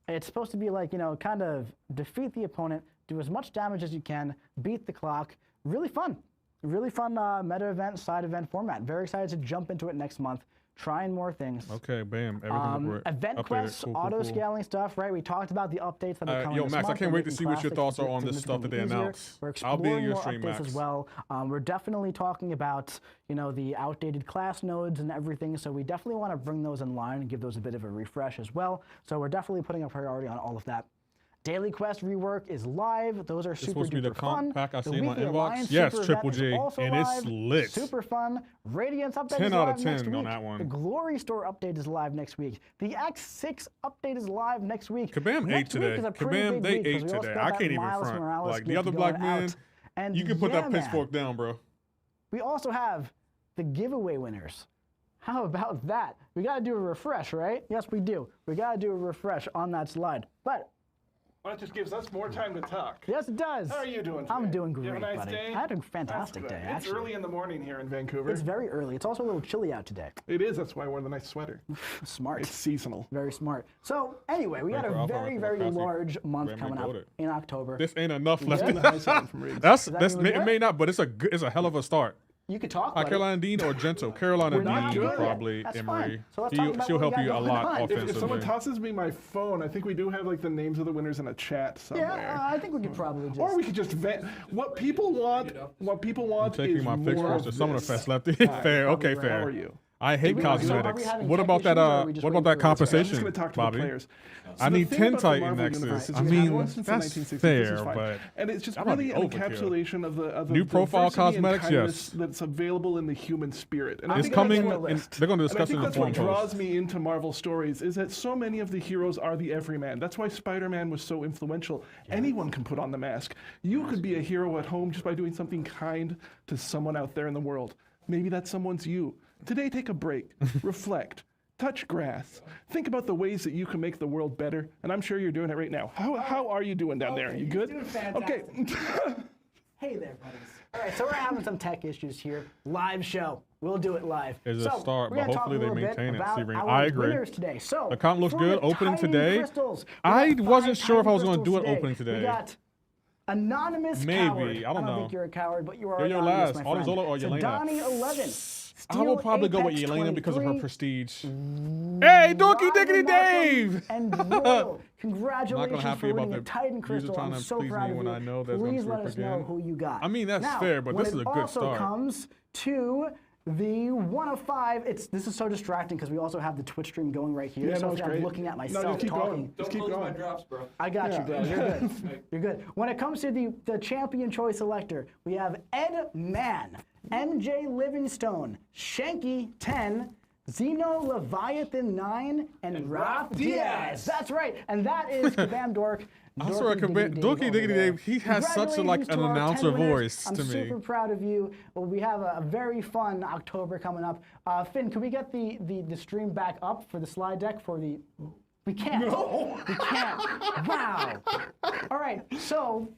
It's supposed to be like, you know, kind of defeat the opponent, do as much damage as you can, beat the clock. Really fun meta event, side event format. Very excited to jump into it next month. Trying more things. Okay, bam. Everything Event quests, auto-scaling stuff, right? We talked about the updates that are coming this Max, month. I can't wait to see what your thoughts are on this stuff that they announced. We're I'll be in exploring your more stream, updates Max. as well. We're definitely talking about, you know, the outdated class nodes and everything, so we definitely want to bring those in line and give those a bit of a refresh as well. So we're definitely putting a priority on all of that. Daily Quest rework is live. Those are super supposed to be the duper comp fun. pack I The see in my Weekly inbox? Alliance Yes, Super Triple Event is G, also and it's live. lit. Super fun. Radiance update 10 is out live of next 10 week. on that one. The Glory Store update is live next week. The X6 update is live next week. Kabam Next ate week today. is a pretty Kabam, big they week 'cause ate we also today. got I that can't even Miles front. Morales Like, the gift other going black man, out. And you can put yeah, that man, pitchfork down, bro. we also have the giveaway winners. How about that? We got to do a refresh, right? Yes, we do. We got to do a refresh on that slide. But Well, it just gives us more time to talk. yes, it does. How are you doing today? I'm doing You great, have a nice buddy. day? I had a That's fantastic good. day, It's actually. early in the morning here in Vancouver. It's very early. It's also a little chilly out today. It is. That's why I wore the nice sweater. Smart. It's seasonal. Very smart. So anyway, we got Thank you, a Alpha, very, for very passing. large month Graham coming up goaded. in October. This ain't enough left. Getting the high side from Riggs. That's that mean we're it good? may not, but it's a hell of a start. You could talk Hi, buddy. Carolina Dean or Gentle? Carolina We're not Dean, good yet. probably, That's Emery. fine. So let's talk about She'll what we help you got a going lot on. offensively. If someone tosses me my phone, I think we do have like the names of the winners in a chat somewhere. Yeah, I think we could probably just. Or we could just vent. What people want I'm taking is my more fix of first. The Summoner this. Fest lefty. Hi, Fair. Okay, right. fair. How are you? I hate we- so are we cosmetics. having What tech about that? issues, or are we just What about waiting that for I'm just compensation, going to talk to Bobby? the players. I So the need thing 10 about the Titan Marvel Nexus. universe is I we've had mean, one since the that's 1960s, which fair, is fine. but And it's just that might really be an overkill. encapsulation of the New profile diversity and cosmetics, kindness yes. that's available in the human spirit. And I it's think that's coming. on the In, list. they're going to And I discuss it think in the that's what forum draws post. me into Marvel stories is that so many of the heroes are the everyman. That's why Spider-Man was so influential. Anyone can put on the mask. You could be a hero at home just by doing something kind to someone out there in the world. Maybe that someone's you. Today, take a break, reflect, touch grass, think about the ways that you can make the world better. And I'm sure you're doing it right now. How are you doing down there? You good? Doing fantastic. Okay. Hey there, buddies. All right, so we're having some tech issues here. Live show. We'll do it live. It's a So, start, we're but gonna talk hopefully a they little bit maintain it, about Sebring. our I agree. winners today. So, The account looks for good. the Opening Titan today. Crystals, we I got wasn't 5 sure if I was Titan gonna do it crystals opening today. We got Anonymous Maybe. Coward. I don't know. think you're a coward, but you are You're anonymous, last. my friend. Olozola or Yelena? Donnie 11. I will probably go with Apex Yelena because of her 23, prestige. Hey, Dorky Diggity Dave! And Royal, congratulations happy for about winning a the Titan user Crystal. trying I'm to so please proud me of when you. I know there's Please gonna let us swoop know again. who you got. I mean, that's Now, fair, but when this is a good It also start. comes to the 1 of 5. This is so distracting because we also have the Twitch stream going right here. Yeah, so no, it's I'm great. looking at No, myself just keep talking. going. Just keep going. I got you, Yeah. bro. You're good. You're good. When it comes to the champion choice selector, we have Ed Mann, MJ Livingstone, Shanky 10, Zeno Leviathan 9, and Ralph Diaz. That's right. And that is Kabam Dork. I swear, Dorky Diggity Dave, he has such a, like, Congratulations an to our 10 announcer winners. voice I'm to me. super proud of you. Well, we have a very fun October coming up. Finn, can we get the stream back up for the slide deck for the... We can't. No. We can't. Wow. All right, so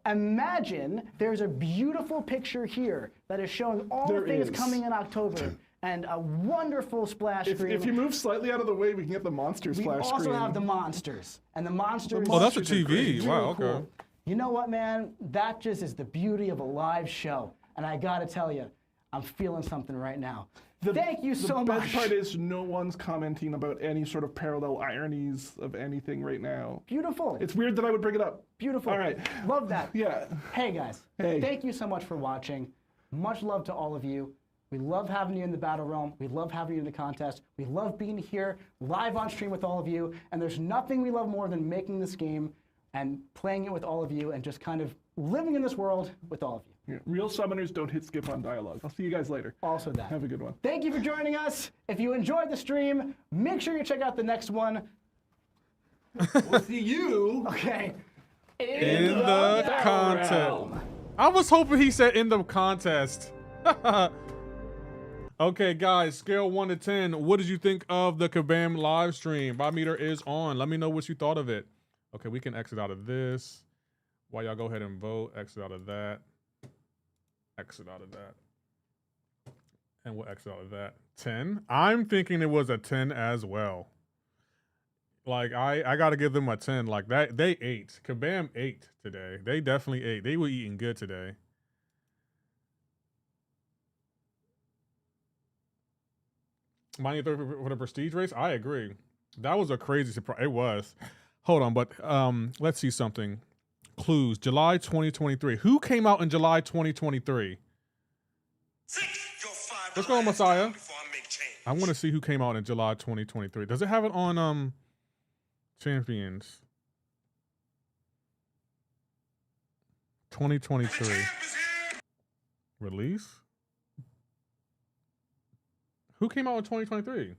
imagine there's a beautiful picture here that is showing all the There things is. coming in October and a wonderful splash screen. If you move slightly out of the way, we can get the monster we splash also screen. have the monsters. And the monsters... Oh, that's a Monsters are great. TV. Wow, really okay. cool. You know what, man? That just is the beauty of a live show. And I gotta tell you, I'm feeling something right now. Thank you so The much. best part is no one's commenting about any sort of parallel ironies of anything right now. Beautiful. It's weird that I would bring it up. Beautiful. All right. Love that. Yeah. Hey, guys. Hey. Thank you so much for watching. Much love to all of you. We love having you in the Battle Realm. We love having you in the contest. We love being here live on stream with all of you. And there's nothing we love more than making this game and playing it with all of you and just kind of living in this world with all of you. Yeah, real summoners don't hit skip on dialogue. I'll see you guys later. Also that. Have a good one. Thank you for joining us. If you enjoyed the stream, make sure you check out the next one. We'll see you. Okay. In the content. I was hoping he said in the contest. Okay, guys, scale 1 to 10. What did you think of the Kabam live stream? My meter is on. Let me know what you thought of it. Okay, we can exit out of this. While y'all go ahead and vote, exit out of that. Exit out of that. And we'll exit out of that. 10. I'm thinking it was a 10 as well. Like, I got to give them a 10. Like, that, they ate. Kabam ate today. They definitely ate. They were eating good today. Mining for the prestige race? I agree. That was a crazy surprise. It was. Hold on, but let's see something. Clues, July 2023. Who came out in July 2023? Let's go on Messiah. I want to see who came out in July 2023. Does it have it on Champions? 2023. Release? Who came out in 2023?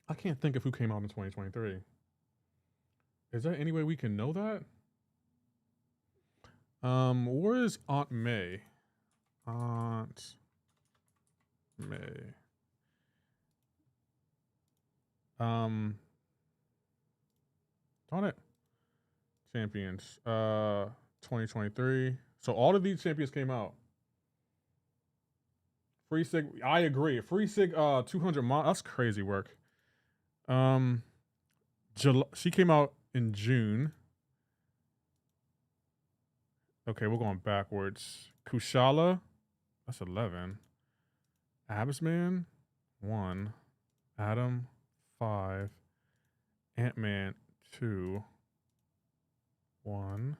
I can't think of who came out in 2023. Is there any way we can know that? Where is Aunt May? Aunt May. Darn it. Champions. 2023. So all of these champions came out. Free Sig, I agree. Free Sig 200 that's crazy work. She came out in June. Okay, we're going backwards. Kushala, that's 11. Absman, 1. Adam, 5. Ant-Man, 2. 1.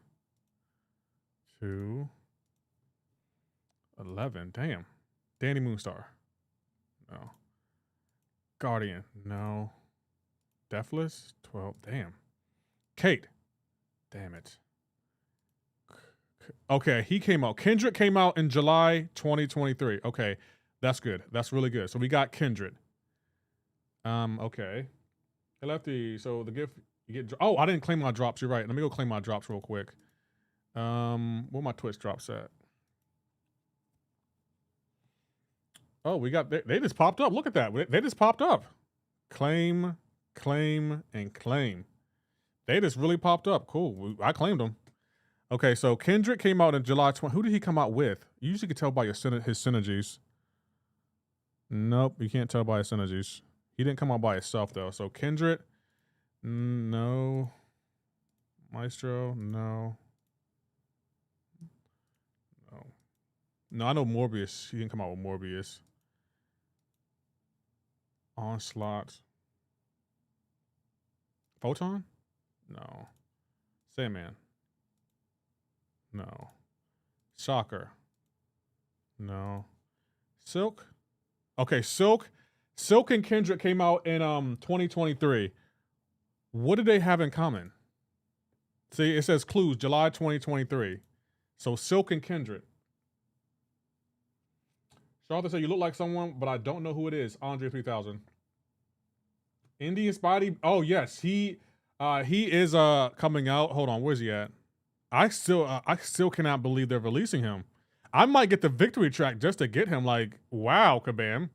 2. 11. Damn. Danny Moonstar. No. Guardian. No. Deathless. 12. Damn. Kate. Damn it. Okay, he came out. Kindred came out in July 2023. Okay, that's good. That's really good. So we got Kindred. Okay. Hey, Lefty, so the gift, you get... Oh, I didn't claim my drops. You're right. Let me go claim my drops real quick. Where my Twitch drops at? Oh, we got, they just popped up. Look at that. They just popped up. Claim, claim, and claim. They just really popped up. Cool. I claimed them. Okay, so Kendrick came out in July 20. Who did he come out with? You usually can tell by his synergies. Nope, you can't tell by his synergies. He didn't come out by himself, though. So Kendrick, no. Maestro, no. No. No, I know Morbius. He didn't come out with Morbius. Onslaught. Photon? No. Sandman. No. Shocker. No. Silk? Okay, Silk. Silk and Kendrick came out in 2023. What did they have in common? See, it says clues, July 2023. So Silk and Kendrick. Charlotte said, you look like someone, but I don't know who it is. Andre 3000. Indian Spidey. Oh, yes. He is coming out. Hold on. Where's he at? I still cannot believe they're releasing him. I might get the victory track just to get him. Like, wow, Kabam.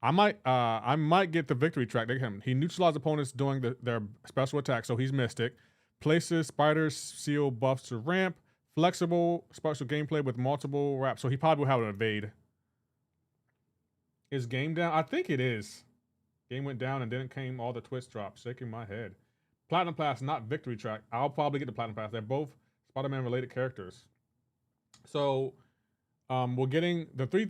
I might get the victory track to get him. He neutralized opponents doing their special attack, so he's Mystic. Places spiders seal buffs to ramp. Flexible special gameplay with multiple wraps. So he probably will have an evade. Is game down? I think it is. Game went down and then came all the twist drops. Shaking my head. Platinum Pass, not victory track. I'll probably get the Platinum Pass. They're both Spider-Man related characters. So we're getting the three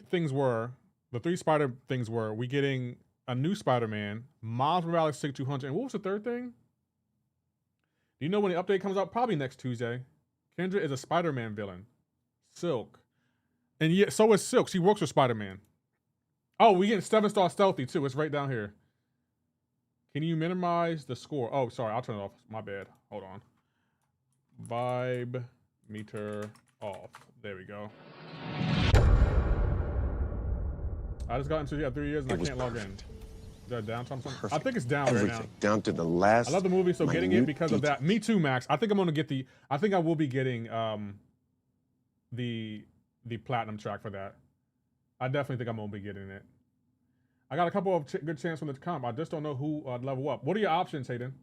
Spider things were we getting a new Spider-Man, Miles Morales 6200, and what was the third thing? Do you know when the update comes out? Probably next Tuesday. Kendra is a Spider-Man villain. Silk. And yeah, so is Silk. She works with Spider-Man. Oh, we getting 7-star stealthy too. It's right down here. Can you minimize the score? Oh, sorry. I'll turn it off. My bad. Hold on. Vibe Meter off. There we go. I just got into 3 years and I can't log in. Is there a downtime? I think it's down right now. Down to the last. I love the movie, so getting it because of that. Me too, Max. I think I'm gonna get the. I think I will be getting the platinum track for that. I definitely think I'm gonna be getting it. I got a couple of good chances from the comp. I just don't know who level up. What are your options, Hayden?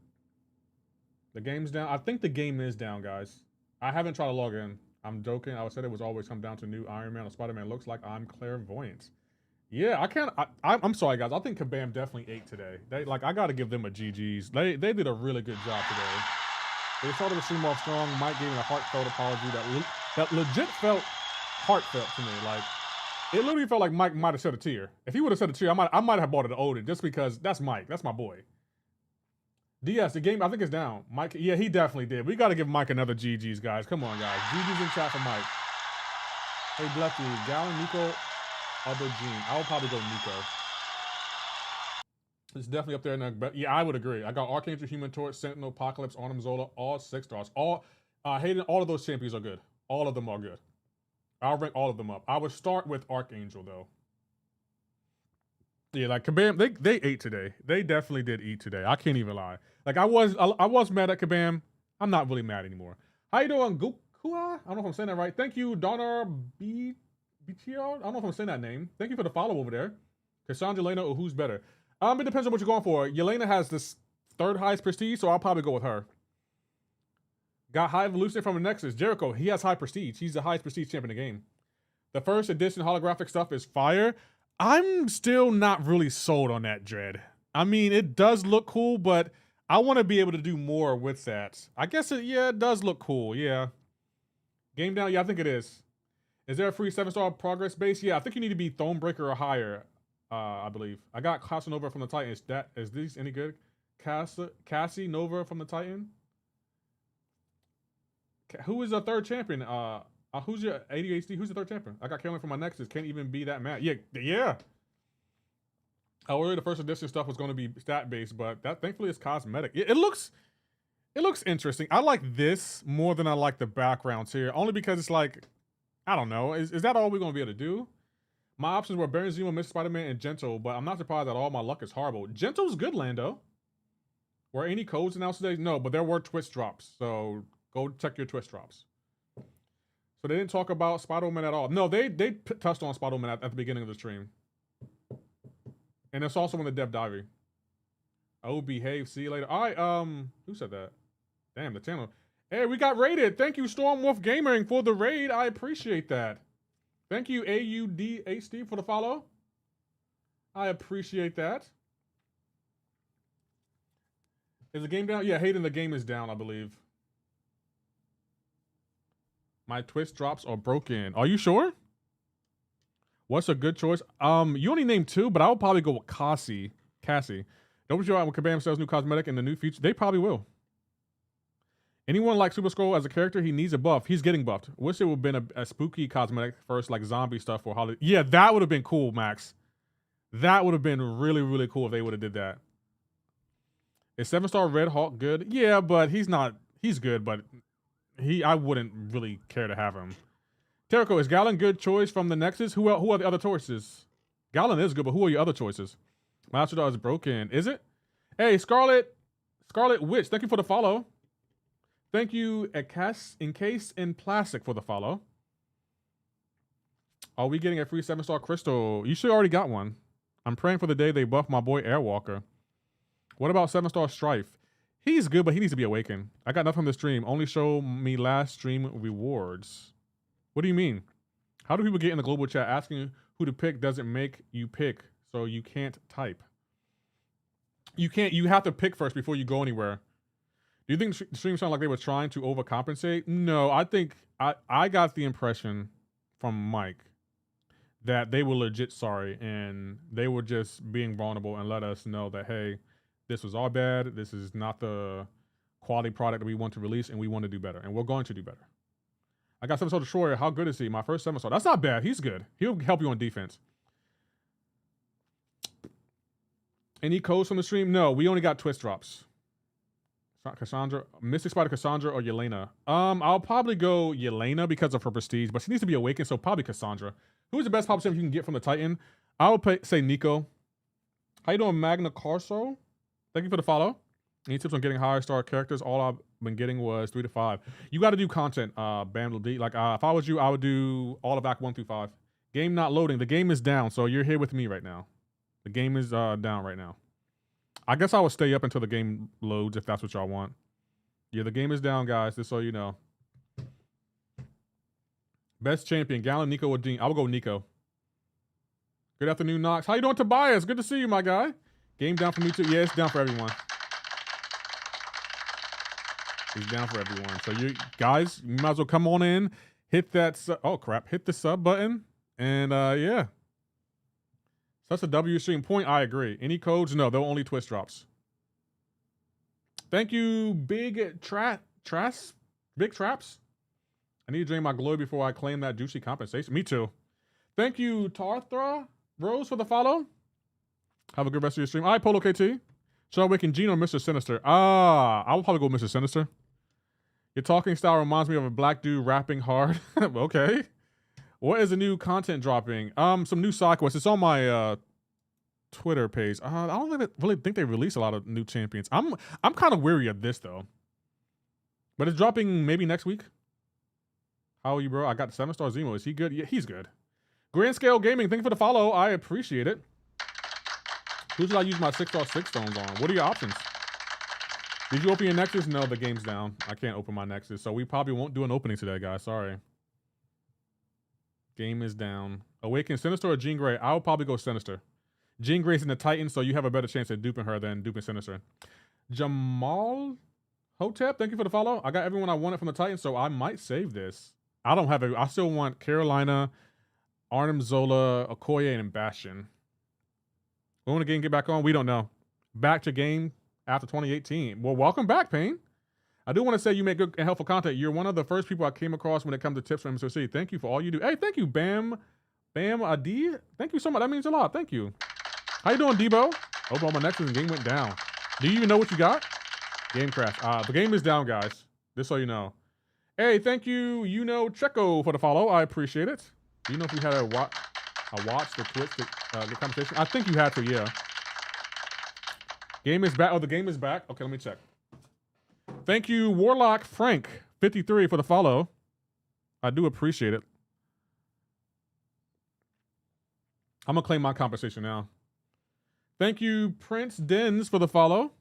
The game's down. I think the game is down, guys. I haven't tried to log in. I'm joking. I said it was always come down to new Iron Man or Spider-Man. Looks like I'm clairvoyant. Yeah, I can't. I'm sorry, guys. I think Kabam definitely ate today. I got to give them a GG's. They did a really good job today. They started the stream off strong. Mike gave me a heartfelt apology that legit felt heartfelt to me. Like, it literally felt like Mike might have shed a tear. If he would have shed a tear, I might have bought it to Odin just because that's Mike. That's my boy. DS, the game, I think it's down. Mike, yeah, he definitely did. We got to give Mike another GG's, guys. Come on, guys. GG's in chat for Mike. Hey, Lefty, Gallon, Nico, other Gene. I would probably go Nico. It's definitely up there in but yeah, I would agree. I got Archangel, Human Torch, Sentinel, Apocalypse, Arnim Zola, all 6 stars. Hayden, all of those champions are good. All of them are good. I'll rank all of them up. I would start with Archangel though. Yeah, like Kabam, they ate today. They definitely did eat today. I can't even lie. Like I was mad at Kabam. I'm not really mad anymore. How you doing, Gukua? I don't know if I'm saying that right. Thank you, Donner B. I don't know if I'm saying that name. Thank you for the follow over there. Cassandra, Yelena, or who's better? It depends on what you're going for. Yelena has this 3rd highest prestige, so I'll probably go with her. Got high evolution from the Nexus. Jericho, he has high prestige. He's the highest prestige champion in the game. The first edition holographic stuff is fire. I'm still not really sold on that, Dread. I mean, it does look cool, but I want to be able to do more with that. I guess it does look cool, yeah. Game down, yeah, I think it is. Is there a free 7-star progress base? Yeah, I think you need to be Thronebreaker or higher, I believe. I got Casanova from the Titan. Is these any good? Cassie Nova from the Titan? Who is the 3rd champion? Who's your ADHD? Who's the 3rd champion? I got Carolyn from my Nexus. Can't even be that mad. Yeah. I worried the first edition stuff was going to be stat based, but that thankfully is cosmetic. It looks interesting. I like this more than I like the backgrounds here, only because it's like, I don't know. Is that all we're going to be able to do? My options were Baron Zemo, Mr. Spider-Man, and Gentle, but I'm not surprised at all my luck is horrible. Gentle's good, Lando. Were any codes announced today? No, but there were twist drops, so go check your twist drops. So they didn't talk about Spider-Man at all. No, they touched on Spider-Man at the beginning of the stream. And it's also in the Dev Diary. Oh, behave. See you later. All right, who said that? Damn, the channel. Hey, we got raided. Thank you, Stormwolf Gaming, for the raid. I appreciate that. Thank you, AUDHD, for the follow. I appreciate that. Is the game down? Yeah, Hayden, the game is down, I believe. My twist drops are broken. Are you sure? What's a good choice? You only named 2, but I would probably go with Cassie. Don't you out when Kabam sells new cosmetic in the new future? They probably will. Anyone like Super Skrull as a character, he needs a buff. He's getting buffed. Wish it would have been a spooky cosmetic first, like zombie stuff or holiday. Yeah, that would have been cool, Max. That would have been really, really cool if they would have did that. Is 7-star Red Hawk good? Yeah, but he's not. He's good, but I wouldn't really care to have him. Terrico, is Gallon good choice from the Nexus? Who are the other choices? Gallon is good, but who are your other choices? Master Dog is broken. Is it? Hey, Scarlet Witch, thank you for the follow. Thank you, Encased in Plastic, for the follow. Are we getting a free 7-star crystal? You should already got one. I'm praying for the day they buff my boy Airwalker. What about 7-star Strife? He's good, but he needs to be awakened. I got nothing from the stream. Only show me last stream rewards. What do you mean? How do people get in the global chat asking who to pick doesn't make you pick, so you can't type? You have to pick first before you go anywhere. Do you think the stream sounded like they were trying to overcompensate? No, I think I got the impression from Mike that they were legit sorry and they were just being vulnerable and let us know that, hey, this was our bad. This is not the quality product that we want to release, and we want to do better, and we're going to do better. I got 7-star Destroyer. How good is he? My first 7-star. That's not bad. He's good. He'll help you on defense. Any codes from the stream? No, we only got twist drops. Cassandra, Mystic Spider, Cassandra, or Yelena? I'll probably go Yelena because of her prestige, but she needs to be awakened, so probably Cassandra. Who's the best pop champ you can get from the Titan? I would say Nico. How you doing, Magna Carso? Thank you for the follow. Any tips on getting higher star characters? All I've been getting was 3 to 5. You got to do content, Bam D. Like, if I was you, I would do all of Act 1 through 5. Game not loading. The game is down, so you're here with me right now. The game is down right now. I guess I will stay up until the game loads if that's what y'all want. Yeah, the game is down, guys, just so you know. Best champion, Gallon, Nico, or Dean? I will go Nico. Good afternoon, Knox. How you doing, Tobias? Good to see you, my guy. Game down for me too. Yeah, it's down for everyone. It's down for everyone. So you guys, you might as well come on in, hit that oh crap, hit the sub button, and yeah. That's a W stream point. I agree. Any codes? No, they'll only twist drops. Thank you, Big Traps. I need to drain my glory before I claim that juicy compensation. Me too. Thank you, Tarthra Rose, for the follow. Have a good rest of your stream. All right, Polo KT. Shall I awaken Gene or Mr. Sinister? I will probably go Mr. Sinister. Your talking style reminds me of a black dude rapping hard. Okay. What is the new content dropping? Some new side quests. It's on my Twitter page. I don't really think they release a lot of new champions. I'm kind of weary of this though. But it's dropping maybe next week. How are you, bro? I got 7-star Zemo. Is he good? Yeah, he's good. Grand Scale Gaming, thank you for the follow. I appreciate it. Who should I use my 6-star 6 stones on? What are your options? Did you open your Nexus? No, the game's down. I can't open my Nexus, so we probably won't do an opening today, guys. Sorry. Game is down. Awaken Sinister or Jean Grey? I will probably go Sinister. Jean Grey's in the Titan, so you have a better chance at duping her than duping Sinister. Jamal Hotep, thank you for the follow. I got everyone I wanted from the Titan, so I might save this. I don't have I still want Carolina, Arnim Zola, Okoye, and Bastion. When will the game get back on? We don't know. Back to game after 2018. Well, welcome back, Payne. I do want to say you make good and helpful content. You're one of the first people I came across when it comes to tips from MCoC. Thank you for all you do. Hey, thank you, Bam Adi. Thank you so much. That means a lot. Thank you. How you doing, Debo? Oh, my Nexus and game went down. Do you even know what you got? Game crash. The game is down, guys. Just so you know. Hey, thank you, Checo, for the follow. I appreciate it. Do you know if we had a watch the Twitch the conversation? I think you had to, yeah. Game is back. Oh, the game is back. Okay, let me check. Thank you, Warlock Frank 53 for the follow. I do appreciate it. I'm gonna claim my compensation now. Thank you, Prince Dens, for the follow.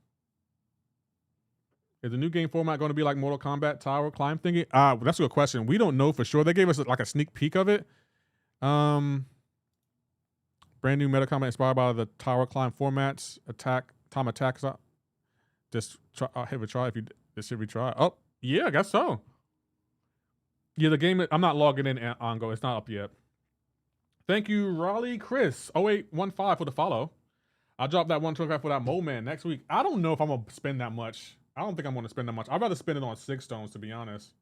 Is the new game format going to be like Mortal Kombat tower climb thingy? That's a good question. We don't know for sure. They gave us like a sneak peek of it. Brand new meta combat inspired by the tower climb formats. Time attacks. Just have a try if you. This should be try. Oh yeah, I guess so. Yeah, the game. I'm not logging in on Go. It's not up yet. Thank you, Raleigh Chris 0815 for the follow. I'll drop that 125 for that Mole Man next week. I don't know if I'm gonna spend that much. I don't think I'm gonna spend that much. I'd rather spend it on 6 stones, to be honest.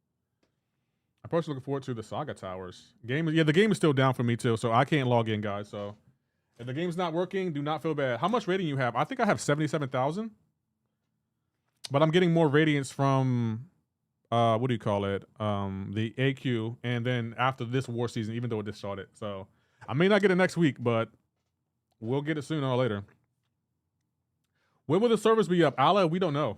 I'm personally looking forward to the Saga Towers. The game is still down for me too, so I can't log in, guys. So if the game's not working, do not feel bad. How much rating you have? I think I have 77,000. But I'm getting more radiance from what do you call it? The AQ, and then after this war season, even though it just started. So I may not get it next week, but we'll get it sooner or later. When will the servers be up? Ala, we don't know.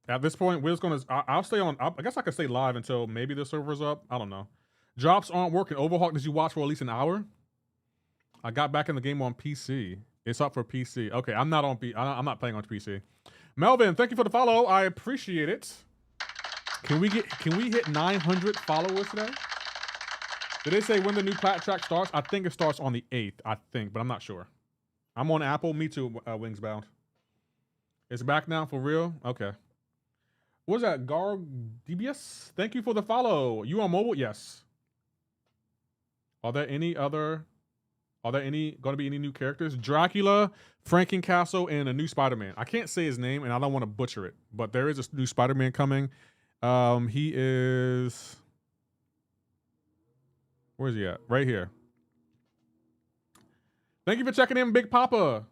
At this point, we're just gonna. I'll stay on. I guess I could stay live until maybe the server's up. I don't know. Drops aren't working. Overhawk, did you watch for at least an hour? I got back in the game on PC. It's up for PC. Okay, I'm not on. I'm not playing on PC. Melvin, thank you for the follow. I appreciate it. Can we hit 900 followers today? Did they say when the new plat track starts? I think it starts on the 8th. I think, but I'm not sure. I'm on Apple. Me too. Wingsbound. It's back now for real. Okay. What's that? DBS? Thank you for the follow. You on mobile? Yes. Are there going to be any new characters? Dracula, Frankencastle, and a new Spider-Man. I can't say his name, and I don't want to butcher it, but there is a new Spider-Man coming. He is... Where is he at? Right here. Thank you for checking in, Big Papa.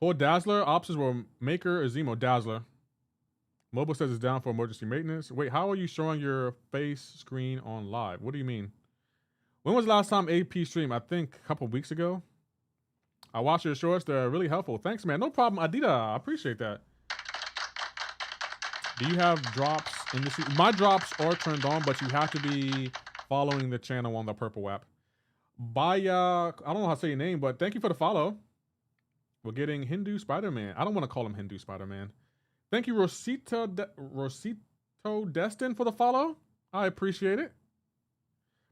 For Dazzler, options were Maker or Zemo. Dazzler. Mobile says it's down for emergency maintenance. Wait, how are you showing your face screen on live? What do you mean? When was the last time AP streamed? I think a couple weeks ago. I watched your shorts. They're really helpful. Thanks, man. No problem, Adida. I appreciate that. Do you have drops in the season? My drops are turned on, but you have to be following the channel on the purple app. Baya, I don't know how to say your name, but thank you for the follow. We're getting Hindu Spider-Man. I don't want to call him Hindu Spider-Man. Thank you, Rosito Destin, for the follow. I appreciate it.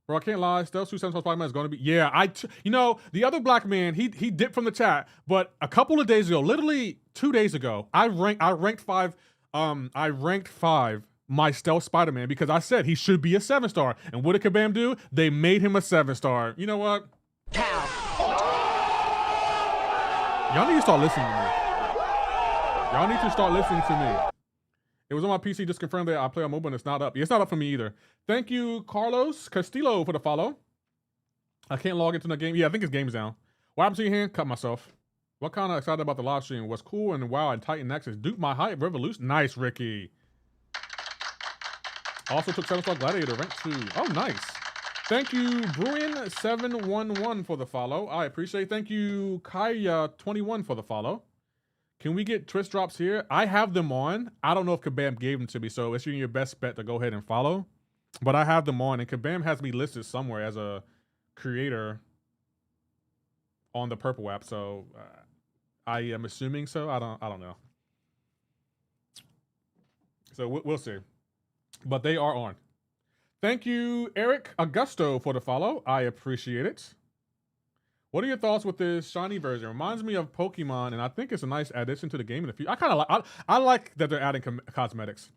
Bro, I can't lie. Stealth Suit 7 Spider-Man is going to be... Yeah, you know, the other black man, he dipped from the chat, but a couple of days ago, literally 2 days ago, I ranked 5 my Stealth Spider-Man because I said he should be a 7-star. And what did Kabam do? They made him a 7-star. You know what? Y'all need to start listening to me. Y'all need to start listening to me. It was on my PC, just confirmed that I play on mobile and it's not up. It's not up for me either. Thank you, Carlos Castillo, for the follow. I can't log into the game. Yeah, I think his game's down. What happened to your hand? Cut myself. What kind of excited about the live stream? What's cool and wow and Titan Nexus. Duke my height revolution. Nice, Ricky. Also took 7-star Gladiator, rank 2. Oh, nice. Thank you, Bruin711 for the follow. I appreciate it. Thank you, Kaya21 for the follow. Can we get twist drops here? I have them on. I don't know if Kabam gave them to me, so it's your best bet to go ahead and follow. But I have them on, and Kabam has me listed somewhere as a creator on the purple app. So I am assuming so. I don't know. So we'll see. But they are on. Thank you, Eric Augusto, for the follow. I appreciate it. What are your thoughts with this shiny version? Reminds me of Pokemon, and I think it's a nice addition to the game in the future. I like that they're adding cosmetics.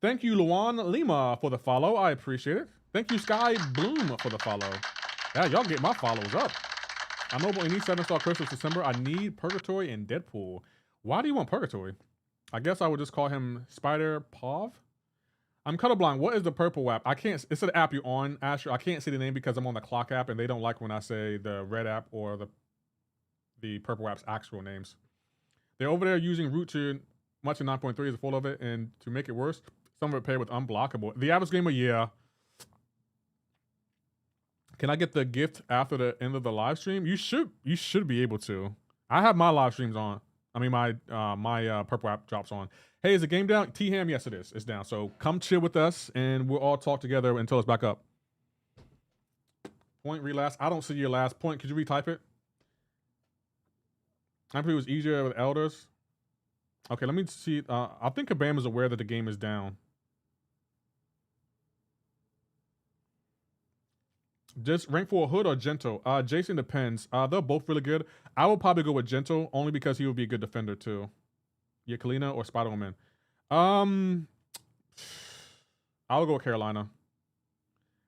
Thank you, Luan Lima, for the follow. I appreciate it. Thank you, Sky Bloom, for the follow. Yeah, y'all get my follows up. I'm mobile and need 7-star Christmas December. I need Purgatory and Deadpool. Why do you want Purgatory? I guess I would just call him Spider Pov. I'm colorblind. What is the purple app? I can't. It's an app you're on, Asher. I can't see the name because I'm on the clock app, and they don't like when I say the red app or the purple app's actual names. They're over there using root to much in 9.3 is full of it, and to make it worse, some of it paired with unblockable. The average gamer, yeah. Can I get the gift after the end of the live stream? You should be able to. I have my live streams on. I mean my purple app drops on. Hey, is the game down? T-Ham, yes it is. It's down. So come chill with us and we'll all talk together until it's back up. Point relast. I don't see your last point. Could you retype it? I think it was easier with elders. Okay, let me see. I think Kabam is aware that the game is down. Just rank for a hood or gentle? Jason depends. They're both really good. I will probably go with gentle only because he would be a good defender too. Yeah, Kalina or Spider-Woman. I'll go with Carolina.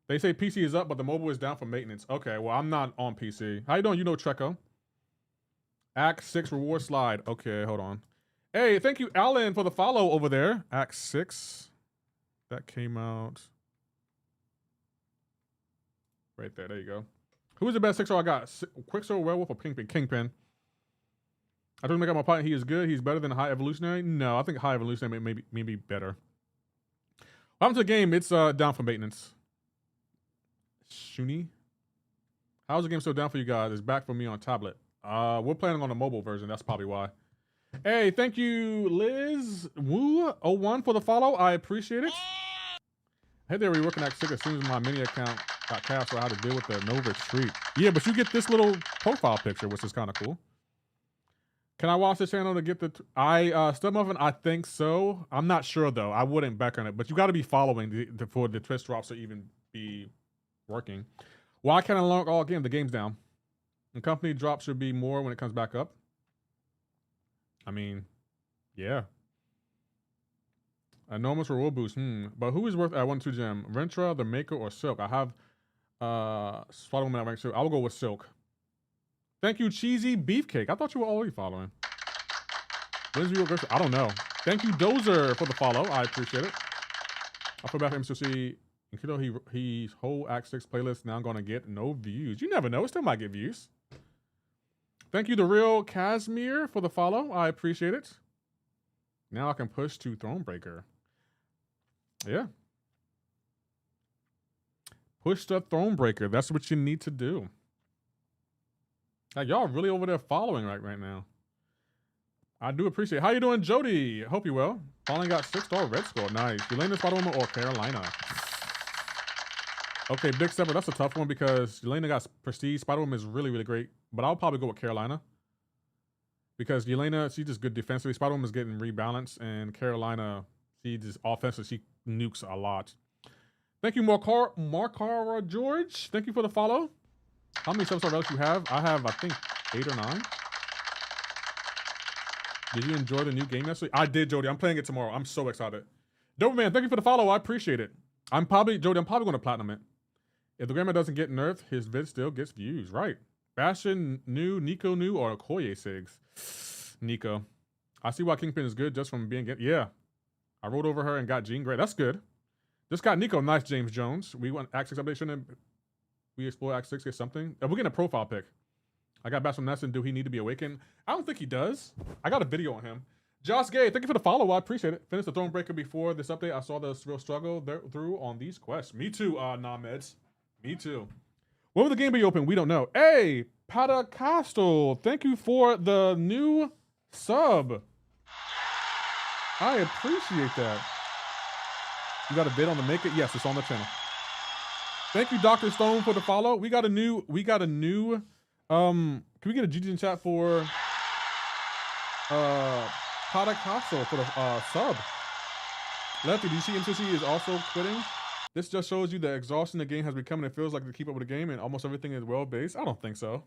They say PC is up, but the mobile is down for maintenance. Okay, well, I'm not on PC. How you doing? You know Treco. Act 6 reward slide. Okay, hold on. Hey, thank you, Alan, for the follow over there. Act 6. That came out right there. There you go. Who is the best 6-star I got? Quicksilver, Werewolf, or Kingpin? I told him I got my partner. He is good. He's better than High Evolutionary. No, I think High Evolutionary may be better. What happened to the game? It's down for maintenance. Shuni. How's the game so down for you guys? It's back for me on tablet. We're planning on a mobile version. That's probably why. Hey, thank you, Liz Woo01 for the follow. I appreciate it. Hey there, we're working Act 6 as soon as my mini account got cast, so I had to deal with the Nova Street. Yeah, but you get this little profile picture, which is kind of cool. Can I watch the channel to get the... Stubmuffin, I think so. I'm not sure, though. I wouldn't back on it. But you got to be following for the twist drops to even be working. Why can't I unlock all games? The game's down. The company drop should be more when it comes back up. I mean, yeah. Enormous reward boost. But who is worth at 1-2 gem? Rentra, the Maker, or Silk? I have Spider-Woman at rank 2. I will go with Silk. Thank you, Cheesy Beefcake. I thought you were already following. When's real good? I don't know. Thank you, Dozer, for the follow. I appreciate it. I feel bad for MCoC. He's whole Act 6 playlist now going to get no views. You never know. It still might get views. Thank you, The Real Casimir, for the follow. I appreciate it. Now I can push to Thronebreaker. Yeah. Push the throne breaker. That's what you need to do. Y'all really over there following right now. I do appreciate it. How you doing, Jody? Hope you well. Finally got 6-star red score. Nice. Yelena Spider-Woman or Carolina? Okay, Big Stepper, that's a tough one because Yelena got prestige. Spider-Woman is really, really great. But I'll probably go with Carolina. Because Yelena, she's just good defensively. Spider-Woman is getting rebalanced. And Carolina, she just offensively, she nukes a lot. Thank you, Markara George. Thank you for the follow. How many 7-star relics you have? I have, I think, 8 or 9. Did you enjoy the new game yesterday? I did, Jody. I'm playing it tomorrow. I'm so excited. Doberman, thank you for the follow. I appreciate it. Jody, I'm probably going to platinum it. If the grandma doesn't get nerfed, his vid still gets views. Right. Bastion new, Nico new, or Okoye Sigs? Nico. I see why Kingpin is good just from being... Yeah. I rolled over her and got Jean Grey. That's good. Just got Nico. Nice, James Jones. We want Act 6 update. Shouldn't we explore Act 6, get something? We're getting a profile pic. I got back from Nesson. Do he need to be awakened? I don't think he does. I got a video on him. Josh Gay, thank you for the follow. I appreciate it. Finished the Thronebreaker before this update. I saw the real struggle through on these quests. Me too, Nameds. Me too. When will the game be open? We don't know. Hey, Patacastle, thank you for the new sub. I appreciate that. You got a bid on the make it? Yes, it's on the channel. Thank you, Dr. Stone, for the follow. We got a new, can we get a GG in chat for Patacastle for the sub? Lefty, do you see MCoC is also quitting? This just shows you the exhaustion the game has become, and it feels like to keep up with the game and almost everything is well-based. I don't think so.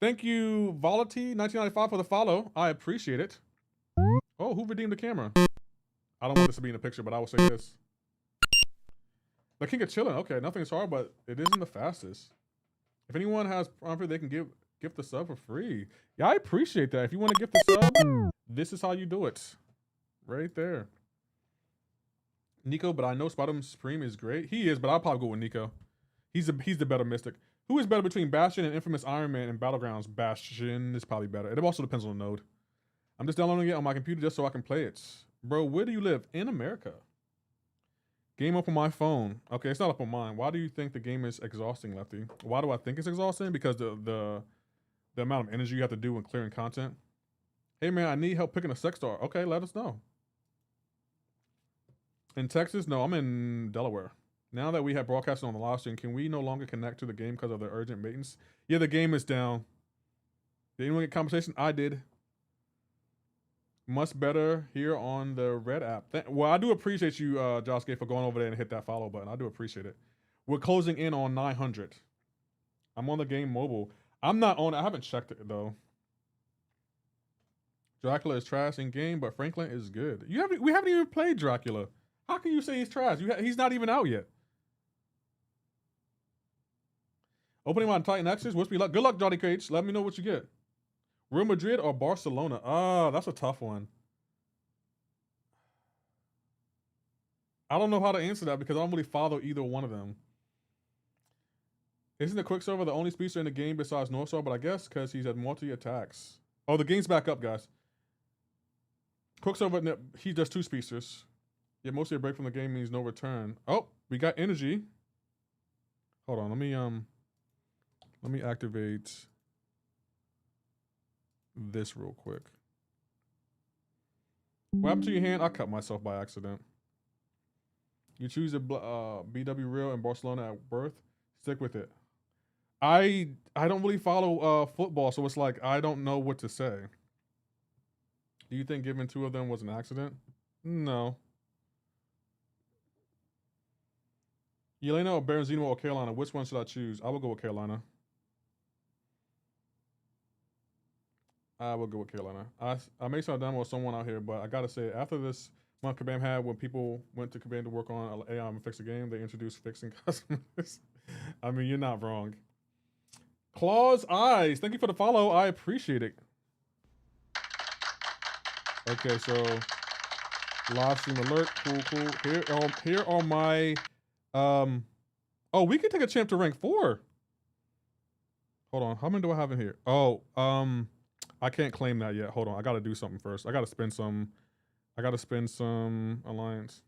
Thank you, Volity1995 for the follow. I appreciate it. Oh, who redeemed the camera? I don't want this to be in the picture, but I will say this. The King of Chillin'. Okay, nothing is hard, but it isn't the fastest. If anyone has Prompt, they can gift the sub for free. Yeah, I appreciate that. If you want to gift the sub, this is how you do it. Right there. Nico, but I know Spider-Man Supreme is great. He is, but I'll probably go with Nico. He's the better Mystic. Who is better between Bastion and Infamous Iron Man and Battlegrounds? Bastion is probably better. It also depends on the node. I'm just downloading it on my computer just so I can play it. Bro, where do you live? In America. Game up on my phone. Okay, it's not up on mine. Why do you think the game is exhausting, Lefty? Why do I think it's exhausting? Because the amount of energy you have to do when clearing content. Hey man, I need help picking a sex star. Okay, let us know. In Texas? No, I'm in Delaware. Now that we have broadcasting on the live stream, can we no longer connect to the game because of the urgent maintenance? Yeah, the game is down. Did anyone get compensation? I did. Much better here on the Red app. Well, I do appreciate you, Josh Gay, for going over there and hit that follow button. I do appreciate it. We're closing in on 900. I'm on the game mobile. I'm not on it. I haven't checked it, though. Dracula is trash in game, but Franklin is good. We haven't even played Dracula. How can you say he's trash? He's not even out yet. Opening on Titan X's. Wish me luck. Good luck, Johnny Cage. Let me know what you get. Real Madrid or Barcelona? Ah, that's a tough one. I don't know how to answer that because I don't really follow either one of them. Isn't the Quicksilver the only speedster in the game besides Northstar? But I guess because he's had multi-attacks. Oh, the game's back up, guys. Quicksilver, he does 2 speedsters. Yeah, mostly a break from the game means no return. Oh, we got energy. Hold on, let me activate this real quick. What happened to your hand? I cut myself by accident. You choose a BW Real in Barcelona at birth. Stick with it. I don't really follow football, so it's like I don't know what to say. Do you think giving 2 of them was an accident? No. Yelena or Berenzino or Carolina? Which one should I choose? I will go with Carolina. I will go with Carolina. I may sound dumb with someone out here, but I gotta say, after this month Kabam had, when people went to Kabam to work on AI and fix the game, they introduced fixing customers. I mean, you're not wrong. Claw's Eyes, thank you for the follow. I appreciate it. Okay, so live stream alert. Cool. Here are my oh, we can take a champ to rank 4. Hold on, how many do I have in here? Oh, I can't claim that yet. Hold on, I gotta do something first. I gotta spend some alliance.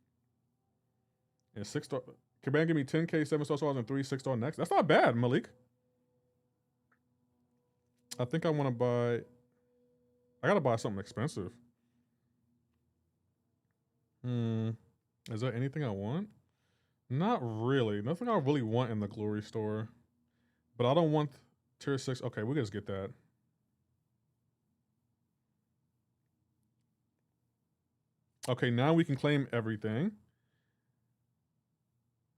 And 6-star. Kabam give me 10K 7-star stars and 3 6-star next. That's not bad, Malik. I think I want to buy. I gotta buy something expensive. Is there anything I want? Not really. Nothing I really want in the Glory store. But I don't want tier 6. Okay, we can just get that. Okay, now we can claim everything.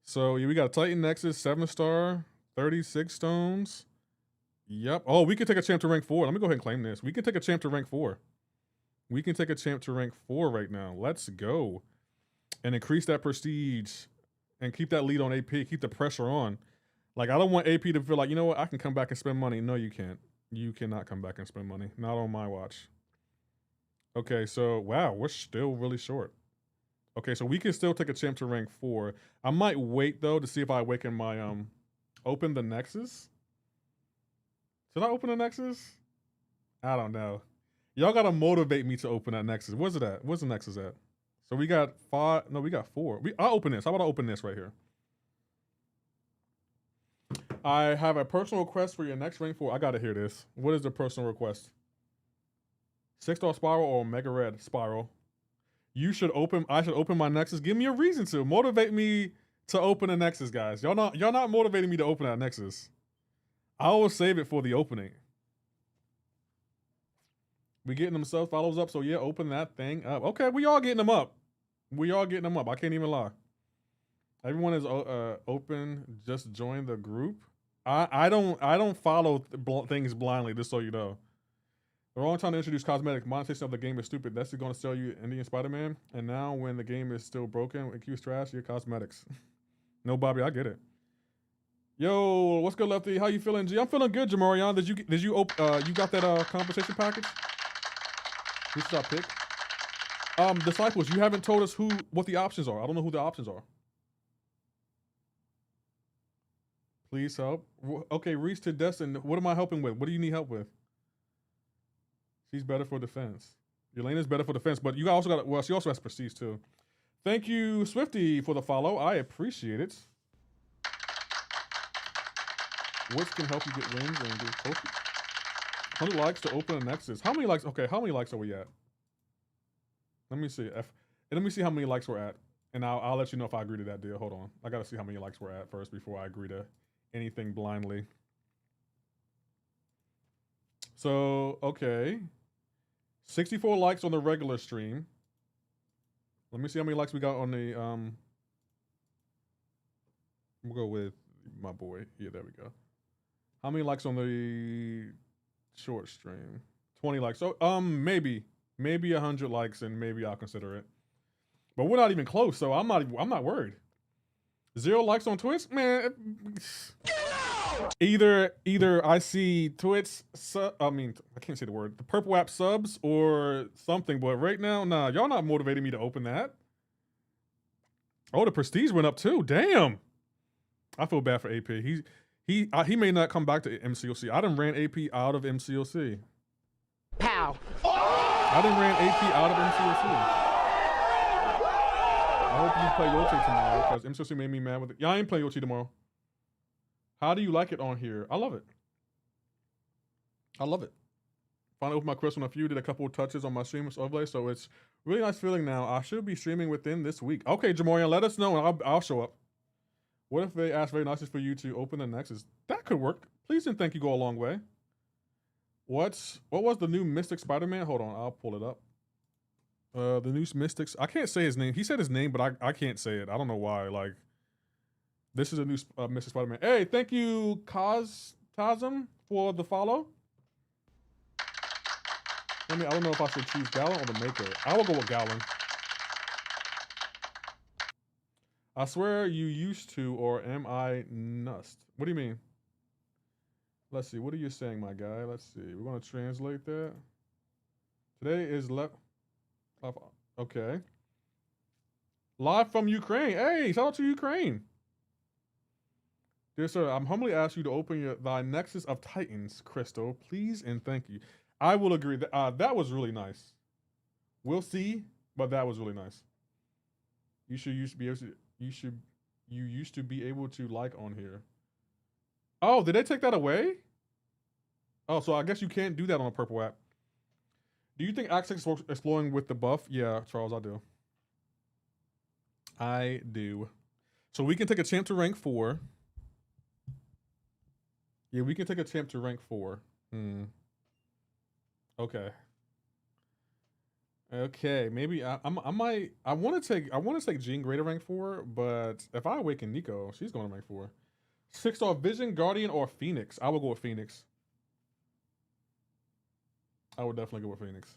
So yeah, we got Titan Nexus, 7-star, 36 stones. Yep. Oh, we can take a champ to rank 4. Let me go ahead and claim this. We can take a champ to rank 4. We can take a champ to rank 4 right now. Let's go. And increase that prestige. And keep that lead on AP. Keep the pressure on. Like, I don't want AP to feel like, you know what, I can come back and spend money. No, you can't. You cannot come back and spend money. Not on my watch. Okay, so, wow, we're still really short. Okay, so we can still take a champ to rank 4. I might wait, though, to see if I awaken my, open the Nexus. Should I open the Nexus? I don't know. Y'all gotta motivate me to open that Nexus. Where's it at? Where's the Nexus at? So we got 5. No, we got 4. I'll open this. How about I open this right here? I have a personal request for your next rank 4. I gotta hear this. What is the personal request? 6-star Spiral or Mega Red Spiral? I should open my Nexus. Give me a reason to. Motivate me to open a Nexus, guys. Y'all not motivating me to open that Nexus. I will save it for the opening. We getting them sub follows up, so yeah, open that thing up. Okay, we all getting them up. We all getting them up. I can't even lie. Everyone is open. Just join the group. I don't follow things blindly, just so you know. The wrong time to introduce cosmetic. Monetization of the game is stupid. That's going to sell you Indian Spider-Man. And now when the game is still broken, it keeps trash, your cosmetics. No, Bobby, I get it. Yo, what's good, Lefty? How you feeling, G? I'm feeling good, Jamarion. Did you got that compensation package? Who should I pick? Disciples, you haven't told us what the options are. I don't know who the options are. Please help. Okay, Reese to Destin. What am I helping with? What do you need help with? She's better for defense. Yelena's better for defense, but you also got, well, she also has prestige too. Thank you, Swifty, for the follow. I appreciate it. Which can help you get wins and get trophies. 100 likes to open a Nexus. How many likes? Okay, how many likes are we at? Let me see. Let me see how many likes we're at, and I'll let you know if I agree to that deal. Hold on. I gotta see how many likes we're at first before I agree to anything blindly. So, okay. 64 likes on the regular stream. Let me see how many likes we got on the, we'll go with my boy. Yeah, there we go. How many likes on the short stream? 20 likes. So, maybe 100 likes and maybe I'll consider it. But we're not even close, so I'm not worried. 0 likes on Twitch? Man, either I see Twitch, I can't say the word, the purple app subs or something, but right now, nah, y'all not motivating me to open that. Oh, the prestige went up too. Damn. I feel bad for AP. He may not come back to MCoC. I done ran AP out of MCoC. Pow. I done ran AP out of MCoC. I hope you play Yoshi tomorrow because MCoC made me mad with it. Yeah, I ain't playing Yoshi tomorrow. How do you like it on here? I love it. I love it. Finally opened my Chris on a few, did a couple of touches on my stream overlay, so it's really nice feeling now. I should be streaming within this week. Okay, Jamorian, let us know and I'll show up. What if they ask very nicely for you to open the Nexus? That could work. Please and thank you go a long way. What was the new Mystic Spider-Man? Hold on, I'll pull it up. The new Mystics. I can't say his name. He said his name, but I can't say it. I don't know why. Like, this is a new Mystic Spider-Man. Hey, thank you, Tazm, for the follow. I don't know if I should choose Gallon or the Maker. I will go with Gallon. I swear you used to, or am I nust? What do you mean? Let's see. What are you saying, my guy? Let's see. We're going to translate that. Today is okay. Live from Ukraine. Hey, shout out to Ukraine. Dear sir, I'm humbly asked you to open thy Nexus of Titans, Crystal. Please and thank you. I will agree. That was really nice. We'll see, but that was really nice. You should be able to. You used to be able to like on here. Oh, did they take that away? Oh, so I guess you can't do that on a purple app. Do you think Act 6 is exploring with the buff? Yeah, Charles, I do. I do. So we can take a champ to rank 4. Yeah, we can take a champ to rank 4. Okay. Okay, maybe I want to take Jean Grey to rank 4, but if I awaken Nico, she's going to rank 4. 6-star Vision, Guardian, or Phoenix. I will go with Phoenix. I would definitely go with Phoenix.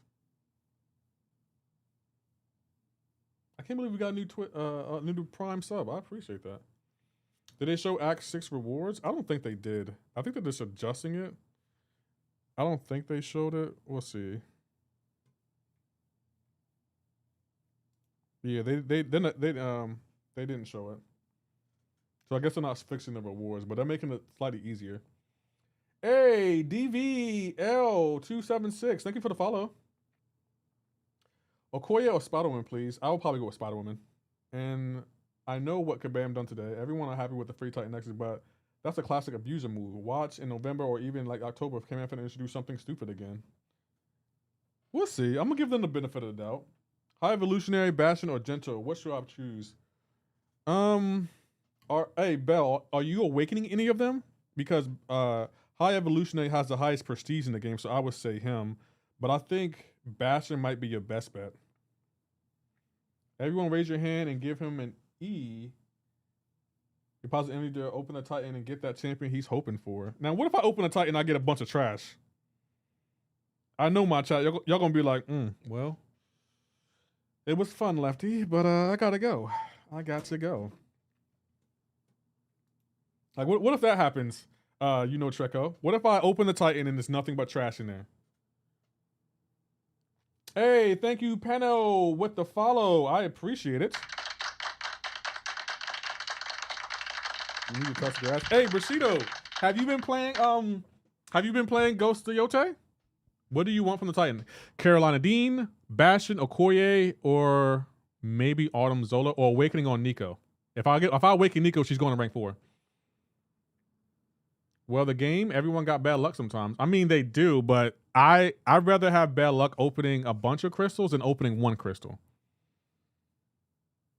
I can't believe we got a new Prime sub. I appreciate that. Did they show Act 6 rewards? I don't think they did. I think they're just adjusting it. I don't think they showed it. We'll see. Yeah, they didn't show it. So I guess they're not fixing the rewards, but they're making it slightly easier. Hey, DVL276. Thank you for the follow. Okoye or Spider-Woman, please. I will probably go with Spider-Woman. And I know what Kabam done today. Everyone are happy with the free Titan Nexus, but that's a classic abuser move. Watch in November or even like October if Kabam finna introduce something stupid again. We'll see. I'm gonna give them the benefit of the doubt. High Evolutionary, Bastion, or Gentle? What should I choose? Hey, Bell, are you awakening any of them? Because High Evolutionary has the highest prestige in the game, so I would say him. But I think Bastion might be your best bet. Everyone raise your hand and give him an E. Deposit energy to open a Titan and get that champion he's hoping for. Now, what if I open a Titan and I get a bunch of trash? I know my chat. Y'all gonna be like, well, it was fun, Lefty, but I gotta go. I got to go. Like, what if that happens? You know, Treco. What if I open the Titan and there's nothing but trash in there? Hey, thank you, Peno, with the follow. I appreciate it. You need to touch grass. Hey, Bushido, have you been playing Ghost of Yote? What do you want from the Titan? Carolina Dean, Bastion, Okoye, or maybe Autumn Zola, or Awakening on Nico? If I awaken Nico, she's going to rank 4. Well, the game, everyone got bad luck sometimes. I mean, they do, but I'd rather have bad luck opening a bunch of crystals than opening one crystal.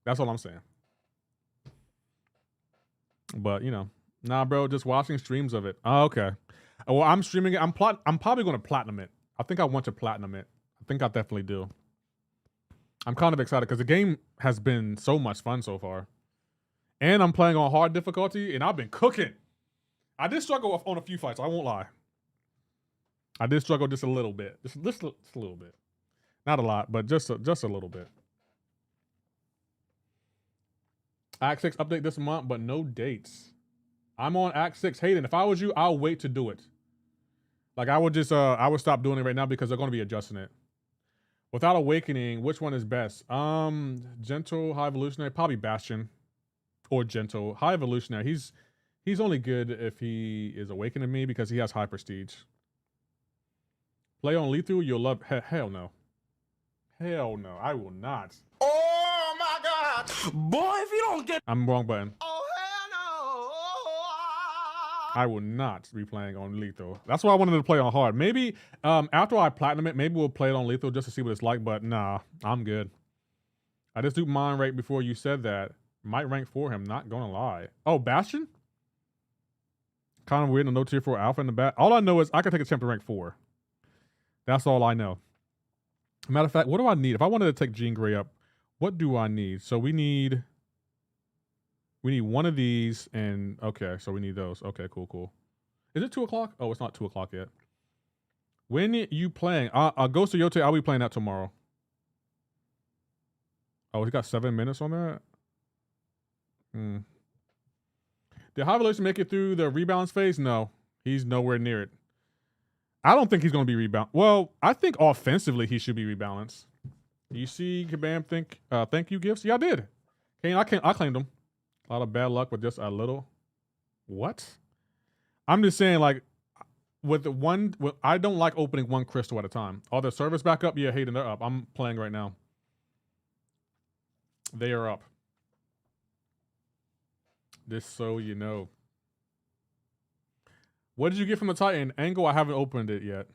That's all I'm saying. But, you know, nah, bro, just watching streams of it. Oh, okay. Well, I'm streaming it. I'm probably going to platinum it. I think I want to platinum it. I think I definitely do. I'm kind of excited because the game has been so much fun so far. And I'm playing on hard difficulty, and I've been cooking. I did struggle on a few fights. I won't lie. I did struggle just a little bit. Just a little bit. Not a lot, but just a little bit. Act 6 update this month, but no dates. I'm on Act 6. Hayden, if I was you, I'll wait to do it. Like, I would just, I would stop doing it right now because they're going to be adjusting it. Without Awakening, which one is best? Gentle, High Evolutionary, probably Bastion. Or Gentle. High Evolutionary, he's only good if he is awakening me because he has high prestige. Play on lethal, you'll love. Hell no. Hell no, I will not. Oh my God! Boy, if you don't get. I'm wrong button. Oh hell no! I will not be playing on lethal. That's why I wanted to play on hard. Maybe after I platinum it, maybe we'll play it on lethal just to see what it's like. But nah, I'm good. I just duped mine right before you said that. Might rank for him. Not gonna lie. Oh, Bastion. Kind of weird to no tier 4 alpha in the back. All I know is I can take a champ to rank 4. That's all I know. Matter of fact, what do I need? If I wanted to take Jean Grey up, what do I need? So we need one of these and okay, so we need those. Okay, cool. Is it 2 o'clock? Oh, it's not 2 o'clock yet. When you playing? Ghost of Yote, I'll be playing that tomorrow. Oh, he got 7 minutes on that? Did High Evolution make it through the rebalance phase? No, he's nowhere near it. I don't think he's going to be rebalanced. Well, I think offensively he should be rebalanced. You see Kabam thank you gifts? Yeah, I did. I claimed them. A lot of bad luck with just a little. What? I'm just saying, like, I don't like opening one crystal at a time. Are the servers back up? Yeah, Hayden, they're up. I'm playing right now. They are up. Just so you know. What did you get from the Titan? Angle, I haven't opened it yet.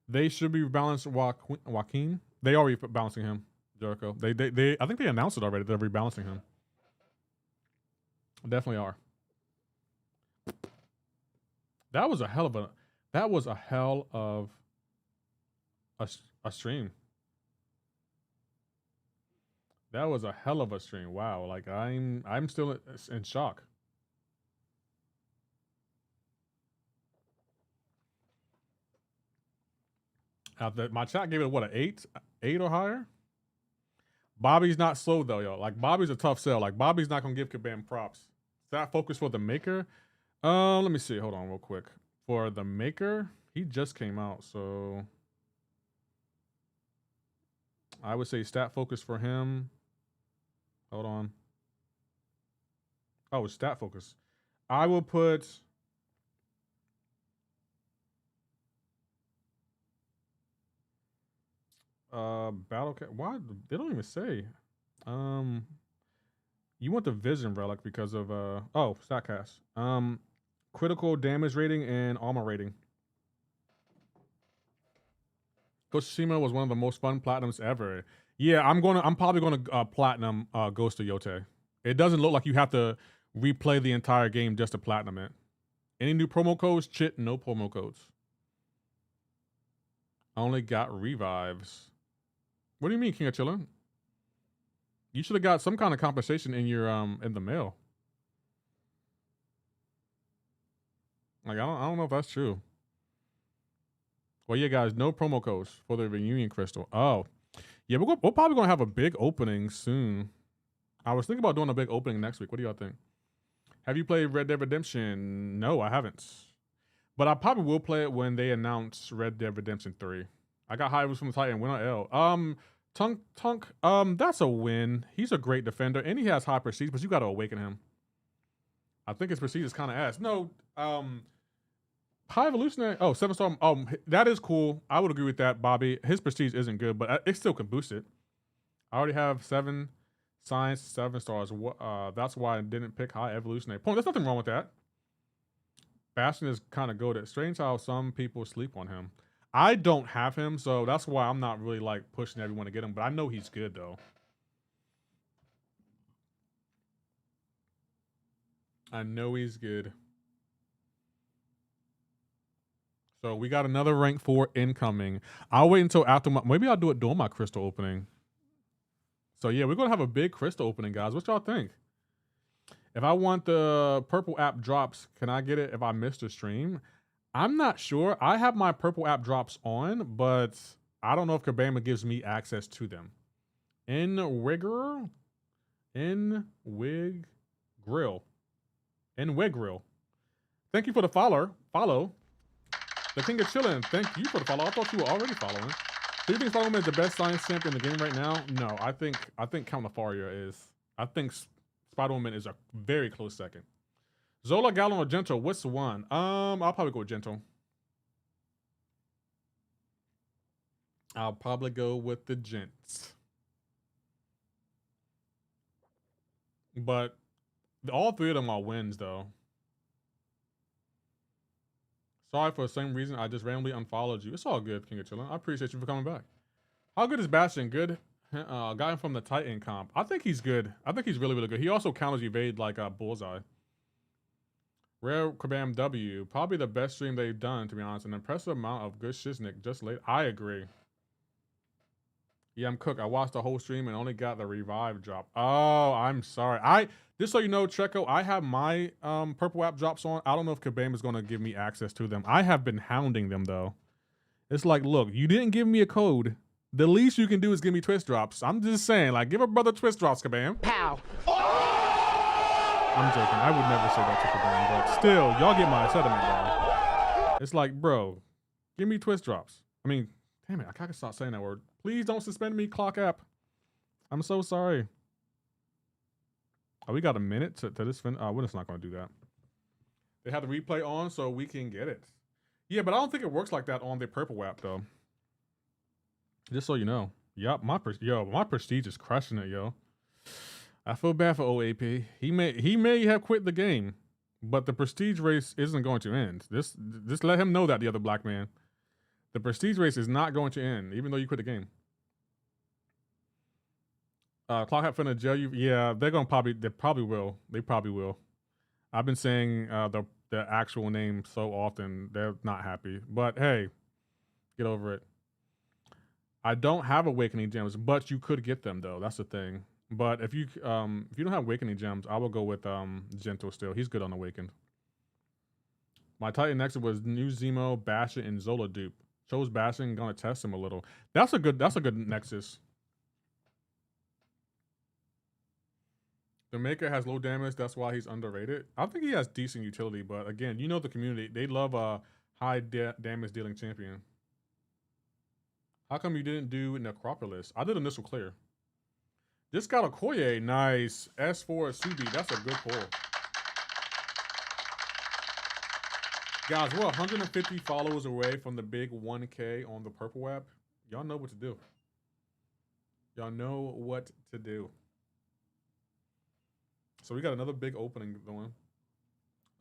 They should be rebalanced Joaquin. They are rebalancing him, Jericho. They I think they announced it already. They're rebalancing him. Definitely are. That was a hell of a stream. That was a hell of a stream. Wow, like I'm still in shock. My chat gave it what, an 8 or higher? Bobby's not slow though, yo. Like Bobby's a tough sell. Like Bobby's not gonna give Kabam props. Is that focus for the maker? Let me see. Hold on real quick. For the maker, he just came out, so I would say stat focus for him. Hold on. Oh, it's stat focus. I will put why they don't even say. You want the vision relic because of oh, statcast. Critical damage rating and armor rating. Ghost of Tsushima was one of the most fun platinums ever. Yeah, I'm probably gonna platinum Ghost of Yote. It doesn't look like you have to replay the entire game just to platinum it. Any new promo codes? Chit, no promo codes. I only got revives. What do you mean, King of Chillin'? You should have got some kind of compensation in your in the mail. Like I don't know if that's true. Well, yeah, guys, no promo codes for the reunion crystal. Oh, yeah, we're probably gonna have a big opening soon. I was thinking about doing a big opening next week. What do y'all think? Have you played Red Dead Redemption? No, I haven't. But I probably will play it when they announce Red Dead Redemption 3. I got high from the Titan. Win on L. Tunk. That's a win. He's a great defender, and he has high prestige, but you got to awaken him. I think his prestige is kind of ass. No, high evolutionary. Oh, 7-star. That is cool. I would agree with that, Bobby. His prestige isn't good, but it still can boost it. I already have 7 science, 7 stars. That's why I didn't pick high evolutionary. Point. There's nothing wrong with that. Bastion is kind of goated. Strange how some people sleep on him. I don't have him, so that's why I'm not really like pushing everyone to get him, but I know he's good though. I know he's good. So we got another rank 4 incoming. I'll wait until after maybe I'll do it during my crystal opening. So yeah, we're gonna have a big crystal opening, guys. What y'all think? If I want the purple app drops, can I get it if I missed a stream? I'm not sure. I have my purple app drops on, but I don't know if Kabam gives me access to them. Inwig Grill. Thank you for the follow. The King of Chillin', thank you for the follow. I thought you were already following. Do you think Spider-Woman is the best science champ in the game right now? No, I think Count Nefaria is. I think Spider-Woman is a very close second. Zola, Gallon, or Gentle? What's one? I'll probably go with Gentle. I'll probably go with the Gents. But all 3 of them are wins, though. Sorry for the same reason I just randomly unfollowed you. It's all good, King of Chillin'. I appreciate you for coming back. How good is Bastion? Good. Got him from the Titan comp. I think he's good. I think he's really, really good. He also counters evade like a bullseye. Rare Kabam W. Probably the best stream they've done, to be honest. An impressive amount of good shiznick just late. I agree. Yeah, I'm Cook. I watched the whole stream and only got the revive drop. Oh, I'm sorry. Just so you know, Treco, I have my purple app drops on. I don't know if Kabam is going to give me access to them. I have been hounding them, though. It's like, look, you didn't give me a code. The least you can do is give me twist drops. I'm just saying, like, give a brother twist drops, Kabam. Pow. I'm joking. I would never say that to Kabam, but still, y'all get my sentiment, bro. It's like, bro, give me twist drops. I mean, damn it, I gotta stop saying that word. Please don't suspend me, clock app. I'm so sorry. Oh, we got a minute to this fin. We're just not gonna do that. They have the replay on so we can get it. Yeah, but I don't think it works like that on the purple app though. Just so you know. Yup, my prestige is crushing it, yo. I feel bad for OAP. He may have quit the game, but the prestige race isn't going to end. Just let him know that, the other black man. The prestige race is not going to end, even though you quit the game. Clock Hat finna jail you. Yeah, they probably will. They probably will. I've been saying the actual name so often, they're not happy. But hey, get over it. I don't have Awakening Gems, but you could get them though. That's the thing. But if you don't have Awakening Gems, I will go with Gentle still. He's good on Awakened. My Titan next was New Zemo, Bastion, and Zola dupe. Chose Bastion, gonna test him a little. That's a good Nexus. The Maker has low damage, that's why he's underrated. I think he has decent utility, but again, you know the community, they love a high damage dealing champion. How come you didn't do Necropolis? I did Initial Clear. Just got Okoye, nice. S4 Subi, that's a good pull. Guys, we're 150 followers away from the big 1K on the Purple app. Y'all know what to do. Y'all know what to do. So we got another big opening going.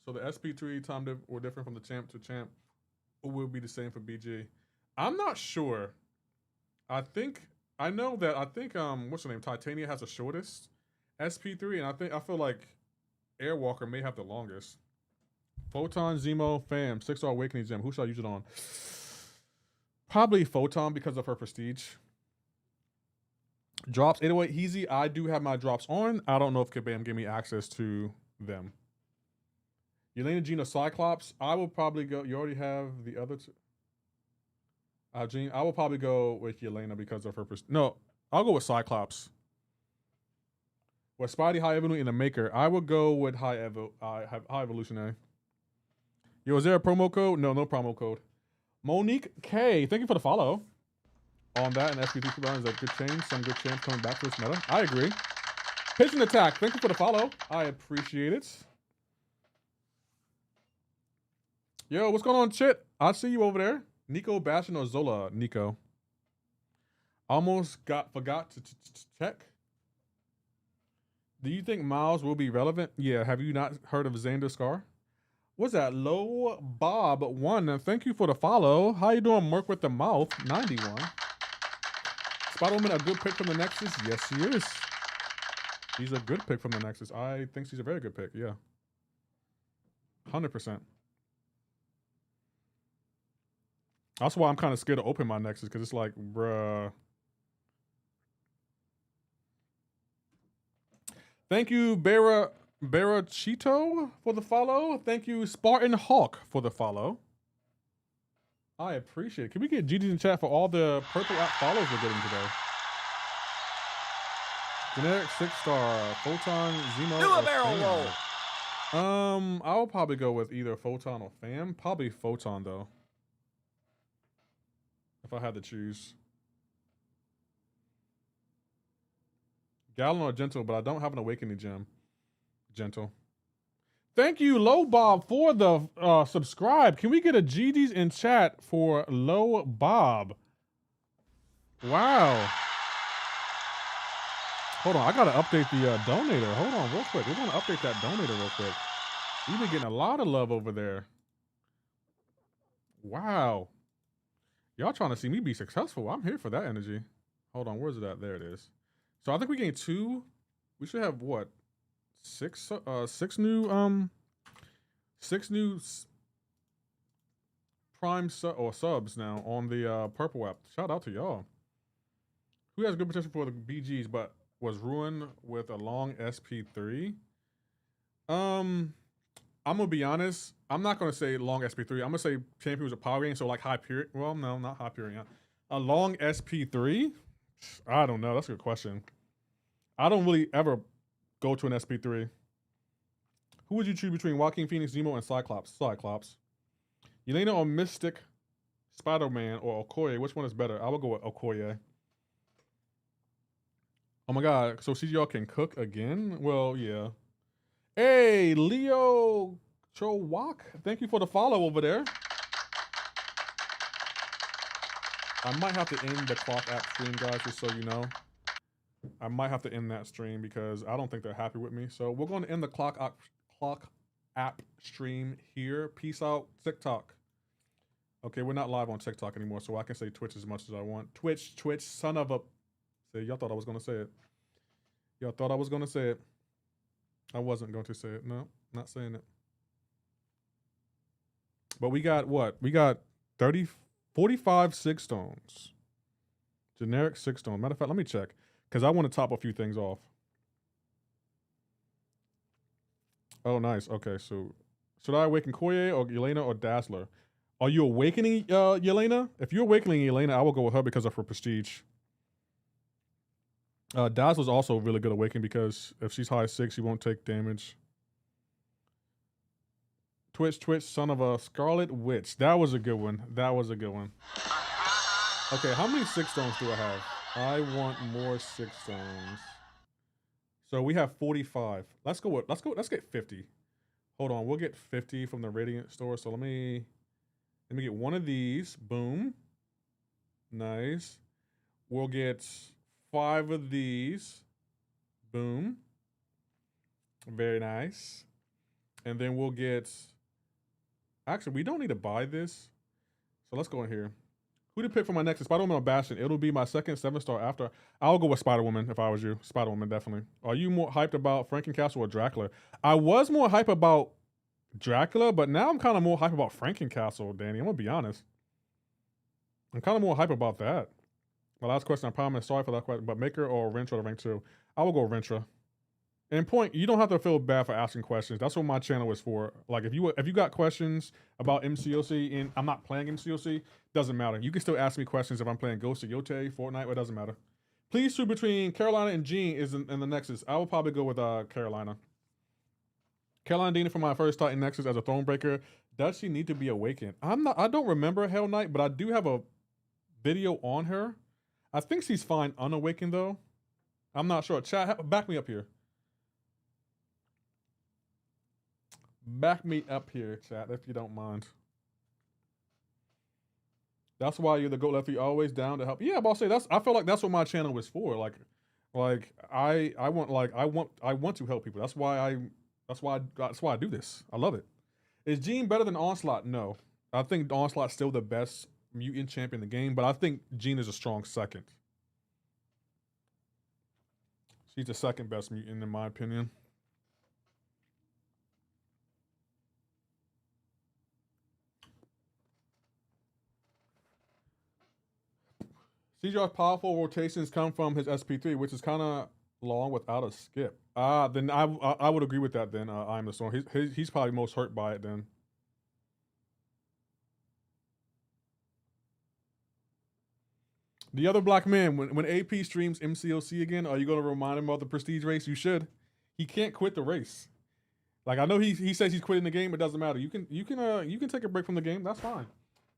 So the SP3 time were different from the champ to champ. Or will be the same for BG. I'm not sure. I think what's her name? Titania has the shortest SP3, and I feel like Airwalker may have the longest. Photon, Zemo, Fam, 6-star Awakening Gem. Who should I use it on? Probably Photon because of her prestige. Drops 808 Heezy. I do have my drops on. I don't know if Kabam gave me access to them. Yelena, Gina, Cyclops. I will probably go. You already have the other two. Jean, I will probably go with Yelena because of her prestige. No, I'll go with Cyclops. With Spidey, High Evolution, and the Maker, I will go with High Evolutionary. Yo, is there a promo code? No promo code. Monique K, thank you for the follow. On that, and SP3 is a good change. Some good change coming back to this meta. I agree. Pigeon Attack, thank you for the follow. I appreciate it. Yo, what's going on, Chit? I see you over there. Nico, Bastion, or Zola? Nico. Almost forgot to check. Do you think Miles will be relevant? Yeah, have you not heard of Xander Scar? What's that? Low Bob 1. Thank you for the follow. How you doing, Merc with the mouth? 91. Spider-Man, a good pick from the Nexus? Yes, he is. He's a good pick from the Nexus. I think he's a very good pick, yeah. 100%. That's why I'm kind of scared to open my Nexus, because it's like, bruh. Thank you, Barachito, for the follow. Thank you, Spartan Hawk, for the follow. I appreciate it. Can we get GG's in chat for all the Purple app follows we're getting today? Generic 6-star, Photon, Zemo, Do a barrel roll. I'll probably go with either Photon or Fam. Probably Photon, though. If I had to choose. Gallon or Gentle, but I don't have an Awakening Gem. Gentle. Thank you, Low Bob, for the subscribe. Can we get a GG's in chat for Low Bob? Wow. Hold on, I gotta update the donator. Hold on, real quick. We're gonna update that donator real quick. We've been getting a lot of love over there. Wow. Y'all trying to see me be successful. I'm here for that energy. Hold on, where's it at? There it is. So I think we gained 2. We should have what? 6 new prime subs now on the Purple app. Shout out to y'all. Who has good potential for the BGs but was ruined with a long SP3? I'm gonna be honest. I'm not gonna say long SP3. I'm gonna say champion was a power game, so like Hyperion. Well, no, not Hyperion. A long SP3? I don't know. That's a good question. I don't really ever go to an SP3. Who would you choose between Joaquin Phoenix, Zemo, and Cyclops? Cyclops. Yelena or Mystic, Spider-Man, or Okoye? Which one is better? I will go with Okoye. Oh my god, so CGL can cook again? Well, yeah. Hey, Leo Chowak, thank you for the follow over there. I might have to end the clock app stream, guys, just so you know. I might have to end that stream because I don't think they're happy with me. So we're going to end the clock app stream here. Peace out, TikTok. Okay, we're not live on TikTok anymore, so I can say Twitch as much as I want. Twitch, son of a... See, y'all thought I was going to say it. Y'all thought I was going to say it. I wasn't going to say it. No, not saying it. But we got what? We got 45 6 stones. Generic 6 stone. Matter of fact, let me check. Because I want to top a few things off. Oh, nice. Okay, so should I awaken Koye or Yelena or Dazzler? Are you awakening Yelena? If you're awakening Yelena, I will go with her because of her prestige. Dazzler's also really good awakening because if she's high 6, she won't take damage. Twitch, son of a Scarlet Witch. That was a good one. That was a good one. Okay, how many 6 stones do I have? I want more 6 stones. So we have 45. Let's get 50. Hold on, we'll get 50 from the Radiant store. So let me get one of these. Boom. Nice. We'll get 5 of these. Boom. Very nice. And then we'll get... Actually, we don't need to buy this. So let's go in here. Who to pick for my next? Spider-Woman or Bastion? It'll be my second 7-star after. I'll go with Spider-Woman if I was you. Spider-Woman, definitely. Are you more hyped about Frankencastle or Dracula? I was more hyped about Dracula, but now I'm kind of more hyped about Frankencastle, Danny. I'm going to be honest. I'm kind of more hyped about that. My last question, I promise. Sorry for that question, but Maker or Rentra to rank 2? I will go Rentra. And point, you don't have to feel bad for asking questions. That's what my channel is for. Like, if you got questions about MCoC and I'm not playing MCoC, doesn't matter. You can still ask me questions if I'm playing Ghost of Yote, Fortnite, it doesn't matter. Please choose between Carolina and Jean is in the Nexus. I will probably go with Carolina. Carolina Dina for my first Titan Nexus as a Thronebreaker. Does she need to be awakened? I don't remember Hell Knight, but I do have a video on her. I think she's fine unawakened though. I'm not sure. Chat, back me up here. Back me up here, chat, if you don't mind. That's why you're the GOAT Lefty, always down to help. Yeah, but I'll say I feel like that's what my channel is for. Like I want to help people. That's why I do this. I love it. Is Jean better than Onslaught? No. I think Onslaught's still the best mutant champion in the game, but I think Jean is a strong second. She's the second best mutant in my opinion. CJR's powerful rotations come from his SP3, which is kind of long without a skip. Then I would agree with that. Then I'm the storm. He's probably most hurt by it. Then the other black man, when AP streams MCoC again, are you gonna remind him of the prestige race? You should. He can't quit the race. Like I know he says he's quitting the game. It doesn't matter. You can take a break from the game. That's fine.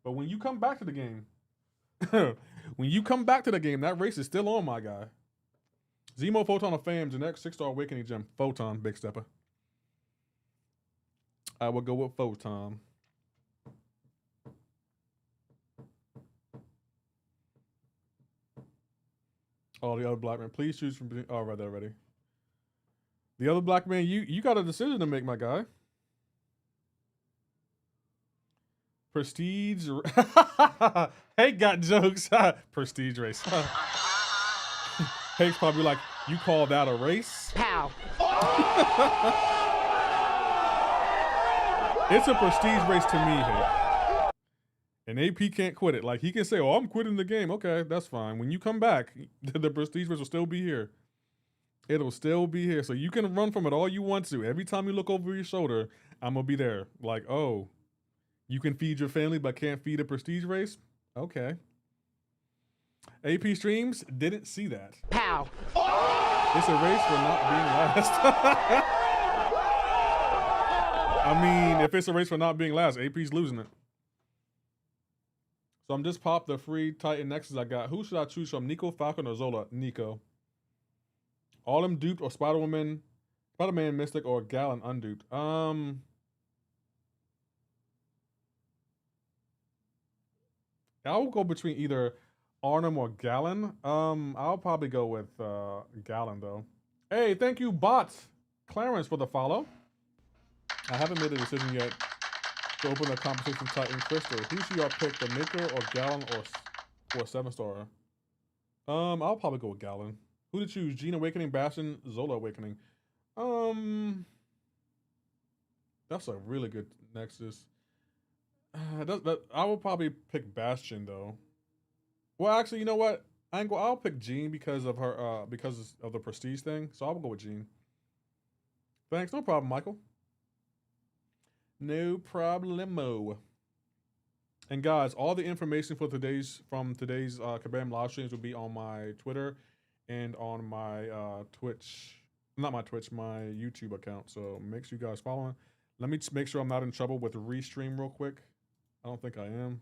But when you come back to the game. When you come back to the game, that race is still on, my guy. Zemo, Photon, or Fam, generic 6-star awakening gem. Photon, big stepper. I will go with Photon. Oh, the other black man. Please choose from... Oh, right there, ready. The other black man, you got a decision to make, my guy. Prestige. Hey, got jokes. Prestige race. Hate's probably like, you call that a race? Pow. It's a prestige race to me, Hate. And AP can't quit it. Like, he can say, oh, I'm quitting the game. Okay, that's fine. When you come back, the prestige race will still be here. It'll still be here. So you can run from it all you want to. Every time you look over your shoulder, I'm going to be there. Like, oh. You can feed your family but can't feed a prestige race? Okay. AP streams didn't see that. Pow. It's a race for not being last. I mean, if it's a race for not being last, AP's losing it. So I'm just popped the free Titan Nexus I got. Who should I choose from? Nico, Falcon, or Zola? Nico. All them duped or Spider-Man, Mystic, or Gallon unduped? I will go between either Arnhem or Gallon? I'll probably go with Gallon though. Hey, thank you, bots. Clarence for the follow. I haven't made a decision yet to open the competition Titan Crystal. Who should y'all pick, the Maker or Gallon or 7-star? I'll probably go with Gallon. Who to choose? Gene Awakening, Bastion, Zola Awakening. That's a really good Nexus. I will probably pick Bastion though. Well, actually, you know what? I'll pick Jean because of her because of the prestige thing. So I'll go with Jean. Thanks, no problem, Michael. No problemo. And guys, all the information for today's Kabam live streams will be on my Twitter and on my Twitch. Not my Twitch, my YouTube account. So make sure you guys following. Let me make sure I'm not in trouble with the restream real quick. I don't think I am.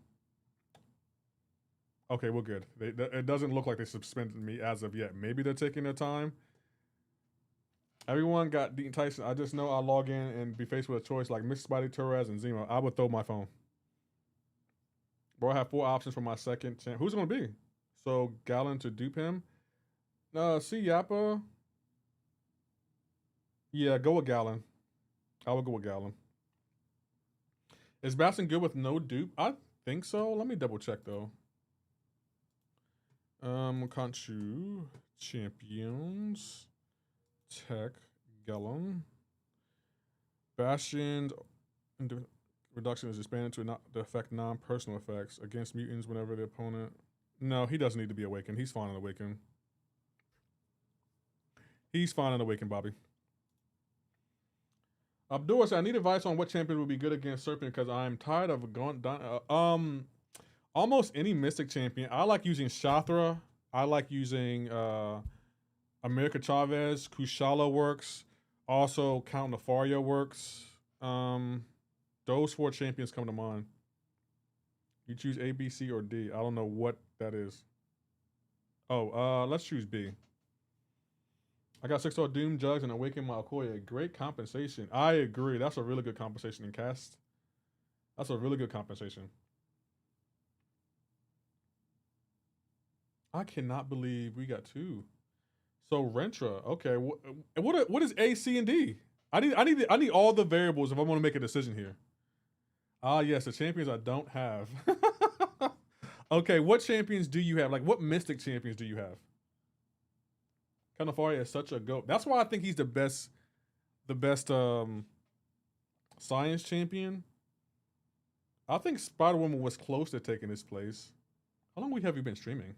Okay, we're good. It doesn't look like they suspended me as of yet. Maybe they're taking their time. Everyone got Dean Tyson. I just know I'll log in and be faced with a choice like Miss Spidey, Torres, and Zemo. I would throw my phone. Bro, I have 4 options for my second champ. Who's it going to be? So, Gallon to dupe him? See Yappa. Yeah, go with Gallon. I would go with Gallon. Is Bastion good with no dupe? I think so. Let me double check though. Conchu, Champions, Tech, Gallon. Bastion reduction is expanded to affect non-personal effects against mutants whenever the opponent. No, he doesn't need to be awakened. He's fine on awakened. He's fine on awakened, Bobby. Abdul said, I need advice on what champion would be good against Serpent because I'm tired of going down. Almost any Mystic champion. I like using Shathra. I like using America Chavez. Kushala works. Also, Count Nefaria works. Those 4 champions come to mind. You choose A, B, C, or D. I don't know what that is. Oh, let's choose B. I got 6-star Doom Jugs and Awaken my Okoye. Great compensation. I agree. That's a really good compensation in cast. That's a really good compensation. I cannot believe we got 2. So Rentra. Okay. What is A, C, and D? I need all the variables if I want to make a decision here. Yes, the champions I don't have. Okay, what champions do you have? Like, what Mystic champions do you have? Canafaria is such a goat. That's why I think he's the best science champion. I think Spider-Woman was close to taking his place. How long have you been streaming?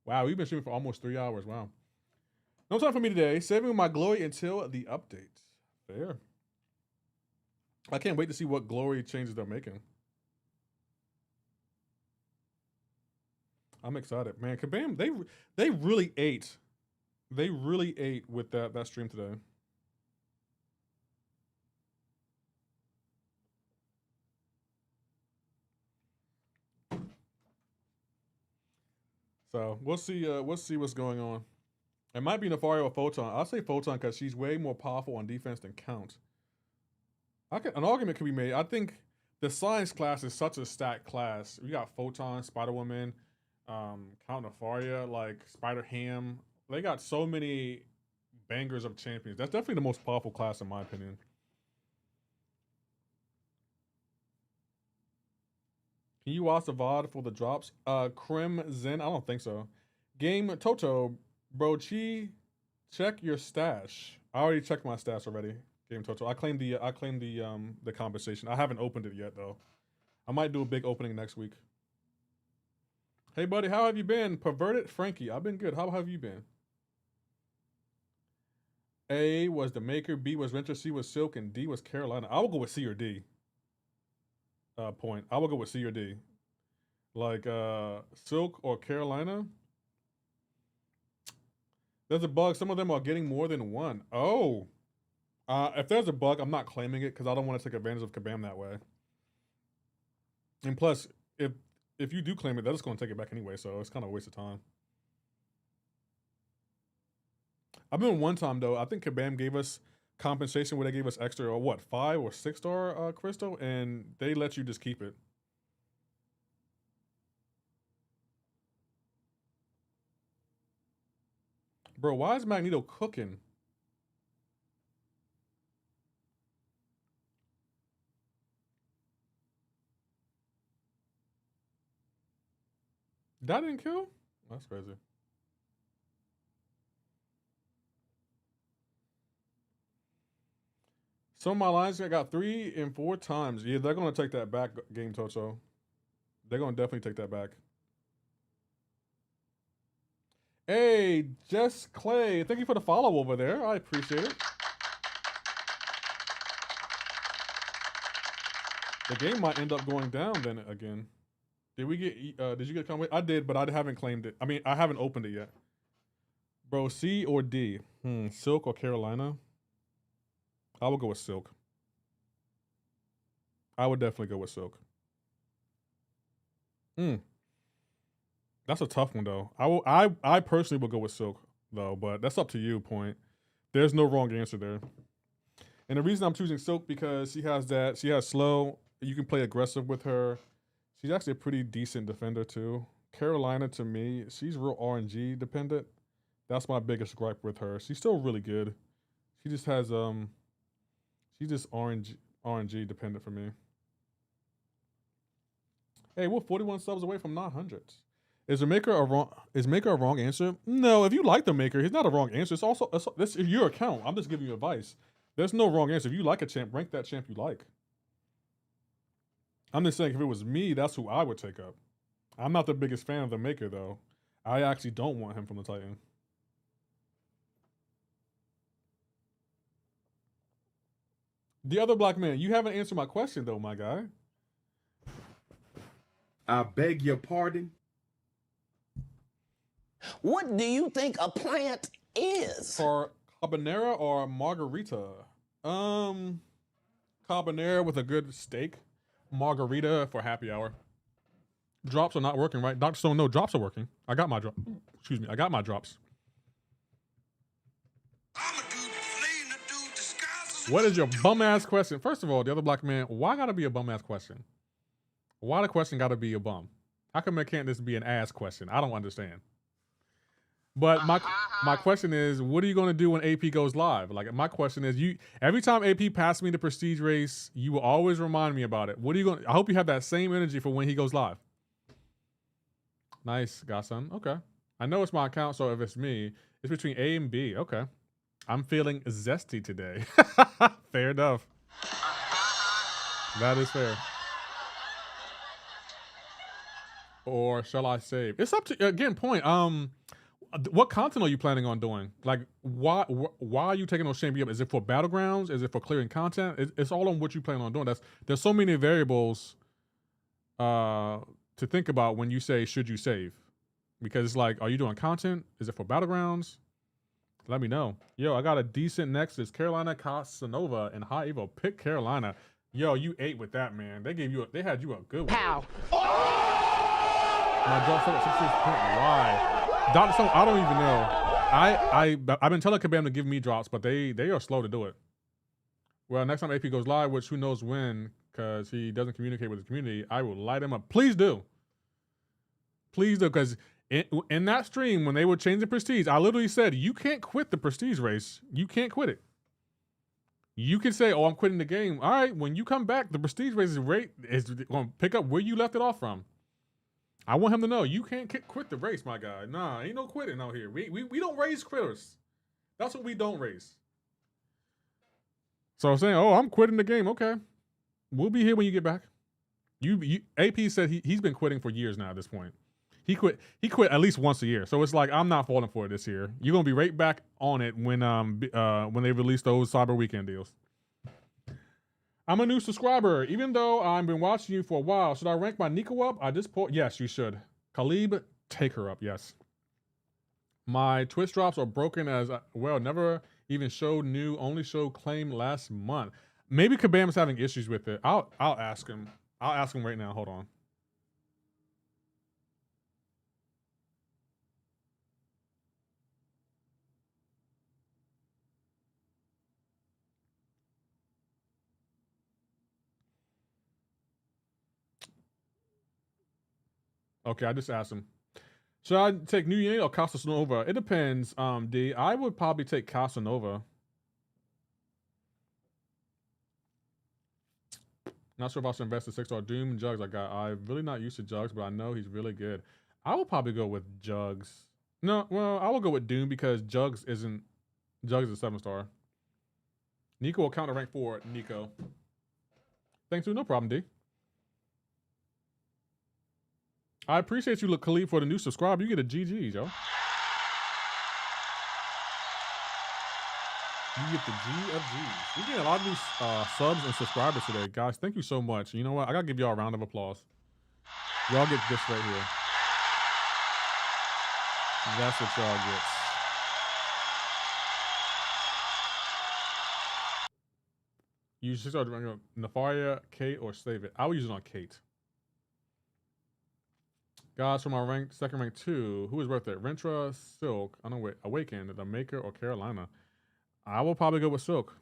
Wow, we've been streaming for almost 3 hours. Wow. No time for me today. Saving my glory until the update. Fair. I can't wait to see what glory changes they're making. I'm excited, man. Kabam, they really ate. They really ate with that stream today. So we'll see what's going on. It might be Nefaria or Photon. I'll say Photon because she's way more powerful on defense than Count. An argument could be made. I think the science class is such a stacked class. We got Photon, Spider-Woman, Count Nefaria, like Spider-Ham. They got so many bangers of champions. That's definitely the most powerful class in my opinion. Can you watch the VOD for the drops? Krim Zen? I don't think so. Game Toto, bro, check your stash. I already checked my stash already. Game Toto. I claimed the compensation. I haven't opened it yet though. I might do a big opening next week. Hey buddy, how have you been? Perverted Frankie. I've been good. How have you been? A was the Maker, B was Venture, C was Silk, and D was Carolina. I will go with C or D. Point. I will go with C or D. Like Silk or Carolina. There's a bug. Some of them are getting more than one. Oh. If there's a bug, I'm not claiming it because I don't want to take advantage of Kabam that way. And plus, if you do claim it, they're just going to take it back anyway, so it's kind of a waste of time. I remember one time, though, I think Kabam gave us compensation where they gave us extra, or what, 5 or 6 star crystal, and they let you just keep it. Bro, why is Magneto cooking? That didn't kill? That's crazy. Some of my lines I got 3 and 4 times. Yeah, they're gonna take that back, Game Toto. They're gonna definitely take that back. Hey, Jess Clay, thank you for the follow over there. I appreciate it. The game might end up going down then again. Did we get? Did you get Conway? I did, but I haven't claimed it. I mean, I haven't opened it yet. Bro, C or D? Silk or Carolina? I will go with Silk. I would definitely go with Silk. That's a tough one though. I personally will go with Silk though, but that's up to you. Point. There's no wrong answer there. And the reason I'm choosing Silk because she has slow. You can play aggressive with her. She's actually a pretty decent defender too. Carolina to me, she's real RNG dependent. That's my biggest gripe with her. She's still really good. She just has she's just RNG dependent for me. Hey, we're 41 subs away from 900. Is Maker a wrong answer? No, if you like the Maker, he's not a wrong answer. This is your account. I'm just giving you advice. There's no wrong answer. If you like a champ, rank that champ you like. I'm just saying if it was me, that's who I would take up. I'm not the biggest fan of the Maker though. I actually don't want him from the Titan. The other black man, you haven't answered my question though, my guy. I beg your pardon? What do you think a plant is? For carbonara or margarita? Carbonara with a good steak. Margarita for happy hour. Drops are not working, right? Dr. Stone, no, drops are working. I got my drops. Excuse me, I got my drops. What is your bum ass question? First of all, the other black man, why gotta be a bum ass question? Why the question gotta be a bum? How come it can't just be an ass question? I don't understand. But my question is, what are you gonna do when AP goes live? Like my question is, every time AP passed me the prestige race, you will always remind me about it. What are you gonna? I hope you have that same energy for when he goes live. Nice, godson. Okay, I know it's my account, so if it's me, it's between A and B. Okay, I'm feeling zesty today. Fair enough. That is fair. Or shall I save? It's up to again. Point. What content are you planning on doing? Like, why are you taking those champion up? Is it for Battlegrounds? Is it for clearing content? It's all on what you plan on doing. There's so many variables to think about when you say should you save, because it's like, are you doing content? Is it for Battlegrounds? Let me know. Yo, I got a decent Nexus. Carolina Casanova and High Evo. Pick Carolina. Yo, you ate with that, man. They had you a good one. Pow. My drop set at 66 point. Why? Dr. Stone, I don't even know. I've been telling Kabam to give me drops, but they are slow to do it. Well, next time AP goes live, which who knows when, because he doesn't communicate with his community, I will light him up. Please do. Please do, because in that stream, when they were changing Prestige, I literally said, you can't quit the Prestige race. You can't quit it. You can say, oh, I'm quitting the game. All right, when you come back, the Prestige race is going to pick up where you left it off from. I want him to know you can't quit the race, my guy. Nah, ain't no quitting out here. We don't raise quitters. That's what we don't raise. So I'm saying, oh, I'm quitting the game. Okay, we'll be here when you get back. AP said he's been quitting for years now. At this point, he quit at least once a year. So it's like I'm not falling for it this year. You're gonna be right back on it when they release those Cyber Weekend deals. I'm a new subscriber. Even though I've been watching you for a while, should I rank my Nico up? Yes, you should. Khalib, take her up, yes. My Twitch drops are broken as well. Never even showed new, only showed claim last month. Maybe Kabam's having issues with it. I'll ask him. I'll ask him right now. Hold on. Okay, I just asked him. Should I take New Year or Casanova? It depends, D. I would probably take Casanova. Not sure if I should invest in 6-star Doom and Jugs. I'm really not used to Jugs, but I know he's really good. I will probably go with Jugs. No, well, I will go with Doom because Jugs is a 7-star. Nico will counter rank 4. Nico. Thanks, dude. No problem, D. I appreciate you, Khalid, for the new subscribe. You get a GG, yo. You get the G of G's. We're getting a lot of new subs and subscribers today, guys. Thank you so much. You know what? I gotta give y'all a round of applause. Y'all get this right here. That's what y'all get. You should start doing Nefaria, Kate, or save it. I would use it on Kate. Guys, from my second rank 2, who is worth it? Rentra, Silk, I don't know, Awaken, The Maker, or Carolina. I will probably go with Silk.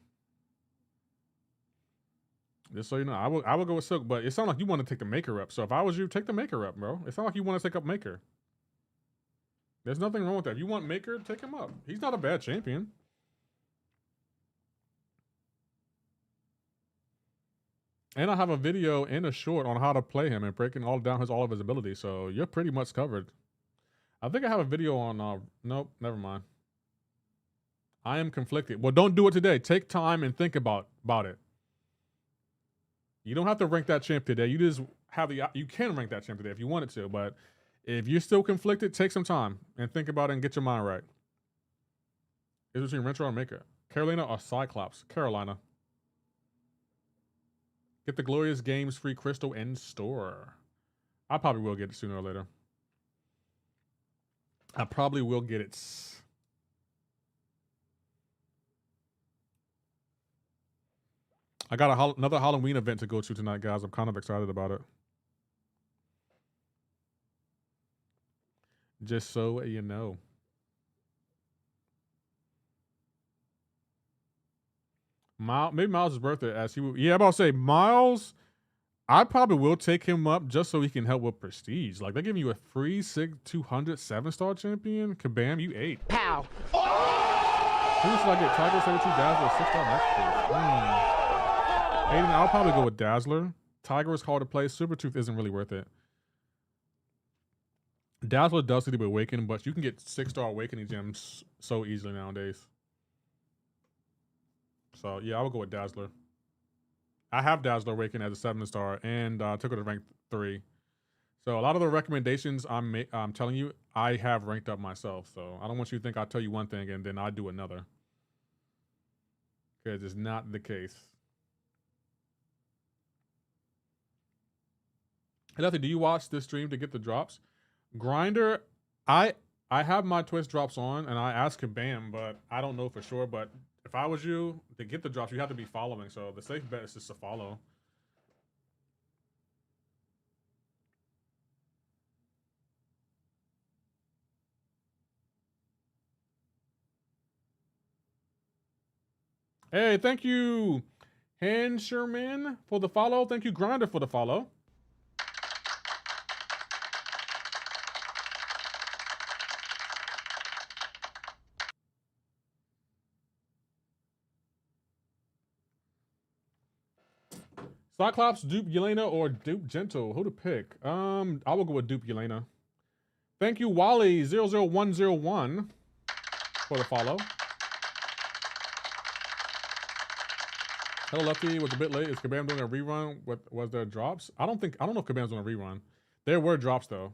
Just so you know, I will go with Silk, but it sounds like you want to take the Maker up. So if I was you, take the Maker up, bro. It sounds like you want to take up Maker. There's nothing wrong with that. If you want Maker, take him up. He's not a bad champion. And I have a video and a short on how to play him and breaking all of his abilities. So you're pretty much covered. I think I have a video on, nope, never mind. I am conflicted. Well, don't do it today. Take time and think about it. You don't have to rank that champ today. You just have you can rank that champ today if you wanted to, but if you're still conflicted, take some time and think about it and get your mind right. It's between Rentra or Maker. Carolina or Cyclops? Carolina. Get the Glorious Games free crystal in store. I probably will get it sooner or later. I probably will get it. I got another Halloween event to go to tonight, guys. I'm kind of excited about it. Just so you know. Maybe Miles is worth it as he would. Yeah, I'm about to say Miles. I probably will take him up just so he can help with prestige. Like they're giving you a free 200 7-star champion. Kabam, you 8. Pow. Who should I get? Tiger 72 Dazzler 6-star max. Aiden, I'll probably go with Dazzler. Tiger is hard to play. Supertooth isn't really worth it. Dazzler does need to be awakened, but you can get 6-star awakening gems so easily nowadays. So yeah, I will go with Dazzler. I have Dazzler Awaken as a 7-star and took it to rank 3. So a lot of the recommendations I'm telling you, I have ranked up myself. So I don't want you to think I'll tell you one thing and then I do another. Because it's not the case. Hey, Lefty, do you watch this stream to get the drops? Grinder, I have my Twitch drops on and I asked Kabam, but I don't know for sure. But if I was you, to get the drops, you have to be following. So the safe bet is just to follow. Hey, thank you, Hansherman, for the follow. Thank you, Grinder, for the follow. Cyclops, dupe Yelena, or dupe Gentle? Who to pick? I will go with dupe Yelena. Thank you, Wally00101, for the follow. Hello, Lefty. Was a bit late. Is Kabam doing a rerun? Was there drops? I don't know if Kabam's doing a rerun. There were drops though.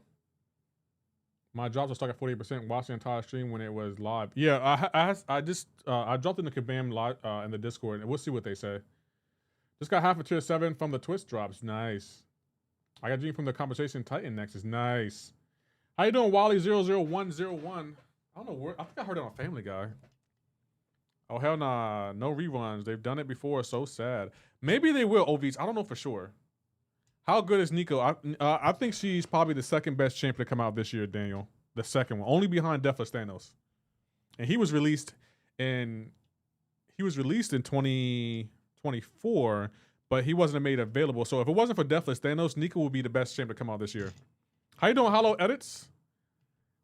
My drops were stuck at 48%. Watched the entire stream when it was live. Yeah, I dropped in the Kabam live in the Discord, and we'll see what they say. Just got half a tier 7 from the Twitch drops. Nice. I got Gene from the Conversation Titan Nexus. Nice. How you doing, Wally00101? I don't know where. I think I heard it on Family Guy. Oh, hell nah. No reruns. They've done it before. So sad. Maybe they will, OVs. I don't know for sure. How good is Nico? I think she's probably the second best champion to come out this year, Daniel. The second one. Only behind Deathless Thanos. And he was released in 2024, but he wasn't made available. So if it wasn't for Deathless Thanos, Nico would be the best champ to come out this year. How you doing, Hollow Edits?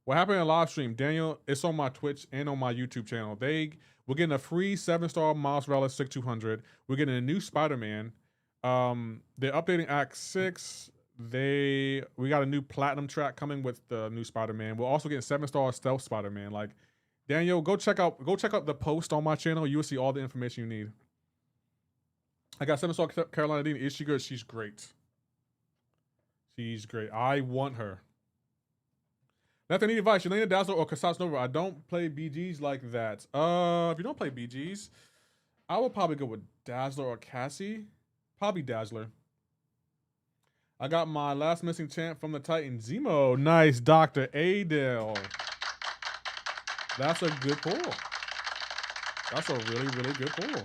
What happened in live stream, Daniel? It's on my Twitch and on my YouTube channel. We're getting a free 7-star Miles Morales 6200. We're getting a new Spider-Man. They're updating Act 6. We got a new platinum track coming with the new Spider-Man. We're also getting 7-star stealth Spider-Man. Like, Daniel, go check out the post on my channel. You will see all the information you need. I got 7-star Carolina Dean. Is she good? She's great. She's great. I want her. Left, I need advice. Yelena Dazzler or Kasats Nova. I don't play BGs like that. If you don't play BGs, I would probably go with Dazzler or Cassie. Probably Dazzler. I got my last missing champ from the Titan, Zemo. Nice, Dr. Adele. That's a good pull. That's a really, really good pull.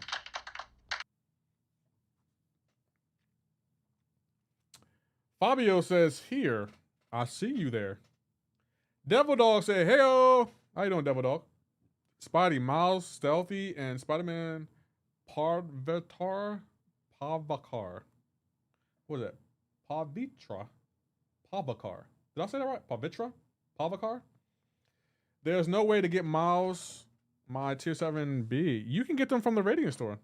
Fabio says, here, I see you there. Devil Dog said, hey-o. How you doing, Devil Dog? Spidey, Miles, Stealthy, and Spider-Man Pavakar. What is that? Pavakar. Did I say that right? Pavakar? There's no way to get Miles, my tier 7B. You can get them from the Radiant store.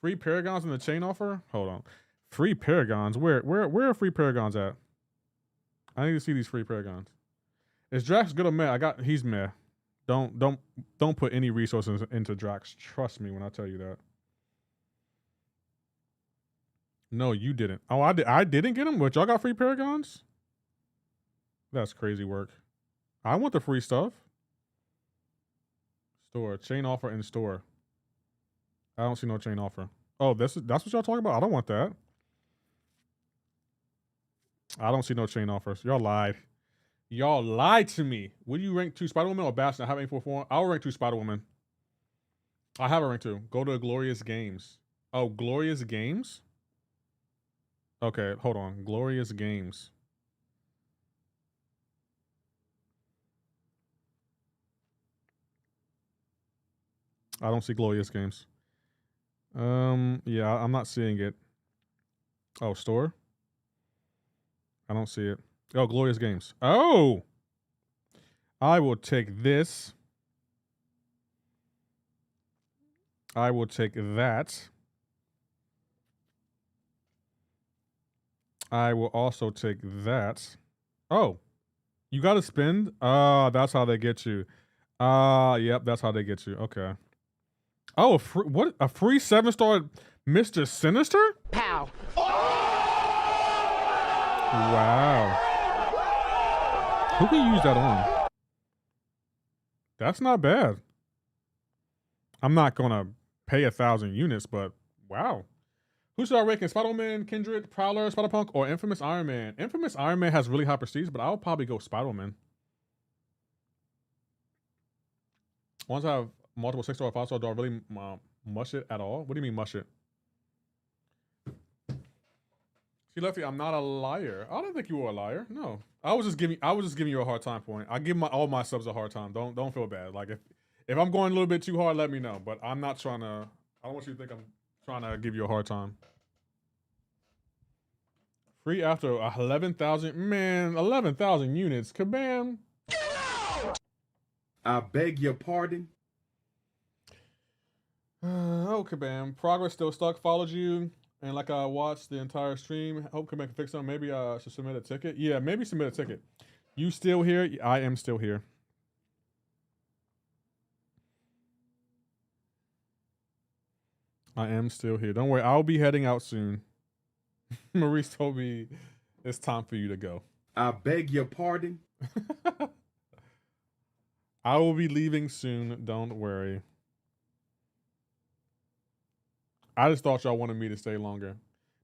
Free Paragons in the chain offer? Hold on. Free Paragons? Where are free Paragons at? I need to see these free Paragons. Is Drax good or meh? He's meh. Don't put any resources into Drax. Trust me when I tell you that. No, you didn't. Oh, I didn't get him, but y'all got free Paragons? That's crazy work. I want the free stuff. Store. Chain offer in store. I don't see no chain offer. Oh, that's what y'all talking about? I don't want that. I don't see no chain offers. Y'all lied. Y'all lied to me. Would you rank 2 Spider-Woman or Bastion? I have 844. I'll rank 2 Spider-Woman. I have a rank 2. Go to Glorious Games. Oh, Glorious Games? Okay, hold on. Glorious Games. I don't see Glorious Games. Yeah, I'm not seeing it. Oh, store? I don't see it. Oh, Glorious Games. Oh! I will take this. I will take that. I will also take that. Oh. You got to spend? That's how they get you. Yep, that's how they get you. Okay. Oh, a free 7-star Mr. Sinister? Pow. Wow. Who can use that on? That's not bad. I'm not gonna pay 1,000 units, but wow. Who should I rank? Spider-Man, Kindred, Prowler, Spider-Punk, or Infamous Iron Man? Infamous Iron Man has really high prestige, but I'll probably go Spider-Man. Once I have multiple 6-star or 5-star, do I really mush it at all? What do you mean mush it? See, Lefty, I'm not a liar. I don't think you were a liar. No, I was just giving you a hard time point. I give all my subs a hard time. Don't feel bad. Like if I'm going a little bit too hard, let me know. But I'm not trying to. I don't want you to think I'm trying to give you a hard time. Free after 11,000. Man, 11,000 units. Kabam. I beg your pardon. Oh, Kabam. Progress still stuck. Followed you. And like I watched the entire stream, hope Kabam can fix them. Maybe I should submit a ticket. Yeah, maybe submit a ticket. You still here? I am still here. I am still here. Don't worry, I'll be heading out soon. Maurice told me it's time for you to go. I beg your pardon. I will be leaving soon. Don't worry. I just thought y'all wanted me to stay longer.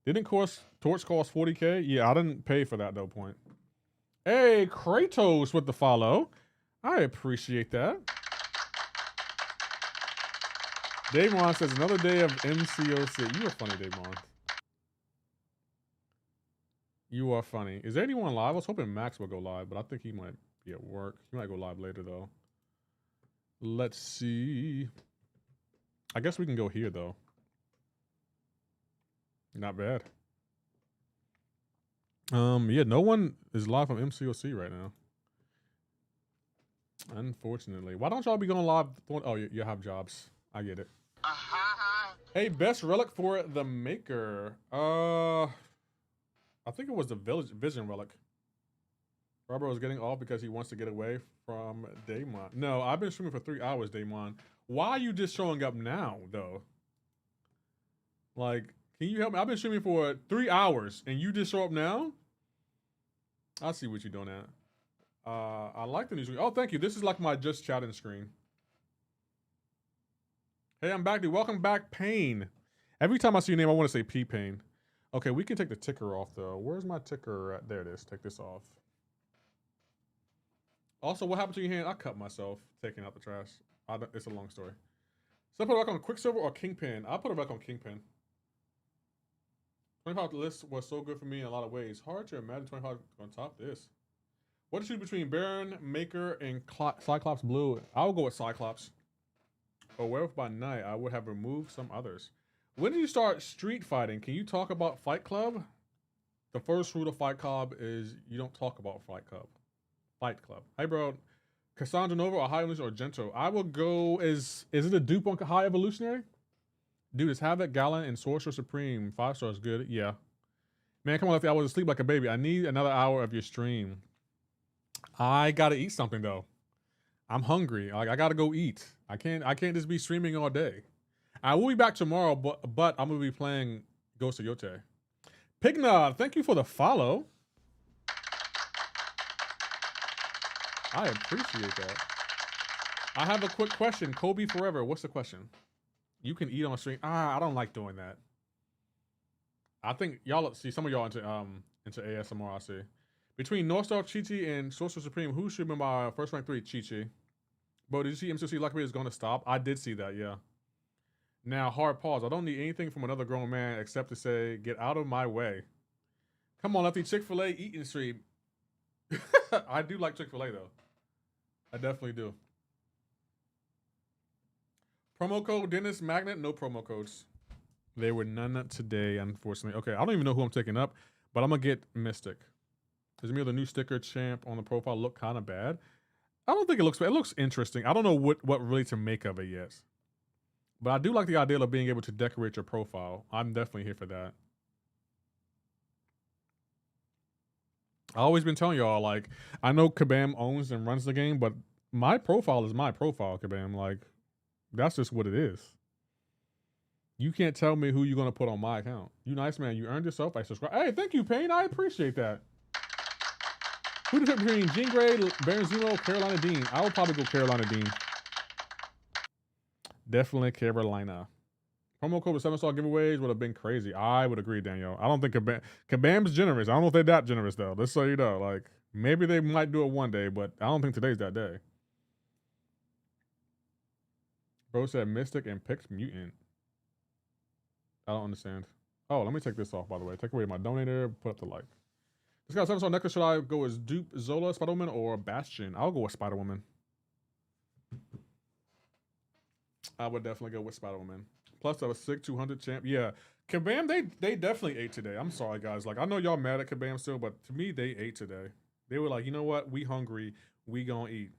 Didn't Torch cost 40K? Yeah, I didn't pay for that, though, point. Hey, Kratos with the follow. I appreciate that. Dave Mon says, another day of MCoC. You are funny, Dave Mon. You are funny. Is there anyone live? I was hoping Max would go live, but I think he might be at work. He might go live later, though. Let's see. I guess we can go here, though. Not bad. Yeah, no one is live from MCoC right now. Unfortunately. Why don't y'all be going live? Oh, you have jobs. I get it. Hey, best relic for the maker. I think it was the Vision relic. Robert was getting off because he wants to get away from Daemon. No, I've been streaming for 3 hours, Daemon. Why are you just showing up now, though? Like, can you help me? I've been streaming for 3 hours, and you just show up now? I see what you're doing at. I like the new screen. Oh, thank you. This is like my just chatting screen. Hey, I'm back, dude. Welcome back, Pain. Every time I see your name, I want to say P-Pain. Okay, we can take the ticker off, though. Where's my ticker at? There it is. Take this off. Also, what happened to your hand? I cut myself taking out the trash. It's a long story. So I put it back on Quicksilver or Kingpin? I put it back on Kingpin. 25 list was so good for me in a lot of ways. Hard to imagine 25 on top this. What to choose between Baron, Maker, and Cyclops Blue? I will go with Cyclops. Or Werewolf by Night, I would have removed some others. When did you start street fighting? Can you talk about Fight Club? The first rule of Fight Club is you don't talk about Fight Club. Fight Club. Hey, bro. Cassandra Nova or High Evolutionary or Gento? I will go. Is it a dupe on High Evolutionary? Dude, it's Havoc, Gallant, and Sorcerer Supreme. 5 stars good. Yeah. Man, come on, Lefty. I was asleep like a baby. I need another hour of your stream. I gotta eat something though. I'm hungry. Like I gotta go eat. I can't just be streaming all day. I will be back tomorrow, but I'm gonna be playing Ghost of Yote. Pignard, thank you for the follow. I appreciate that. I have a quick question. Kobe Forever, what's the question? You can eat on stream. I don't like doing that. I think y'all see some of y'all into ASMR. I see. Between North Star, Chi-Chi, and Sorcerer Supreme, who should be my first rank 3? Chi-Chi. Bro, did you see MCoC Lucky is going to stop? I did see that, yeah. Now, hard pause. I don't need anything from another grown man except to say, get out of my way. Come on, Lefty. Chick-fil-A eating stream. I do like Chick-fil-A, though. I definitely do. Promo code Dennis Magnet. No promo codes. There were none today, unfortunately. Okay, I don't even know who I'm taking up, but I'm going to get Mystic. Does me the new sticker champ on the profile look kind of bad? I don't think it looks bad. It looks interesting. I don't know what really to make of it yet. But I do like the idea of being able to decorate your profile. I'm definitely here for that. I've always been telling y'all, like, I know Kabam owns and runs the game, but my profile is my profile, Kabam. Like, that's just what it is. You can't tell me who you're going to put on my account. You nice man. You earned yourself. I subscribe. Hey, thank you, Payne. I appreciate that. Who to pick between Jean Grey, Baron Zemo, Carolina Dean? I would probably go Carolina Dean. Definitely Carolina. Promo code with 7-star giveaways would have been crazy. I would agree, Daniel. I don't think Kabam's generous. I don't know if they're that generous, though. Let's so you know. Like, maybe they might do it one day, but I don't think today's that day. Bro said Mystic and picked Mutant. I don't understand. Oh, let me take this off, by the way. Take away my donator, put up the like. This guy's 7-star necklace. Should I go as Dupe, Zola, Spider-Woman, or Bastion? I'll go with Spider-Woman. I would definitely go with Spider-Woman. Plus, I was sick 200 champ. Yeah, Kabam, they definitely ate today. I'm sorry, guys. Like, I know y'all mad at Kabam still, but to me, they ate today. They were like, you know what? We hungry. We gonna eat.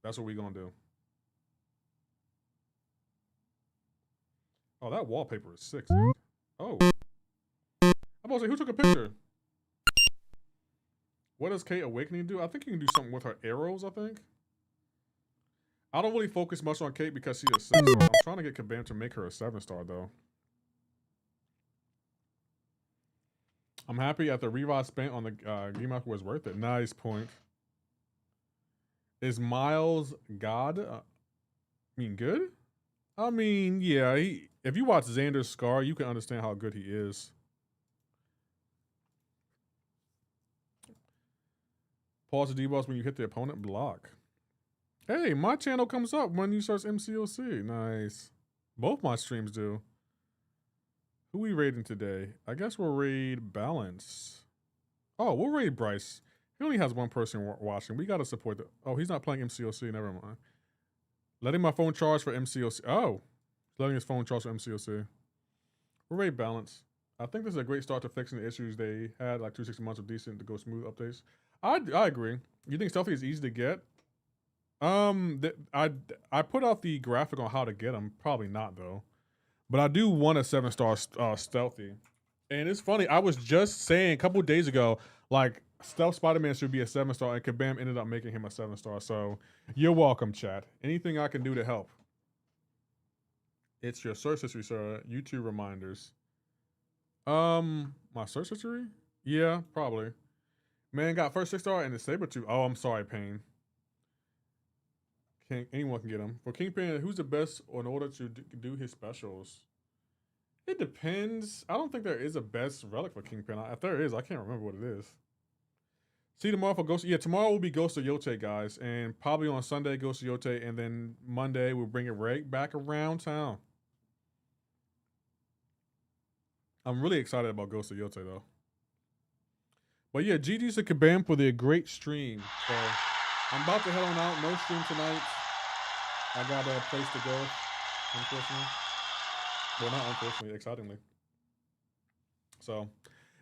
That's what we gonna do. Oh, that wallpaper is sick. Oh. I'm about to say, who took a picture? What does Kate Awakening do? I think you can do something with her arrows, I think. I don't really focus much on Kate because she's a 6-star. I'm trying to get Kabam to make her a 7-star, though. I'm happy that the revive spent on the game was worth it. Nice point. Is Miles God? Good? I mean, yeah. If you watch Xander's Scar, you can understand how good he is. Pause the debuffs when you hit the opponent block. Hey, my channel comes up when you search MCoC. Nice. Both my streams do. Who we raiding today? I guess we'll raid Balance. Oh, we'll raid Bryce. He only has one person watching. We got to support the... Oh, he's not playing MCoC. Never mind. Letting my phone charge for MCoC. Oh. Letting his phone charge for MCoC. We'll raid Balance. I think this is a great start to fixing the issues they had, like 260 months of decent to go smooth updates. I agree. You think stealthy is easy to get? I put out the graphic on how to get them. Probably not though, but I do want a 7-star stealthy. And it's funny. I was just saying a couple days ago, like Stealth Spider-Man should be a 7-star, and Kabam ended up making him a 7-star. So you're welcome, chat. Anything I can do to help. It's your search history, sir. YouTube reminders. My search history? Yeah, probably. Man got first 6-star and the Sabertooth. Oh, I'm sorry, Pain. Anyone can get him. For Kingpin, who's the best in order to do his specials? It depends. I don't think there is a best relic for Kingpin. If there is, I can't remember what it is. See tomorrow for Ghost. Yeah, tomorrow will be Ghost of Yote, guys. And probably on Sunday, Ghost of Yote. And then Monday, we'll bring it right back around town. I'm really excited about Ghost of Yote, though. But yeah, GG's to Kabam for the great stream. So I'm about to head on out. No stream tonight. I got a place to go, unfortunately. Well, not unfortunately, excitingly. So,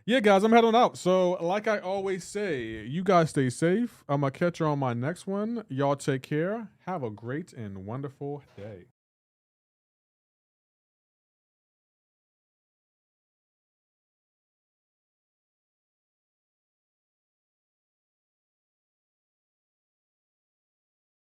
yeah, guys, I'm heading out. So, like I always say, you guys stay safe. I'm going to catch you on my next one. Y'all take care. Have a great and wonderful day.